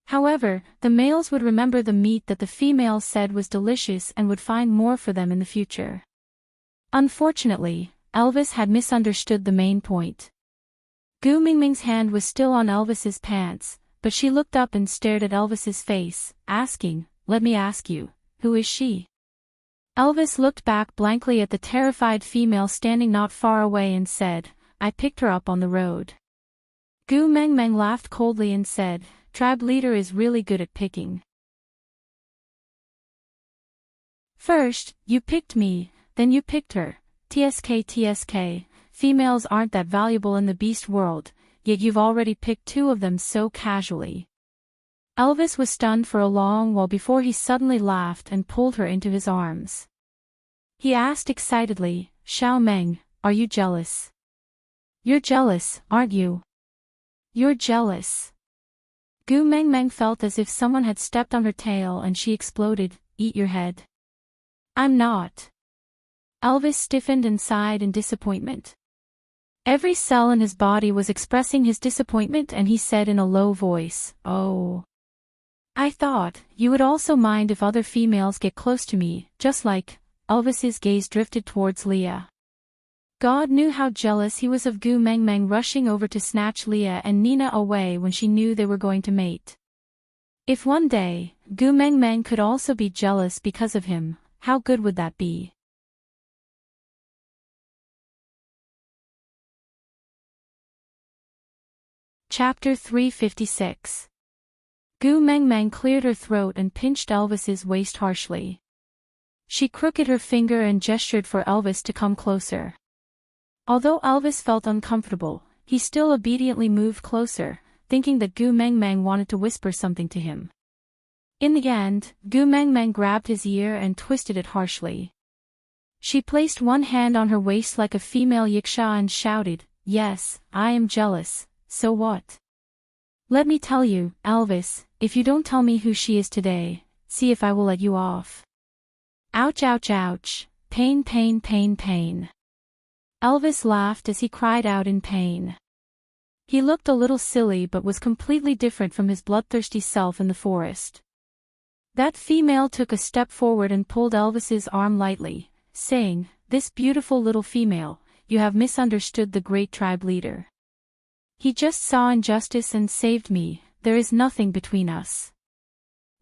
However, the males would remember the meat that the female said was delicious and would find more for them in the future. Unfortunately, Elvis had misunderstood the main point. Gu Mengmeng's hand was still on Elvis's pants, but she looked up and stared at Elvis's face, asking, Let me ask you, who is she? Elvis looked back blankly at the terrified female standing not far away and said, I picked her up on the road. Gu Mengmeng laughed coldly and said, Tribe leader is really good at picking. First, you picked me, then you picked her. TSK, females aren't that valuable in the beast world, yet you've already picked 2 of them so casually. Elvis was stunned for a long while before he suddenly laughed and pulled her into his arms. He asked excitedly, Xiao Meng, are you jealous? You're jealous, aren't you? You're jealous. Gu Mengmeng felt as if someone had stepped on her tail and she exploded. Eat your head. I'm not. Elvis stiffened and sighed in disappointment. Every cell in his body was expressing his disappointment, and he said in a low voice, "Oh. I thought you would also mind if other females get close to me, just like." Elvis's gaze drifted towards Leah. God knew how jealous he was of Gu Mengmeng rushing over to snatch Leah and Nina away when she knew they were going to mate. If one day, Gu Mengmeng could also be jealous because of him, how good would that be? Chapter 356. Gu Mengmeng cleared her throat and pinched Elvis's waist harshly. She crooked her finger and gestured for Elvis to come closer. Although Elvis felt uncomfortable, he still obediently moved closer, thinking that Gu Mengmeng wanted to whisper something to him. In the end, Gu Mengmeng grabbed his ear and twisted it harshly. She placed one hand on her waist like a female yiksha and shouted, "Yes, I am jealous, so what? Let me tell you, Elvis, if you don't tell me who she is today, see if I will let you off." Ouch, ouch, ouch, pain, pain, pain, pain. Elvis laughed as he cried out in pain. He looked a little silly but was completely different from his bloodthirsty self in the forest. That female took a step forward and pulled Elvis's arm lightly, saying, "This beautiful little female, you have misunderstood the great tribe leader. He just saw injustice and saved me, there is nothing between us."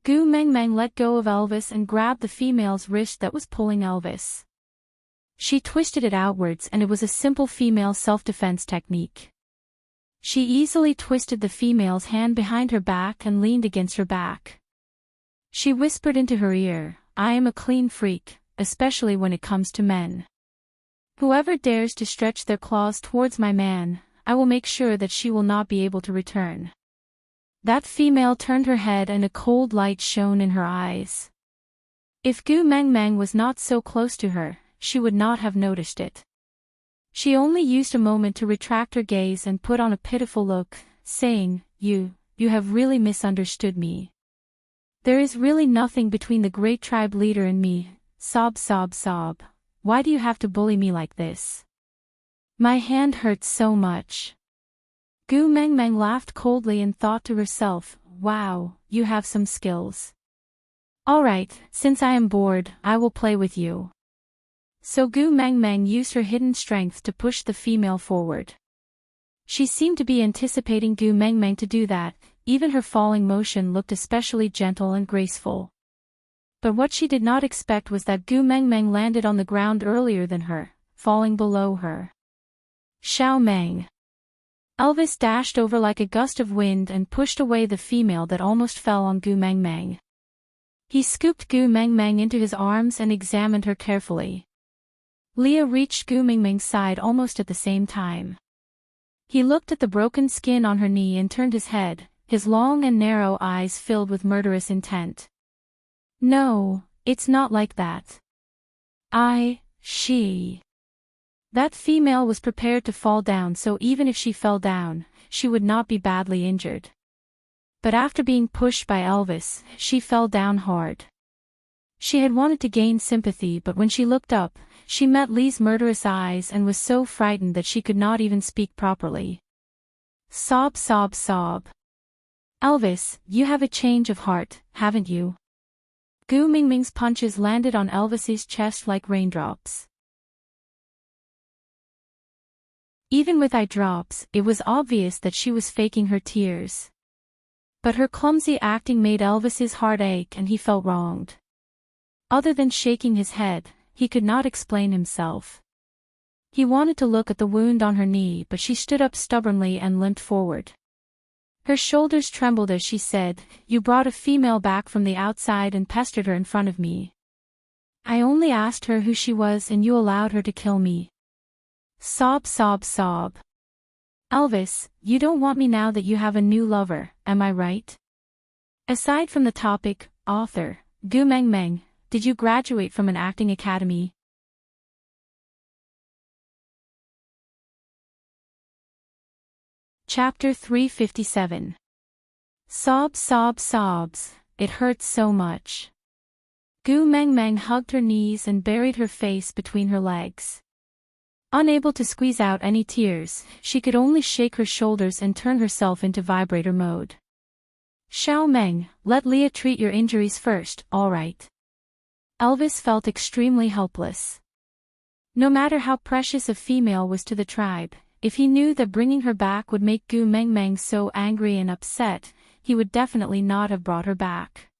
Gu Mengmeng let go of Elvis and grabbed the female's wrist that was pulling Elvis. She twisted it outwards and it was a simple female self-defense technique. She easily twisted the female's hand behind her back and leaned against her back. She whispered into her ear, "I am a clean freak, especially when it comes to men. Whoever dares to stretch their claws towards my man, I will make sure that she will not be able to return." That female turned her head and a cold light shone in her eyes. If Gu Mengmeng was not so close to her, she would not have noticed it. She only used a moment to retract her gaze and put on a pitiful look, saying, You have really misunderstood me. There is really nothing between the great tribe leader and me." Sob, sob, sob. "Why do you have to bully me like this? My hand hurts so much." Gu Mengmeng laughed coldly and thought to herself, "Wow, you have some skills. Alright, since I am bored, I will play with you." So Gu Mengmeng used her hidden strength to push the female forward. She seemed to be anticipating Gu Mengmeng to do that, even her falling motion looked especially gentle and graceful. But what she did not expect was that Gu Mengmeng landed on the ground earlier than her, falling below her. Xiao Meng. Elvis dashed over like a gust of wind and pushed away the female that almost fell on Gu Mengmeng. He scooped Gu Mengmeng into his arms and examined her carefully. Leah reached Gu Mengmeng's side almost at the same time. He looked at the broken skin on her knee and turned his head, his long and narrow eyes filled with murderous intent. "No, it's not like that. She." That female was prepared to fall down, so even if she fell down, she would not be badly injured. But after being pushed by Elvis, she fell down hard. She had wanted to gain sympathy, but when she looked up, she met Lee's murderous eyes and was so frightened that she could not even speak properly. Sob, sob, sob. "Elvis, you have a change of heart, haven't you?" Gu Mengmeng's punches landed on Elvis's chest like raindrops. Even with eye drops, it was obvious that she was faking her tears. But her clumsy acting made Elvis's heart ache and he felt wronged. Other than shaking his head, he could not explain himself. He wanted to look at the wound on her knee, but she stood up stubbornly and limped forward. Her shoulders trembled as she said, "You brought a female back from the outside and pestered her in front of me. I only asked her who she was and you allowed her to kill me." Sob, sob, sob. "Elvis, you don't want me now that you have a new lover, am I right?" Aside from the topic, author, Gu Mengmeng, did you graduate from an acting academy? Chapter 357. Sobs, sobs, sobs. It hurts so much. Gu Mengmeng hugged her knees and buried her face between her legs. Unable to squeeze out any tears, she could only shake her shoulders and turn herself into vibrator mode. Xiao Meng, let Leah treat your injuries first, alright. Elvis felt extremely helpless. No matter how precious a female was to the tribe, if he knew that bringing her back would make Gu Mengmeng so angry and upset, he would definitely not have brought her back.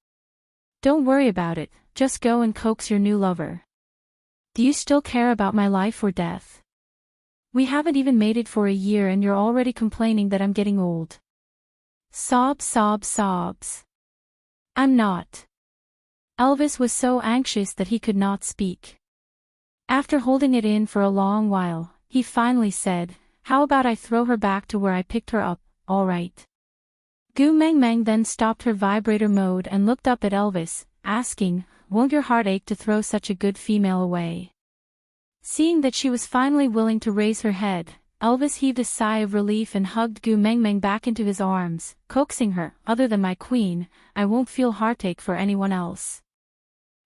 Don't worry about it, just go and coax your new lover. Do you still care about my life or death? We haven't even made it for a year and you're already complaining that I'm getting old. Sobs, sobs, sobs. I'm not. Elvis was so anxious that he could not speak. After holding it in for a long while, he finally said, how about I throw her back to where I picked her up, alright. Gu Mengmeng then stopped her vibrator mode and looked up at Elvis, asking, won't your heart ache to throw such a good female away? Seeing that she was finally willing to raise her head, Elvis heaved a sigh of relief and hugged Gu Mengmeng back into his arms, coaxing her, other than my queen, I won't feel heartache for anyone else.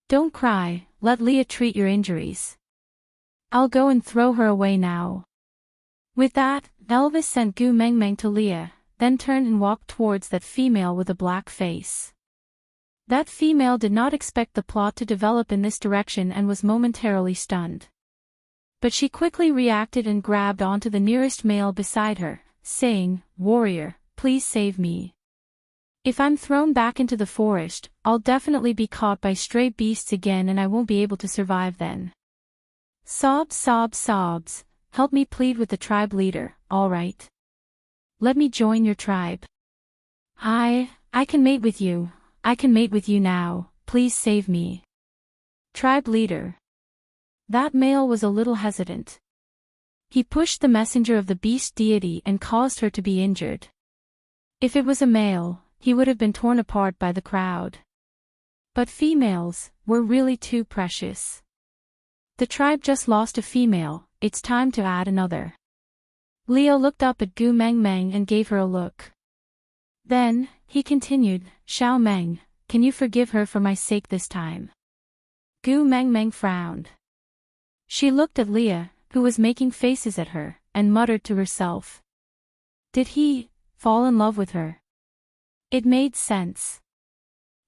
Don't cry, let Leah treat your injuries. I'll go and throw her away now. With that, Elvis sent Gu Mengmeng to Leah, then turned and walked towards that female with a black face. That female did not expect the plot to develop in this direction and was momentarily stunned. But she quickly reacted and grabbed onto the nearest male beside her, saying, warrior, please save me. If I'm thrown back into the forest, I'll definitely be caught by stray beasts again and I won't be able to survive then. Sobs, sobs, sobs. Help me plead with the tribe leader, alright? Let me join your tribe. I can mate with you. I can mate with you now, please save me. Tribe leader. That male was a little hesitant. He pushed the messenger of the beast deity and caused her to be injured. If it was a male, he would have been torn apart by the crowd. But females were really too precious. The tribe just lost a female, it's time to add another. Leo looked up at Gu Mengmeng and gave her a look. Then, he continued, Xiao Meng, can you forgive her for my sake this time? Gu Mengmeng frowned. She looked at Leah, who was making faces at her, and muttered to herself. Did he fall in love with her? It made sense.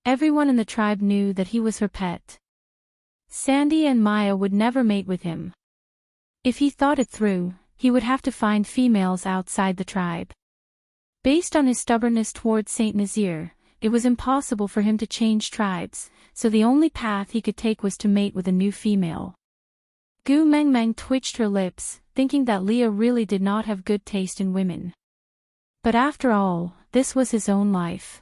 Everyone in the tribe knew that he was her pet. Sandy and Maya would never mate with him. If he thought it through, he would have to find females outside the tribe. Based on his stubbornness towards Saint Nazir, it was impossible for him to change tribes, so the only path he could take was to mate with a new female. Gu Mengmeng twitched her lips, thinking that Leah really did not have good taste in women. But after all, this was his own life.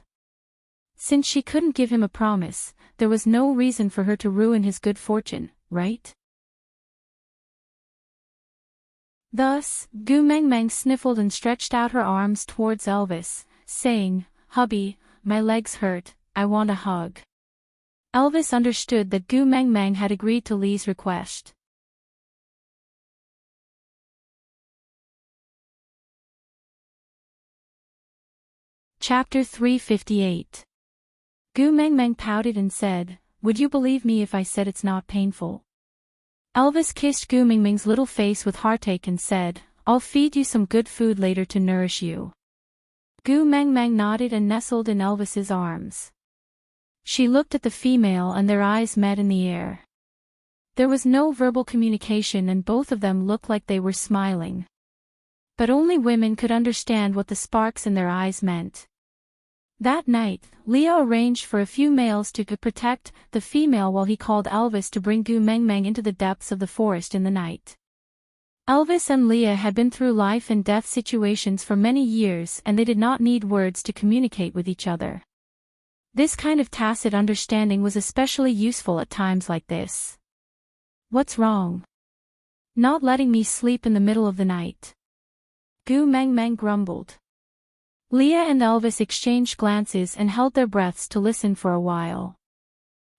Since she couldn't give him a promise, there was no reason for her to ruin his good fortune, right? Thus, Gu Mengmeng sniffled and stretched out her arms towards Elvis, saying, hubby, my legs hurt, I want a hug. Elvis understood that Gu Mengmeng had agreed to Lee's request. Chapter 358. Gu Mengmeng pouted and said, would you believe me if I said it's not painful? Elvis kissed Gu Mengmeng's little face with heartache and said, I'll feed you some good food later to nourish you. Gu Mengmeng nodded and nestled in Elvis's arms. She looked at the female and their eyes met in the air. There was no verbal communication and both of them looked like they were smiling. But only women could understand what the sparks in their eyes meant. That night, Leo arranged for a few males to protect the female while he called Elvis to bring Gu Mengmeng into the depths of the forest in the night. Elvis and Leah had been through life and death situations for many years and they did not need words to communicate with each other. This kind of tacit understanding was especially useful at times like this. What's wrong? Not letting me sleep in the middle of the night. Gu Mengmeng grumbled. Leah and Elvis exchanged glances and held their breaths to listen for a while.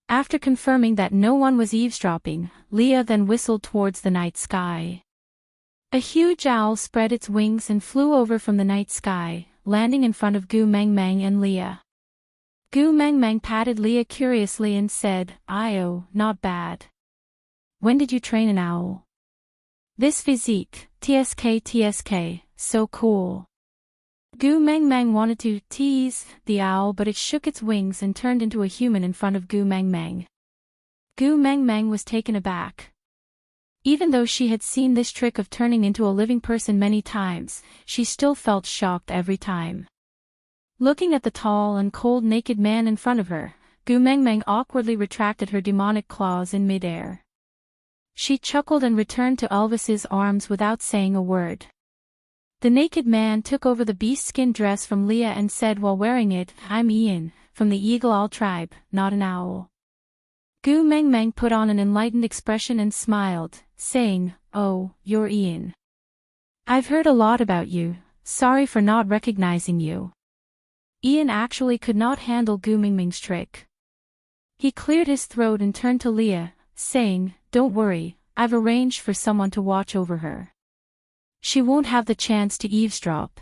After confirming that no one was eavesdropping, Leah then whistled towards the night sky. A huge owl spread its wings and flew over from the night sky, landing in front of Gu Mang Mang and Leah. Gu Mang Mang patted Leah curiously and said, "Oh, not bad. When did you train an owl?" "This physique, tsk, so cool." Gu Mang Mang wanted to tease the owl, but it shook its wings and turned into a human in front of Gu Mang Mang. Gu Mang Mang was taken aback. Even though she had seen this trick of turning into a living person many times, she still felt shocked every time. Looking at the tall and cold naked man in front of her, Gu Mang Mang awkwardly retracted her demonic claws in midair. She chuckled and returned to Elvis's arms without saying a word. The naked man took over the beast skin dress from Leah and said while wearing it, "I'm Ian, from the Eagle Owl tribe, not an owl." Gu Mang Mang put on an enlightened expression and smiled, saying, "Oh, you're Ian. I've heard a lot about you, sorry for not recognizing you." Ian actually could not handle Gu Mang Mang's trick. He cleared his throat and turned to Leah, saying, "Don't worry, I've arranged for someone to watch over her. She won't have the chance to eavesdrop."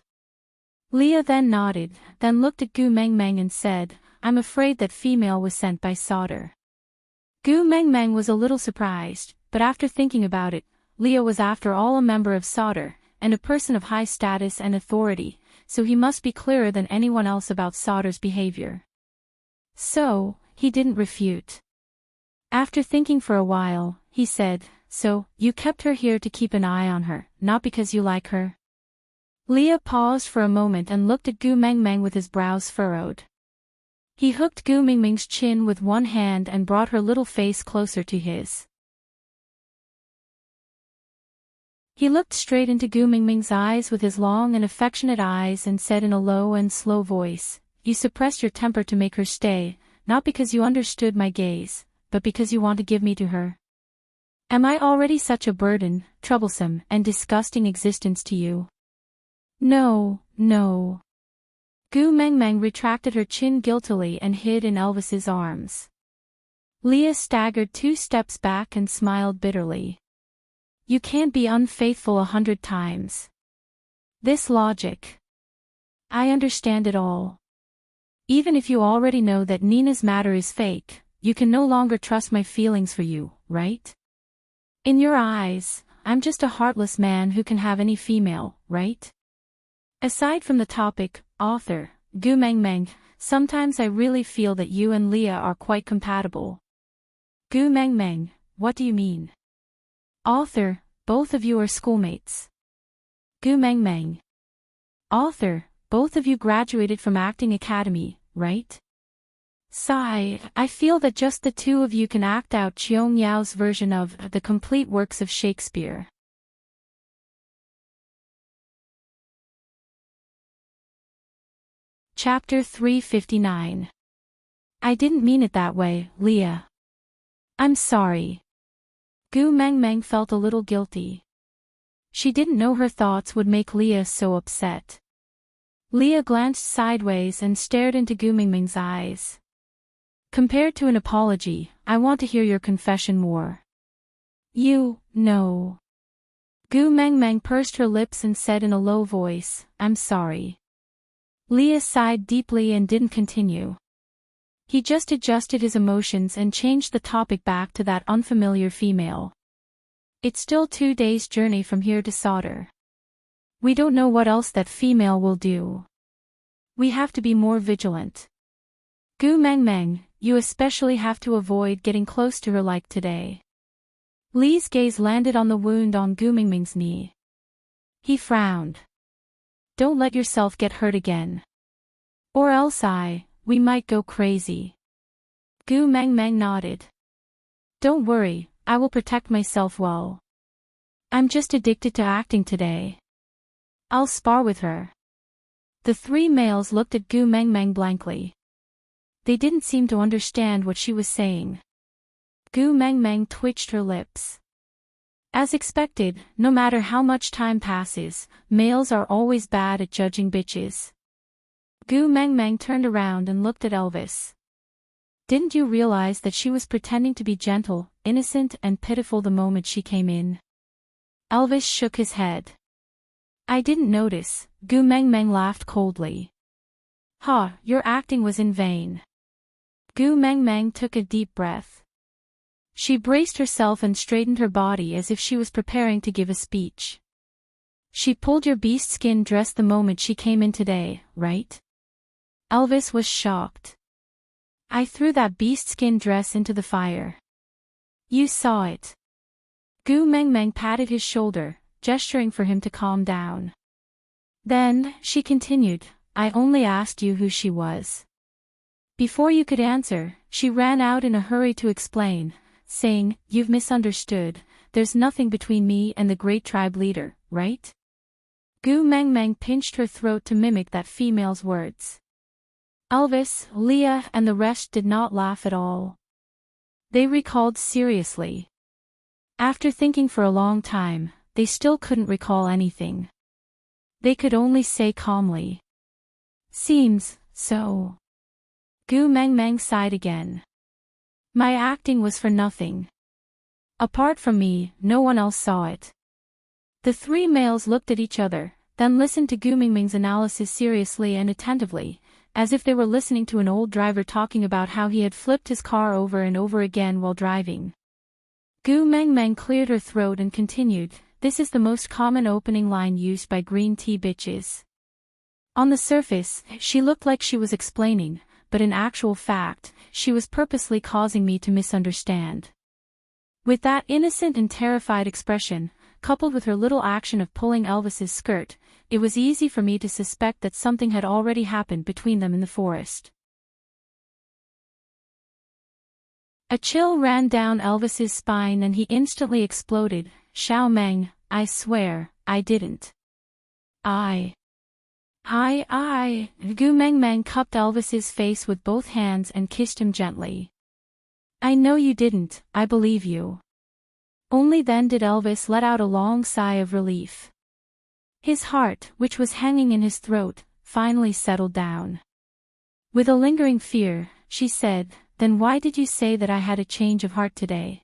Leah then nodded, then looked at Gu Mang Mang and said, "I'm afraid that female was sent by Sauter." Gu Mang Mang was a little surprised, but after thinking about it, Leah was after all a member of Sauter, and a person of high status and authority, so he must be clearer than anyone else about Sauter's behavior. So, he didn't refute. After thinking for a while, he said, "So, you kept her here to keep an eye on her, not because you like her?" Leah paused for a moment and looked at Gu Mang Mang with his brows furrowed. He hooked Gu Mang Mang's chin with one hand and brought her little face closer to his. He looked straight into Gu Mang Mang's eyes with his long and affectionate eyes and said in a low and slow voice, "You suppressed your temper to make her stay, not because you understood my gaze, but because you want to give me to her. Am I already such a burden, troublesome, and disgusting existence to you?" "No, no." Gu Mang Mang retracted her chin guiltily and hid in Elvis's arms. Leah staggered 2 steps back and smiled bitterly. "You can't be unfaithful 100 times. This logic. I understand it all. Even if you already know that Nina's matter is fake, you can no longer trust my feelings for you, right? In your eyes, I'm just a heartless man who can have any female, right? Aside from the topic, author, Gu Mang Mang, sometimes I really feel that you and Leah are quite compatible." "Gu Mang Mang, what do you mean?" "Author, both of you are schoolmates." "Gu Mang Mang. Author, both of you graduated from acting academy, right?" "Sigh, I feel that just the two of you can act out Cheong Yao's version of the complete works of Shakespeare." Chapter 359. "I didn't mean it that way, Leah. I'm sorry." Gu Mang Mang felt a little guilty. She didn't know her thoughts would make Leah so upset. Leah glanced sideways and stared into Gu Mang Mang's eyes. "Compared to an apology, I want to hear your confession more." "You know." Gu Mang Mang pursed her lips and said in a low voice, "I'm sorry." Leah sighed deeply and didn't continue. He just adjusted his emotions and changed the topic back to that unfamiliar female. "It's still 2 days' journey from here to Sauter. We don't know what else that female will do. We have to be more vigilant. Gu Mang Mang, you especially have to avoid getting close to her like today." Lee's gaze landed on the wound on Gu Mang Mang's knee. He frowned. "Don't let yourself get hurt again. Or else we might go crazy." Gu Mang Mang nodded. "Don't worry, I will protect myself well. I'm just addicted to acting today. I'll spar with her." The 3 males looked at Gu Mang Mang blankly. They didn't seem to understand what she was saying. Gu Mang Mang twitched her lips. As expected, no matter how much time passes, males are always bad at judging bitches. Gu Mang Mang turned around and looked at Elvis. "Didn't you realize that she was pretending to be gentle, innocent and pitiful the moment she came in?" Elvis shook his head. I didn't notice, Gu Mengmeng laughed coldly. Ha, your acting was in vain. Gu Mengmeng took a deep breath. She braced herself and straightened her body as if she was preparing to give a speech. She pulled your beast skin dress the moment she came in today, right? Elvis was shocked. I threw that beast skin dress into the fire. You saw it. Gu Mengmeng patted his shoulder, gesturing for him to calm down. Then, she continued, I only asked you who she was. Before you could answer, she ran out in a hurry to explain, saying, You've misunderstood, there's nothing between me and the great tribe leader, right? Gu Mengmeng pinched her throat to mimic that female's words. Elvis, Leah, and the rest did not laugh at all. They recalled seriously. After thinking for a long time, they still couldn't recall anything. They could only say calmly. Seems so. Gu Mengmeng sighed again. My acting was for nothing. Apart from me, no one else saw it. The three males looked at each other, then listened to Gu Mengmeng's analysis seriously and attentively, as if they were listening to an old driver talking about how he had flipped his car over and over again while driving. Gu Mengmeng cleared her throat and continued, This is the most common opening line used by green tea bitches. On the surface, she looked like she was explaining, but in actual fact, she was purposely causing me to misunderstand. With that innocent and terrified expression, coupled with her little action of pulling Elvis's skirt, it was easy for me to suspect that something had already happened between them in the forest. A chill ran down Elvis's spine and he instantly exploded, Xiao Meng, I swear, I didn't. Gu Mengmeng cupped Elvis's face with both hands and kissed him gently. I know you didn't, I believe you. Only then did Elvis let out a long sigh of relief. His heart, which was hanging in his throat, finally settled down. With a lingering fear, she said, Then why did you say that I had a change of heart today?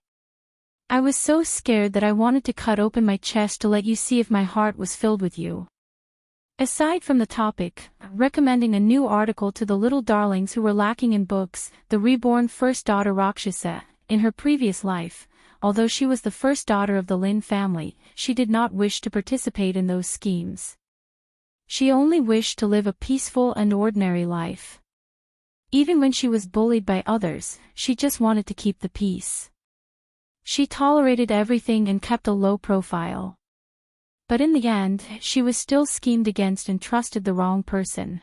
I was so scared that I wanted to cut open my chest to let you see if my heart was filled with you. Aside from the topic, recommending a new article to the little darlings who were lacking in books, the reborn first daughter Rakshasa, in her previous life, although she was the first daughter of the Lin family, she did not wish to participate in those schemes. She only wished to live a peaceful and ordinary life. Even when she was bullied by others, she just wanted to keep the peace. She tolerated everything and kept a low profile. But in the end, she was still schemed against and trusted the wrong person.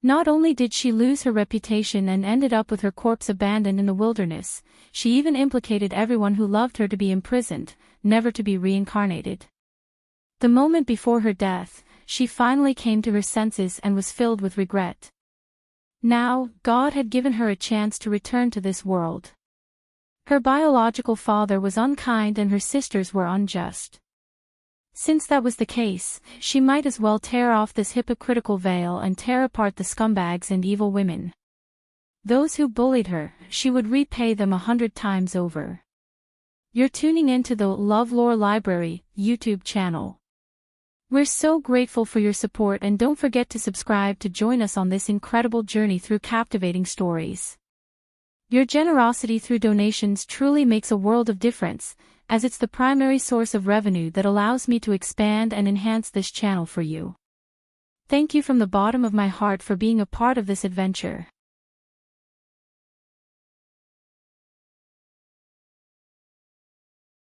Not only did she lose her reputation and ended up with her corpse abandoned in the wilderness, she even implicated everyone who loved her to be imprisoned, never to be reincarnated. The moment before her death, she finally came to her senses and was filled with regret. Now, God had given her a chance to return to this world. Her biological father was unkind and her sisters were unjust. Since that was the case, she might as well tear off this hypocritical veil and tear apart the scumbags and evil women. Those who bullied her, she would repay them 100 times over. You're tuning into the LoveLore Library YouTube channel. We're so grateful for your support and don't forget to subscribe to join us on this incredible journey through captivating stories. Your generosity through donations truly makes a world of difference, as it's the primary source of revenue that allows me to expand and enhance this channel for you. Thank you from the bottom of my heart for being a part of this adventure.